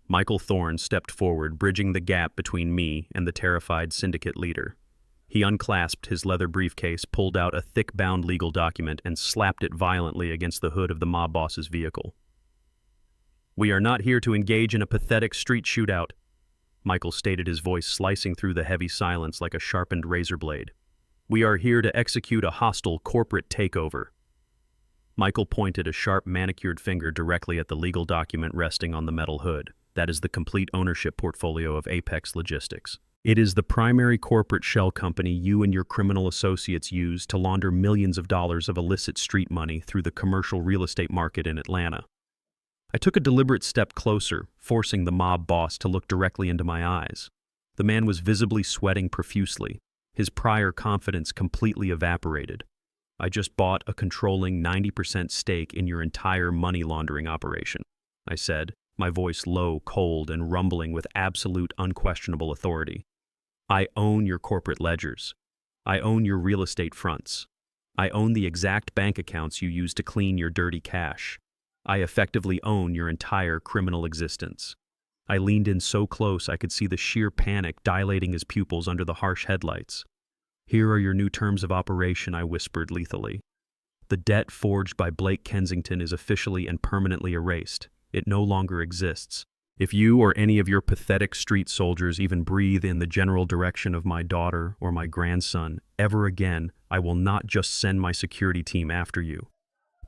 Michael Thorne stepped forward, bridging the gap between me and the terrified syndicate leader. He unclasped his leather briefcase, pulled out a thick-bound legal document, and slapped it violently against the hood of the mob boss's vehicle. "We are not here to engage in a pathetic street shootout," Michael stated, his voice slicing through the heavy silence like a sharpened razor blade. "We are here to execute a hostile corporate takeover." Michael pointed a sharp, manicured finger directly at the legal document resting on the metal hood. "That is the complete ownership portfolio of Apex Logistics. It is the primary corporate shell company you and your criminal associates use to launder millions of dollars of illicit street money through the commercial real estate market in Atlanta." I took a deliberate step closer, forcing the mob boss to look directly into my eyes. The man was visibly sweating profusely, his prior confidence completely evaporated. "I just bought a controlling 90% stake in your entire money laundering operation," I said, my voice low, cold, and rumbling with absolute, unquestionable authority. "I own your corporate ledgers. I own your real estate fronts. I own the exact bank accounts you use to clean your dirty cash. I effectively own your entire criminal existence." I leaned in so close I could see the sheer panic dilating his pupils under the harsh headlights. "Here are your new terms of operation," I whispered lethally. "The debt forged by Blake Kensington is officially and permanently erased. It no longer exists. If you or any of your pathetic street soldiers even breathe in the general direction of my daughter or my grandson ever again, I will not just send my security team after you.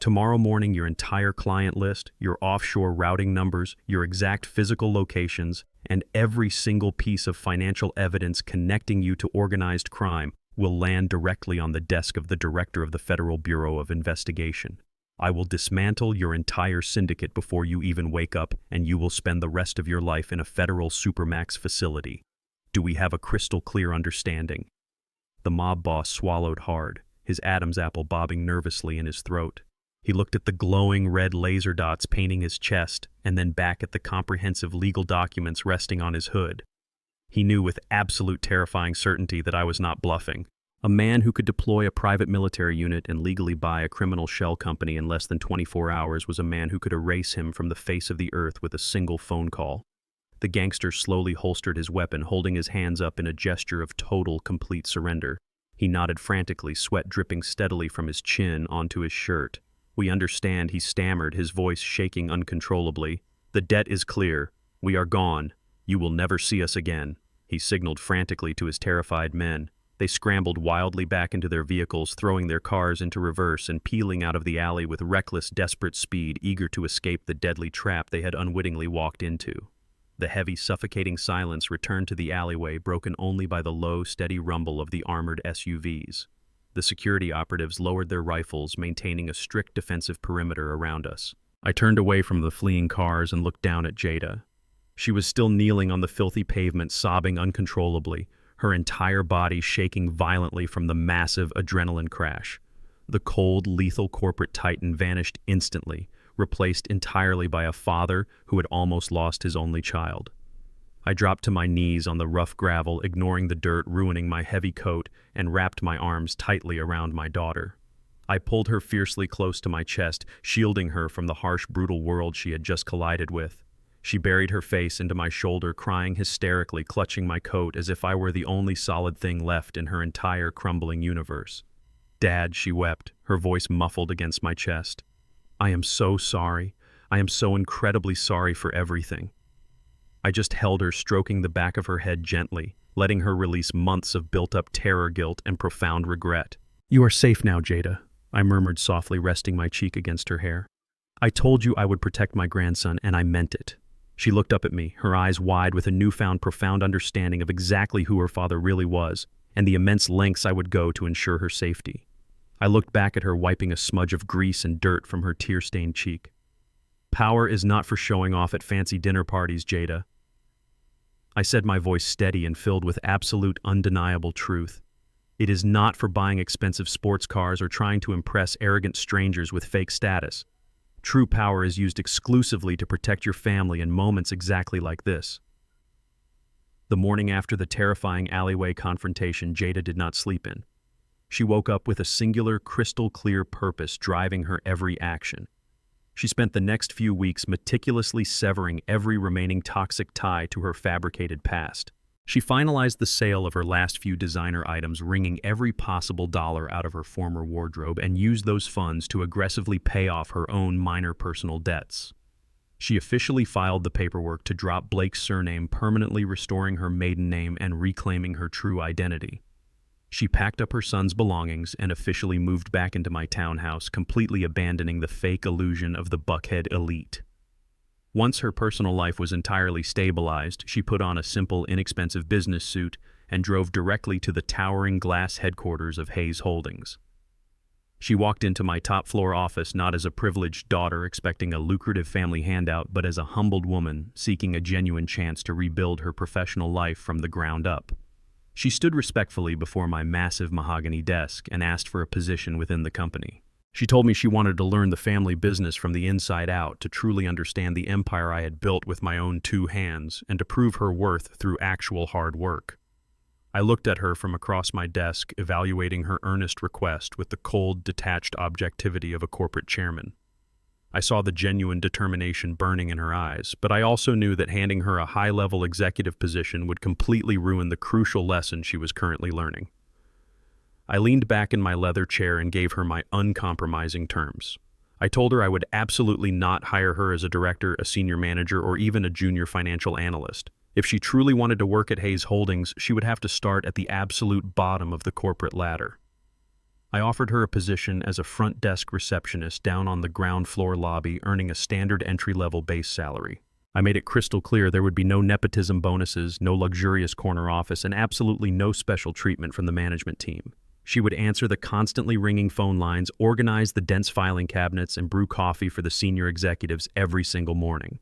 Tomorrow morning, your entire client list, your offshore routing numbers, your exact physical locations, and every single piece of financial evidence connecting you to organized crime will land directly on the desk of the Director of the Federal Bureau of Investigation. I will dismantle your entire syndicate before you even wake up, and you will spend the rest of your life in a federal supermax facility. Do we have a crystal clear understanding? The mob boss swallowed hard, his Adam's apple bobbing nervously in his throat. He looked at the glowing red laser dots painting his chest, and then back at the comprehensive legal documents resting on his hood. He knew with absolute terrifying certainty that I was not bluffing. A man who could deploy a private military unit and legally buy a criminal shell company in less than 24 hours was a man who could erase him from the face of the earth with a single phone call. The gangster slowly holstered his weapon, holding his hands up in a gesture of total, complete surrender. He nodded frantically, sweat dripping steadily from his chin onto his shirt. "We understand," he stammered, his voice shaking uncontrollably. "The debt is clear. We are gone. You will never see us again." He signaled frantically to his terrified men. They scrambled wildly back into their vehicles, throwing their cars into reverse and peeling out of the alley with reckless, desperate speed, eager to escape the deadly trap they had unwittingly walked into. The heavy, suffocating silence returned to the alleyway, broken only by the low, steady rumble of the armored SUVs. The security operatives lowered their rifles, maintaining a strict defensive perimeter around us. I turned away from the fleeing cars and looked down at Jada. She was still kneeling on the filthy pavement, sobbing uncontrollably, her entire body shaking violently from the massive adrenaline crash. The cold, lethal corporate titan vanished instantly, replaced entirely by a father who had almost lost his only child. I dropped to my knees on the rough gravel, ignoring the dirt ruining my heavy coat, and wrapped my arms tightly around my daughter. I pulled her fiercely close to my chest, shielding her from the harsh, brutal world she had just collided with. She buried her face into my shoulder, crying hysterically, clutching my coat as if I were the only solid thing left in her entire crumbling universe. "Dad," she wept, her voice muffled against my chest. "I am so sorry. I am so incredibly sorry for everything." I just held her, stroking the back of her head gently, letting her release months of built-up terror, guilt, and profound regret. "You are safe now, Jada," I murmured softly, resting my cheek against her hair. "I told you I would protect my grandson, and I meant it." She looked up at me, her eyes wide with a newfound profound understanding of exactly who her father really was, and the immense lengths I would go to ensure her safety. I looked back at her, wiping a smudge of grease and dirt from her tear-stained cheek. "Power is not for showing off at fancy dinner parties, Jada." I said, my voice steady and filled with absolute, undeniable truth. "It is not for buying expensive sports cars or trying to impress arrogant strangers with fake status. True power is used exclusively to protect your family in moments exactly like this." The morning after the terrifying alleyway confrontation, Jada did not sleep in. She woke up with a singular, crystal-clear purpose driving her every action. She spent the next few weeks meticulously severing every remaining toxic tie to her fabricated past. She finalized the sale of her last few designer items, wringing every possible dollar out of her former wardrobe, and used those funds to aggressively pay off her own minor personal debts. She officially filed the paperwork to drop Blake's surname, permanently restoring her maiden name and reclaiming her true identity. She packed up her son's belongings and officially moved back into my townhouse, completely abandoning the fake illusion of the Buckhead elite. Once her personal life was entirely stabilized, she put on a simple, inexpensive business suit and drove directly to the towering glass headquarters of Hayes Holdings. She walked into my top-floor office not as a privileged daughter expecting a lucrative family handout, but as a humbled woman seeking a genuine chance to rebuild her professional life from the ground up. She stood respectfully before my massive mahogany desk and asked for a position within the company. She told me she wanted to learn the family business from the inside out, to truly understand the empire I had built with my own two hands, and to prove her worth through actual hard work. I looked at her from across my desk, evaluating her earnest request with the cold, detached objectivity of a corporate chairman. I saw the genuine determination burning in her eyes, but I also knew that handing her a high-level executive position would completely ruin the crucial lesson she was currently learning. I leaned back in my leather chair and gave her my uncompromising terms. I told her I would absolutely not hire her as a director, a senior manager, or even a junior financial analyst. If she truly wanted to work at Hayes Holdings, she would have to start at the absolute bottom of the corporate ladder. I offered her a position as a front desk receptionist down on the ground floor lobby, earning a standard entry-level base salary. I made it crystal clear there would be no nepotism bonuses, no luxurious corner office, and absolutely no special treatment from the management team. She would answer the constantly ringing phone lines, organize the dense filing cabinets, and brew coffee for the senior executives every single morning.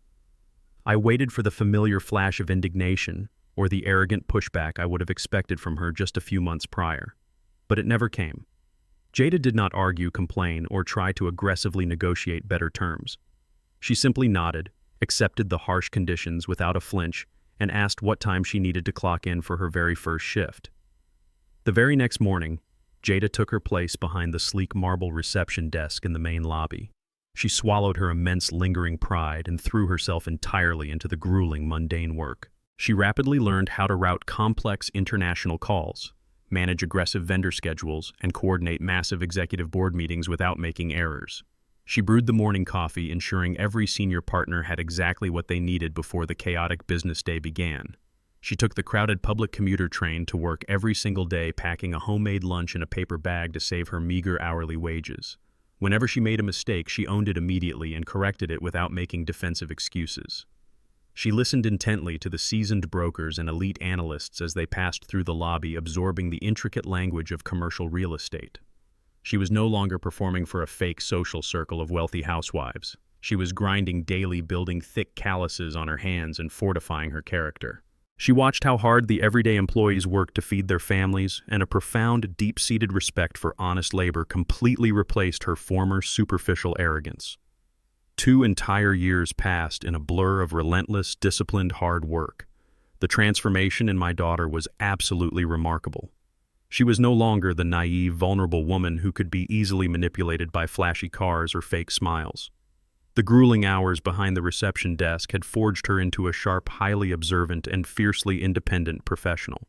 I waited for the familiar flash of indignation, or the arrogant pushback I would have expected from her just a few months prior. But it never came. Jada did not argue, complain, or try to aggressively negotiate better terms. She simply nodded, accepted the harsh conditions without a flinch, and asked what time she needed to clock in for her very first shift. The very next morning, Jada took her place behind the sleek marble reception desk in the main lobby. She swallowed her immense lingering pride and threw herself entirely into the grueling, mundane work. She rapidly learned how to route complex international calls, manage aggressive vendor schedules, and coordinate massive executive board meetings without making errors. She brewed the morning coffee, ensuring every senior partner had exactly what they needed before the chaotic business day began. She took the crowded public commuter train to work every single day, packing a homemade lunch in a paper bag to save her meager hourly wages. Whenever she made a mistake, she owned it immediately and corrected it without making defensive excuses. She listened intently to the seasoned brokers and elite analysts as they passed through the lobby, absorbing the intricate language of commercial real estate. She was no longer performing for a fake social circle of wealthy housewives. She was grinding daily, building thick calluses on her hands and fortifying her character. She watched how hard the everyday employees worked to feed their families, and a profound, deep-seated respect for honest labor completely replaced her former superficial arrogance. 2 entire years passed in a blur of relentless, disciplined hard work. The transformation in my daughter was absolutely remarkable. She was no longer the naive, vulnerable woman who could be easily manipulated by flashy cars or fake smiles. The grueling hours behind the reception desk had forged her into a sharp, highly observant, and fiercely independent professional.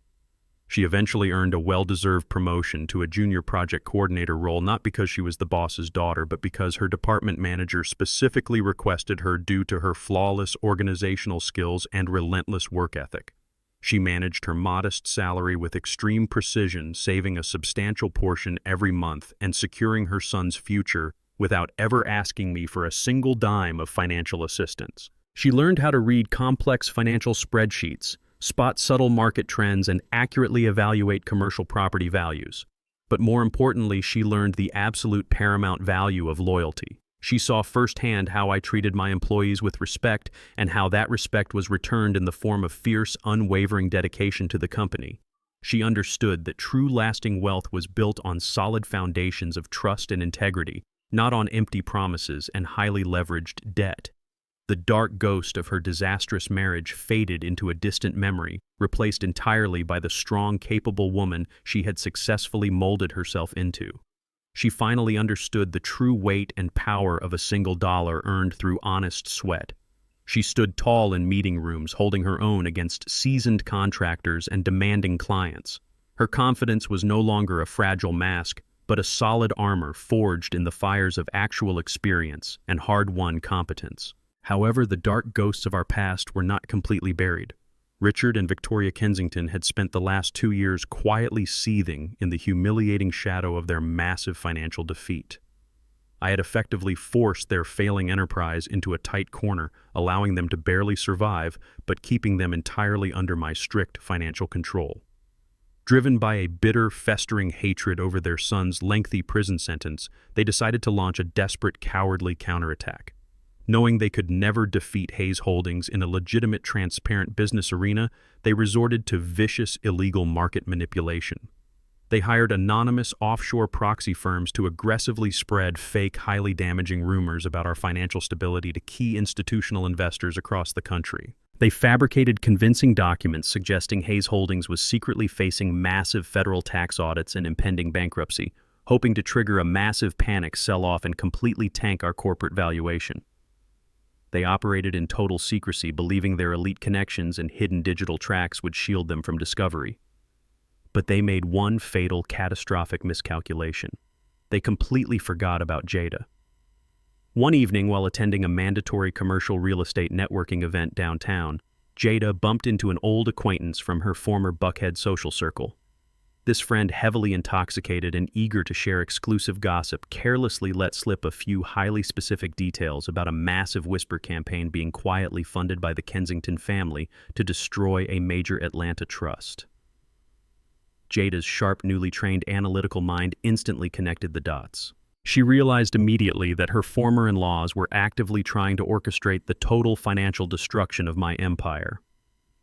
She eventually earned a well-deserved promotion to a junior project coordinator role, not because she was the boss's daughter, but because her department manager specifically requested her due to her flawless organizational skills and relentless work ethic. She managed her modest salary with extreme precision, saving a substantial portion every month and securing her son's future without ever asking me for a single dime of financial assistance. She learned how to read complex financial spreadsheets, spot subtle market trends, and accurately evaluate commercial property values. But more importantly, she learned the absolute paramount value of loyalty. She saw firsthand how I treated my employees with respect and how that respect was returned in the form of fierce, unwavering dedication to the company. She understood that true lasting wealth was built on solid foundations of trust and integrity, not on empty promises and highly leveraged debt. The dark ghost of her disastrous marriage faded into a distant memory, replaced entirely by the strong, capable woman she had successfully molded herself into. She finally understood the true weight and power of a single dollar earned through honest sweat. She stood tall in meeting rooms, holding her own against seasoned contractors and demanding clients. Her confidence was no longer a fragile mask, but a solid armor forged in the fires of actual experience and hard-won competence. However, the dark ghosts of our past were not completely buried. Richard and Victoria Kensington had spent the last 2 years quietly seething in the humiliating shadow of their massive financial defeat. I had effectively forced their failing enterprise into a tight corner, allowing them to barely survive, but keeping them entirely under my strict financial control. Driven by a bitter, festering hatred over their son's lengthy prison sentence, they decided to launch a desperate, cowardly counterattack. Knowing they could never defeat Hayes Holdings in a legitimate, transparent business arena, they resorted to vicious, illegal market manipulation. They hired anonymous offshore proxy firms to aggressively spread fake, highly damaging rumors about our financial stability to key institutional investors across the country. They fabricated convincing documents suggesting Hayes Holdings was secretly facing massive federal tax audits and impending bankruptcy, hoping to trigger a massive panic sell-off and completely tank our corporate valuation. They operated in total secrecy, believing their elite connections and hidden digital tracks would shield them from discovery. But they made one fatal, catastrophic miscalculation. They completely forgot about Jada. One evening, while attending a mandatory commercial real estate networking event downtown, Jada bumped into an old acquaintance from her former Buckhead social circle. This friend, heavily intoxicated and eager to share exclusive gossip, carelessly let slip a few highly specific details about a massive whisper campaign being quietly funded by the Kensington family to destroy a major Atlanta trust. Jada's sharp, newly trained analytical mind instantly connected the dots. She realized immediately that her former in-laws were actively trying to orchestrate the total financial destruction of my empire.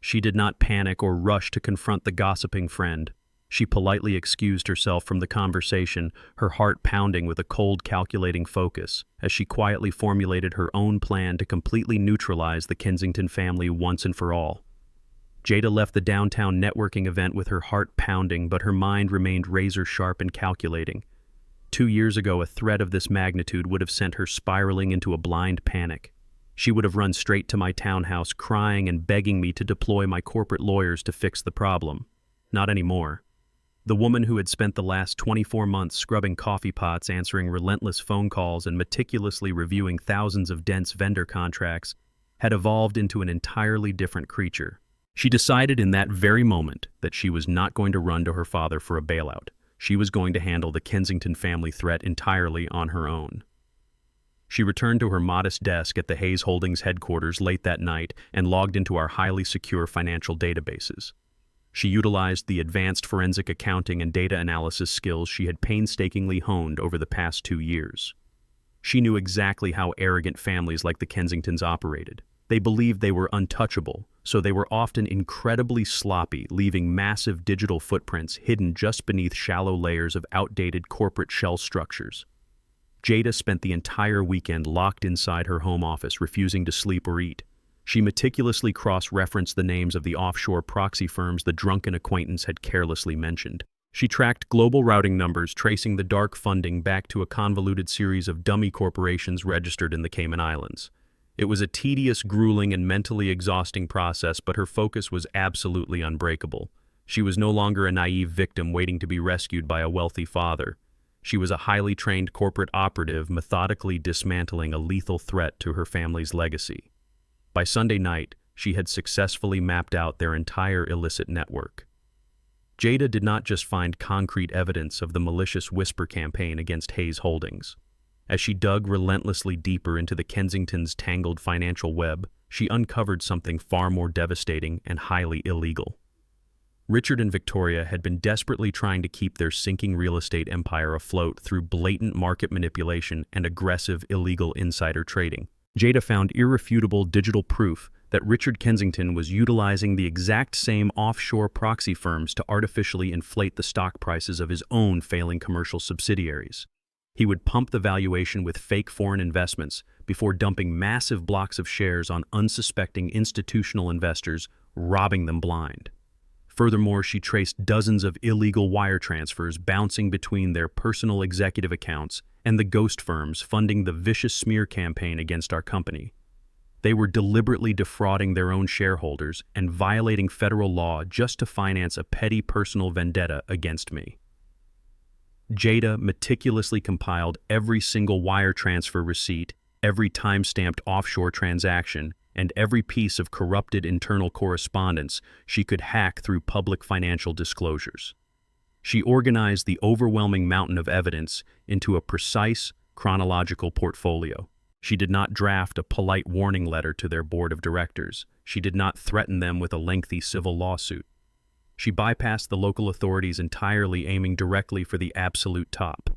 She did not panic or rush to confront the gossiping friend. She politely excused herself from the conversation, her heart pounding with a cold, calculating focus, as she quietly formulated her own plan to completely neutralize the Kensington family once and for all. Jada left the downtown networking event with her heart pounding, but her mind remained razor-sharp and calculating. 2 years ago, a threat of this magnitude would have sent her spiraling into a blind panic. She would have run straight to my townhouse, crying and begging me to deploy my corporate lawyers to fix the problem. Not anymore. The woman who had spent the last 24 months scrubbing coffee pots, answering relentless phone calls, and meticulously reviewing thousands of dense vendor contracts had evolved into an entirely different creature. She decided in that very moment that she was not going to run to her father for a bailout. She was going to handle the Kensington family threat entirely on her own. She returned to her modest desk at the Hayes Holdings headquarters late that night and logged into our highly secure financial databases. She utilized the advanced forensic accounting and data analysis skills she had painstakingly honed over the past 2 years. She knew exactly how arrogant families like the Kensingtons operated. They believed they were untouchable, so they were often incredibly sloppy, leaving massive digital footprints hidden just beneath shallow layers of outdated corporate shell structures. Jada spent the entire weekend locked inside her home office, refusing to sleep or eat. She meticulously cross-referenced the names of the offshore proxy firms the drunken acquaintance had carelessly mentioned. She tracked global routing numbers, tracing the dark funding back to a convoluted series of dummy corporations registered in the Cayman Islands. It was a tedious, grueling, and mentally exhausting process, but her focus was absolutely unbreakable. She was no longer a naive victim waiting to be rescued by a wealthy father. She was a highly trained corporate operative methodically dismantling a lethal threat to her family's legacy. By Sunday night, she had successfully mapped out their entire illicit network. Jada did not just find concrete evidence of the malicious whisper campaign against Hayes Holdings. As she dug relentlessly deeper into the Kensingtons' tangled financial web, she uncovered something far more devastating and highly illegal. Richard and Victoria had been desperately trying to keep their sinking real estate empire afloat through blatant market manipulation and aggressive illegal insider trading. Jada found irrefutable digital proof that Richard Kensington was utilizing the exact same offshore proxy firms to artificially inflate the stock prices of his own failing commercial subsidiaries. He would pump the valuation with fake foreign investments before dumping massive blocks of shares on unsuspecting institutional investors, robbing them blind. Furthermore, she traced dozens of illegal wire transfers bouncing between their personal executive accounts and the ghost firms funding the vicious smear campaign against our company. They were deliberately defrauding their own shareholders and violating federal law just to finance a petty personal vendetta against me. Jada meticulously compiled every single wire transfer receipt, every time-stamped offshore transaction, and every piece of corrupted internal correspondence she could hack through public financial disclosures. She organized the overwhelming mountain of evidence into a precise, chronological portfolio. She did not draft a polite warning letter to their board of directors. She did not threaten them with a lengthy civil lawsuit. She bypassed the local authorities entirely, aiming directly for the absolute top.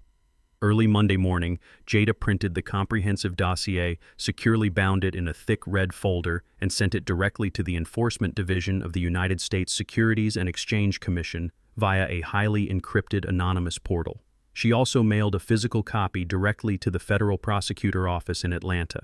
Early Monday morning, Jada printed the comprehensive dossier, securely bound it in a thick red folder, and sent it directly to the Enforcement Division of the United States Securities and Exchange Commission via a highly encrypted anonymous portal. She also mailed a physical copy directly to the Federal Prosecutor Office in Atlanta.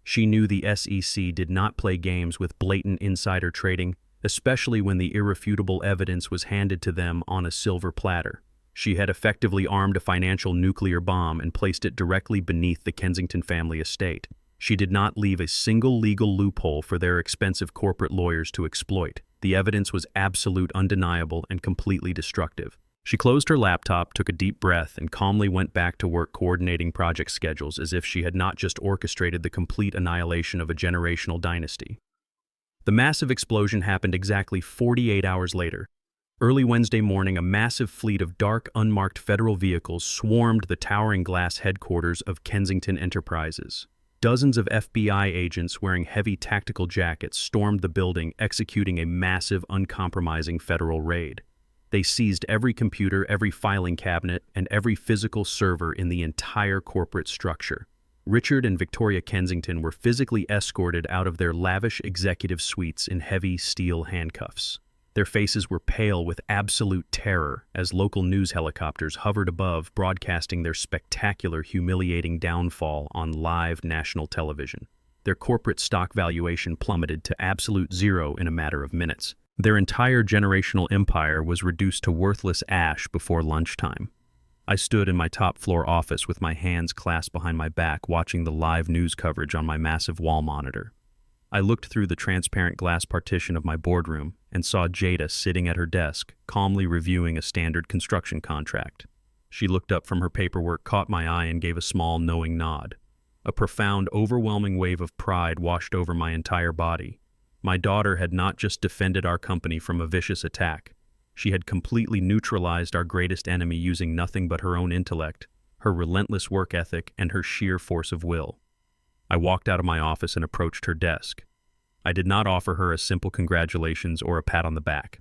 She knew the SEC did not play games with blatant insider trading, especially when the irrefutable evidence was handed to them on a silver platter. She had effectively armed a financial nuclear bomb and placed it directly beneath the Kensington family estate. She did not leave a single legal loophole for their expensive corporate lawyers to exploit. The evidence was absolute, undeniable, and completely destructive. She closed her laptop, took a deep breath, and calmly went back to work coordinating project schedules as if she had not just orchestrated the complete annihilation of a generational dynasty. The massive explosion happened exactly 48 hours later. Early Wednesday morning, a massive fleet of dark, unmarked federal vehicles swarmed the towering glass headquarters of Kensington Enterprises. Dozens of FBI agents wearing heavy tactical jackets stormed the building, executing a massive, uncompromising federal raid. They seized every computer, every filing cabinet, and every physical server in the entire corporate structure. Richard and Victoria Kensington were physically escorted out of their lavish executive suites in heavy steel handcuffs. Their faces were pale with absolute terror as local news helicopters hovered above, broadcasting their spectacular, humiliating downfall on live national television. Their corporate stock valuation plummeted to absolute zero in a matter of minutes. Their entire generational empire was reduced to worthless ash before lunchtime. I stood in my top-floor office with my hands clasped behind my back, watching the live news coverage on my massive wall monitor. I looked through the transparent glass partition of my boardroom and saw Jada sitting at her desk, calmly reviewing a standard construction contract. She looked up from her paperwork, caught my eye, and gave a small, knowing nod. A profound, overwhelming wave of pride washed over my entire body. My daughter had not just defended our company from a vicious attack. She had completely neutralized our greatest enemy using nothing but her own intellect, her relentless work ethic, and her sheer force of will. I walked out of my office and approached her desk. I did not offer her a simple congratulations or a pat on the back.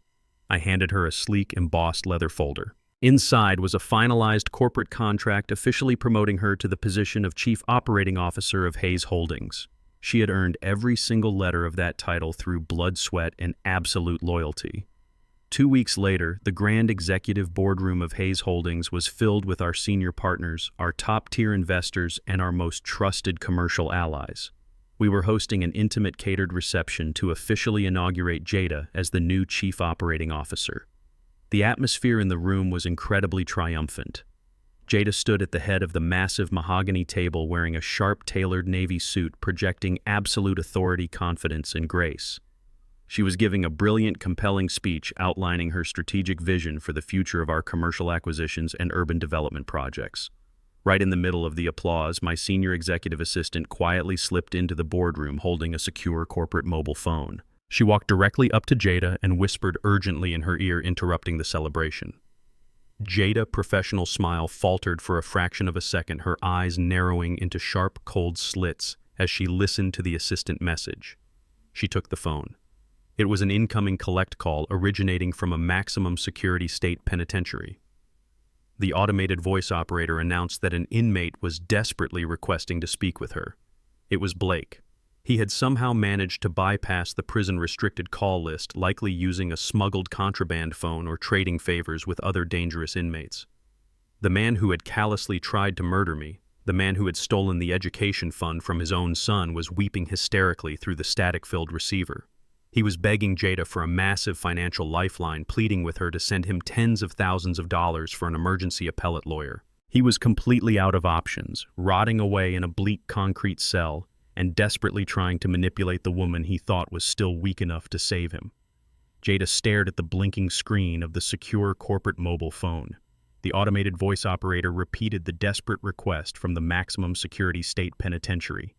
I handed her a sleek, embossed leather folder. Inside was a finalized corporate contract officially promoting her to the position of Chief Operating Officer of Hayes Holdings. She had earned every single letter of that title through blood, sweat, and absolute loyalty. 2 weeks later, the grand executive boardroom of Hayes Holdings was filled with our senior partners, our top-tier investors, and our most trusted commercial allies. We were hosting an intimate catered reception to officially inaugurate Jada as the new Chief Operating Officer. The atmosphere in the room was incredibly triumphant. Jada stood at the head of the massive mahogany table wearing a sharp-tailored navy suit projecting absolute authority, confidence, and grace. She was giving a brilliant, compelling speech outlining her strategic vision for the future of our commercial acquisitions and urban development projects. Right in the middle of the applause, my senior executive assistant quietly slipped into the boardroom holding a secure corporate mobile phone. She walked directly up to Jada and whispered urgently in her ear, interrupting the celebration. Jada's professional smile faltered for a fraction of a second, her eyes narrowing into sharp, cold slits as she listened to the assistant message. She took the phone. It was an incoming collect call originating from a maximum security state penitentiary. The automated voice operator announced that an inmate was desperately requesting to speak with her. It was Blake. He had somehow managed to bypass the prison-restricted call list, likely using a smuggled contraband phone or trading favors with other dangerous inmates. The man who had callously tried to murder me, the man who had stolen the education fund from his own son, was weeping hysterically through the static-filled receiver. He was begging Jada for a massive financial lifeline, pleading with her to send him tens of thousands of dollars for an emergency appellate lawyer. He was completely out of options, rotting away in a bleak concrete cell, and desperately trying to manipulate the woman he thought was still weak enough to save him. Jada stared at the blinking screen of the secure corporate mobile phone. The automated voice operator repeated the desperate request from the maximum security state penitentiary.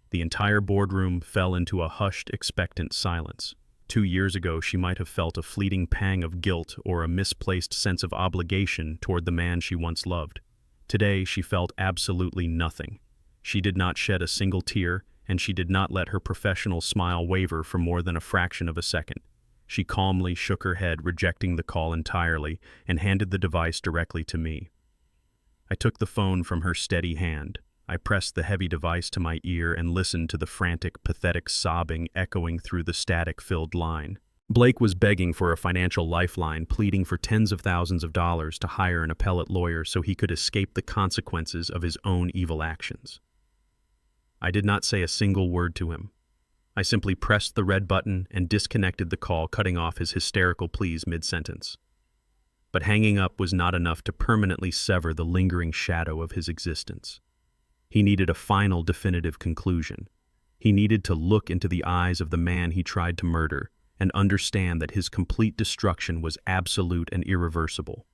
The entire boardroom fell into a hushed, expectant silence. 2 years ago, she might have felt a fleeting pang of guilt or a misplaced sense of obligation toward the man she once loved. Today, she felt absolutely nothing. She did not shed a single tear, and she did not let her professional smile waver for more than a fraction of a second. She calmly shook her head, rejecting the call entirely, and handed the device directly to me. I took the phone from her steady hand. I pressed the heavy device to my ear and listened to the frantic, pathetic sobbing echoing through the static-filled line. Blake was begging for a financial lifeline, pleading for tens of thousands of dollars to hire an appellate lawyer so he could escape the consequences of his own evil actions. I did not say a single word to him. I simply pressed the red button and disconnected the call, cutting off his hysterical pleas mid-sentence. But hanging up was not enough to permanently sever the lingering shadow of his existence. He needed a final, definitive conclusion. He needed to look into the eyes of the man he tried to murder and understand that his complete destruction was absolute and irreversible.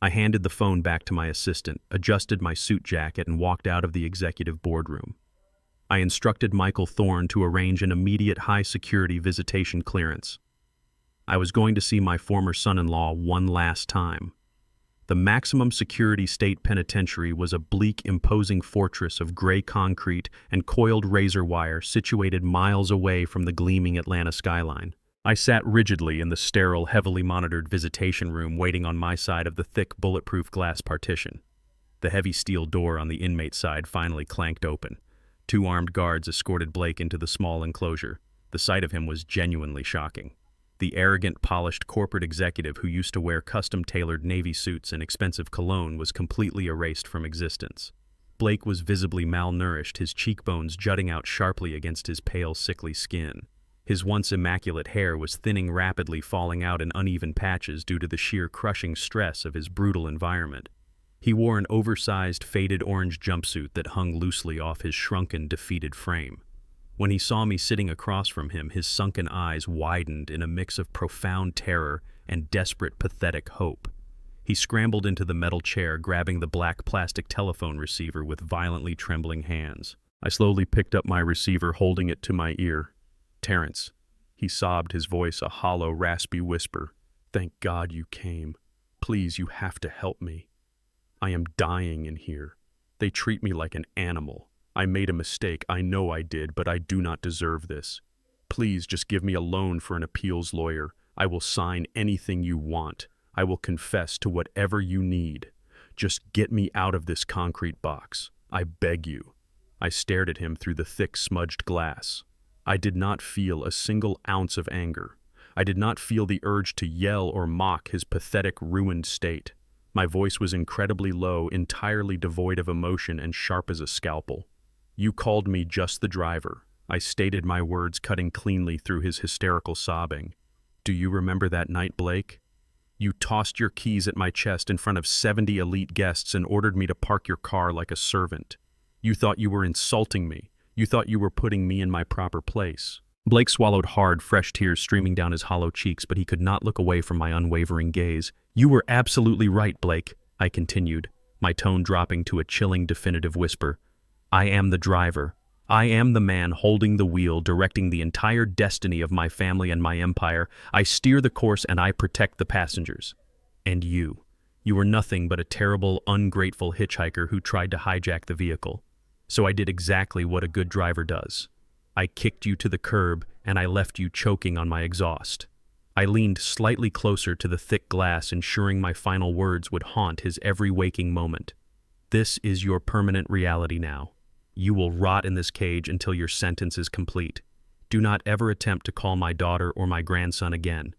I handed the phone back to my assistant, adjusted my suit jacket, and walked out of the executive boardroom. I instructed Michael Thorne to arrange an immediate high-security visitation clearance. I was going to see my former son-in-law one last time. The maximum security state penitentiary was a bleak, imposing fortress of gray concrete and coiled razor wire situated miles away from the gleaming Atlanta skyline. I sat rigidly in the sterile, heavily monitored visitation room, waiting on my side of the thick, bulletproof glass partition. The heavy steel door on the inmate side finally clanked open. 2 armed guards escorted Blake into the small enclosure. The sight of him was genuinely shocking. The arrogant, polished corporate executive who used to wear custom-tailored Navy suits and expensive cologne was completely erased from existence. Blake was visibly malnourished, his cheekbones jutting out sharply against his pale, sickly skin. His once immaculate hair was thinning rapidly, falling out in uneven patches due to the sheer crushing stress of his brutal environment. He wore an oversized, faded orange jumpsuit that hung loosely off his shrunken, defeated frame. When he saw me sitting across from him, his sunken eyes widened in a mix of profound terror and desperate, pathetic hope. He scrambled into the metal chair, grabbing the black plastic telephone receiver with violently trembling hands. I slowly picked up my receiver, holding it to my ear. "Terrence," he sobbed, his voice a hollow, raspy whisper. "Thank God you came. Please, you have to help me. I am dying in here. They treat me like an animal. I made a mistake, I know I did, but I do not deserve this. Please just give me a loan for an appeals lawyer. I will sign anything you want. I will confess to whatever you need. Just get me out of this concrete box. I beg you." I stared at him through the thick, smudged glass. I did not feel a single ounce of anger. I did not feel the urge to yell or mock his pathetic, ruined state. My voice was incredibly low, entirely devoid of emotion and sharp as a scalpel. "You called me just the driver." I stated my words, cutting cleanly through his hysterical sobbing. "Do you remember that night, Blake? You tossed your keys at my chest in front of 70 elite guests and ordered me to park your car like a servant. You thought you were insulting me. You thought you were putting me in my proper place." Blake swallowed hard, fresh tears streaming down his hollow cheeks, but he could not look away from my unwavering gaze. "You were absolutely right, Blake," I continued, my tone dropping to a chilling, definitive whisper. "I am the driver. I am the man holding the wheel, directing the entire destiny of my family and my empire. I steer the course and I protect the passengers. And you were nothing but a terrible, ungrateful hitchhiker who tried to hijack the vehicle. So I did exactly what a good driver does. I kicked you to the curb and I left you choking on my exhaust." I leaned slightly closer to the thick glass, ensuring my final words would haunt his every waking moment. "This is your permanent reality now. You will rot in this cage until your sentence is complete. Do not ever attempt to call my daughter or my grandson again.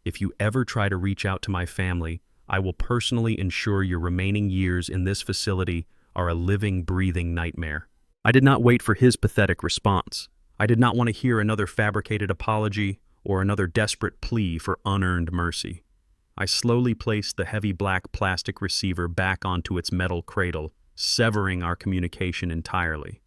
If you ever try to reach out to my family, I will personally ensure your remaining years in this facility are a living, breathing nightmare." I did not wait for his pathetic response. I did not want to hear another fabricated apology or another desperate plea for unearned mercy. I slowly placed the heavy black plastic receiver back onto its metal cradle, severing our communication entirely.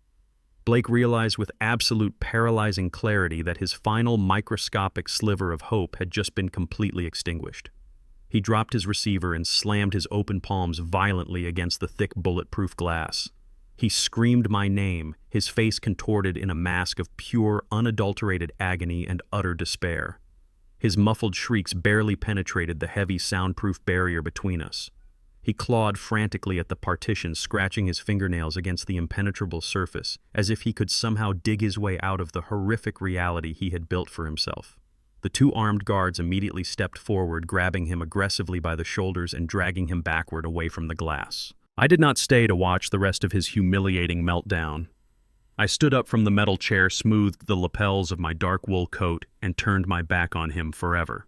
Blake realized with absolute paralyzing clarity that his final microscopic sliver of hope had just been completely extinguished. He dropped his receiver and slammed his open palms violently against the thick bulletproof glass. He screamed my name, his face contorted in a mask of pure, unadulterated agony and utter despair. His muffled shrieks barely penetrated the heavy soundproof barrier between us. He clawed frantically at the partition, scratching his fingernails against the impenetrable surface, as if he could somehow dig his way out of the horrific reality he had built for himself. The 2 armed guards immediately stepped forward, grabbing him aggressively by the shoulders and dragging him backward away from the glass. I did not stay to watch the rest of his humiliating meltdown. I stood up from the metal chair, smoothed the lapels of my dark wool coat, and turned my back on him forever.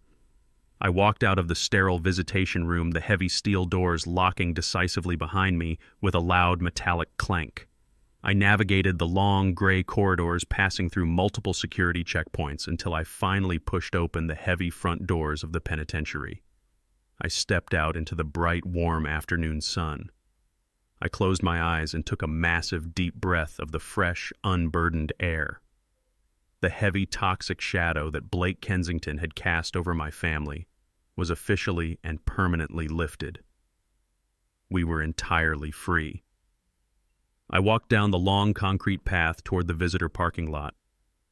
I walked out of the sterile visitation room, the heavy steel doors locking decisively behind me with a loud metallic clank. I navigated the long, gray corridors, passing through multiple security checkpoints until I finally pushed open the heavy front doors of the penitentiary. I stepped out into the bright, warm afternoon sun. I closed my eyes and took a massive, deep breath of the fresh, unburdened air. The heavy, toxic shadow that Blake Kensington had cast over my family was officially and permanently lifted. We were entirely free. I walked down the long concrete path toward the visitor parking lot.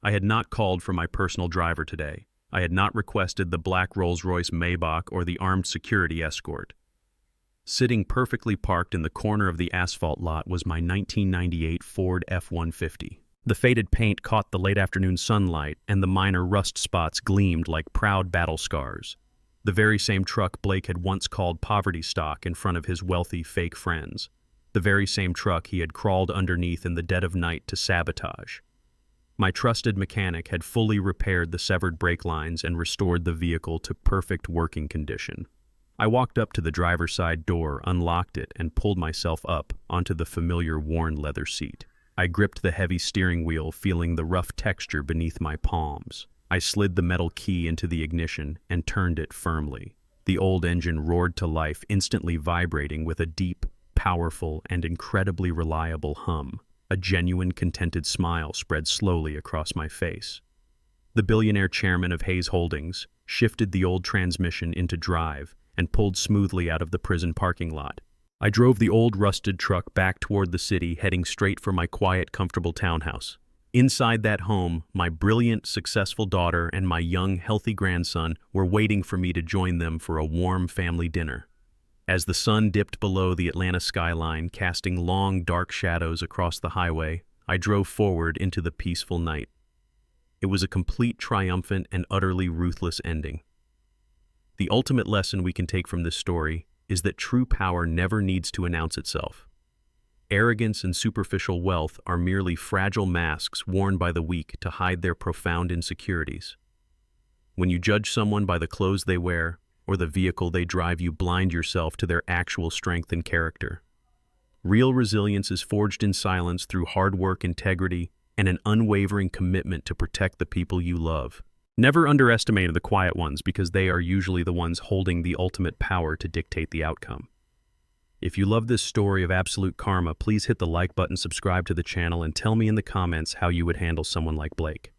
I had not called for my personal driver today. I had not requested the black Rolls-Royce Maybach or the armed security escort. Sitting perfectly parked in the corner of the asphalt lot was my 1998 Ford F-150. The faded paint caught the late afternoon sunlight, and the minor rust spots gleamed like proud battle scars. The very same truck Blake had once called poverty stock in front of his wealthy fake friends. the very same truck he had crawled underneath in the dead of night to sabotage. My trusted mechanic had fully repaired the severed brake lines and restored the vehicle to perfect working condition. I walked up to the driver's side door, unlocked it, and pulled myself up onto the familiar worn leather seat. I gripped the heavy steering wheel, feeling the rough texture beneath my palms. I slid the metal key into the ignition and turned it firmly. The old engine roared to life, instantly vibrating with a deep, powerful, and incredibly reliable hum. A genuine contented smile spread slowly across my face. The billionaire chairman of Hayes Holdings shifted the old transmission into drive and pulled smoothly out of the prison parking lot. I drove the old rusted truck back toward the city, heading straight for my quiet, comfortable townhouse. Inside that home, my brilliant, successful daughter and my young, healthy grandson were waiting for me to join them for a warm family dinner. As the sun dipped below the Atlanta skyline, casting long, dark shadows across the highway, I drove forward into the peaceful night. It was a complete, triumphant, and utterly ruthless ending. The ultimate lesson we can take from this story is that true power never needs to announce itself. Arrogance and superficial wealth are merely fragile masks worn by the weak to hide their profound insecurities. When you judge someone by the clothes they wear or the vehicle they drive, you blind yourself to their actual strength and character. Real resilience is forged in silence through hard work, integrity, and an unwavering commitment to protect the people you love. Never underestimate the quiet ones, because they are usually the ones holding the ultimate power to dictate the outcome. If you love this story of absolute karma, please hit the like button, subscribe to the channel, and tell me in the comments how you would handle someone like Blake.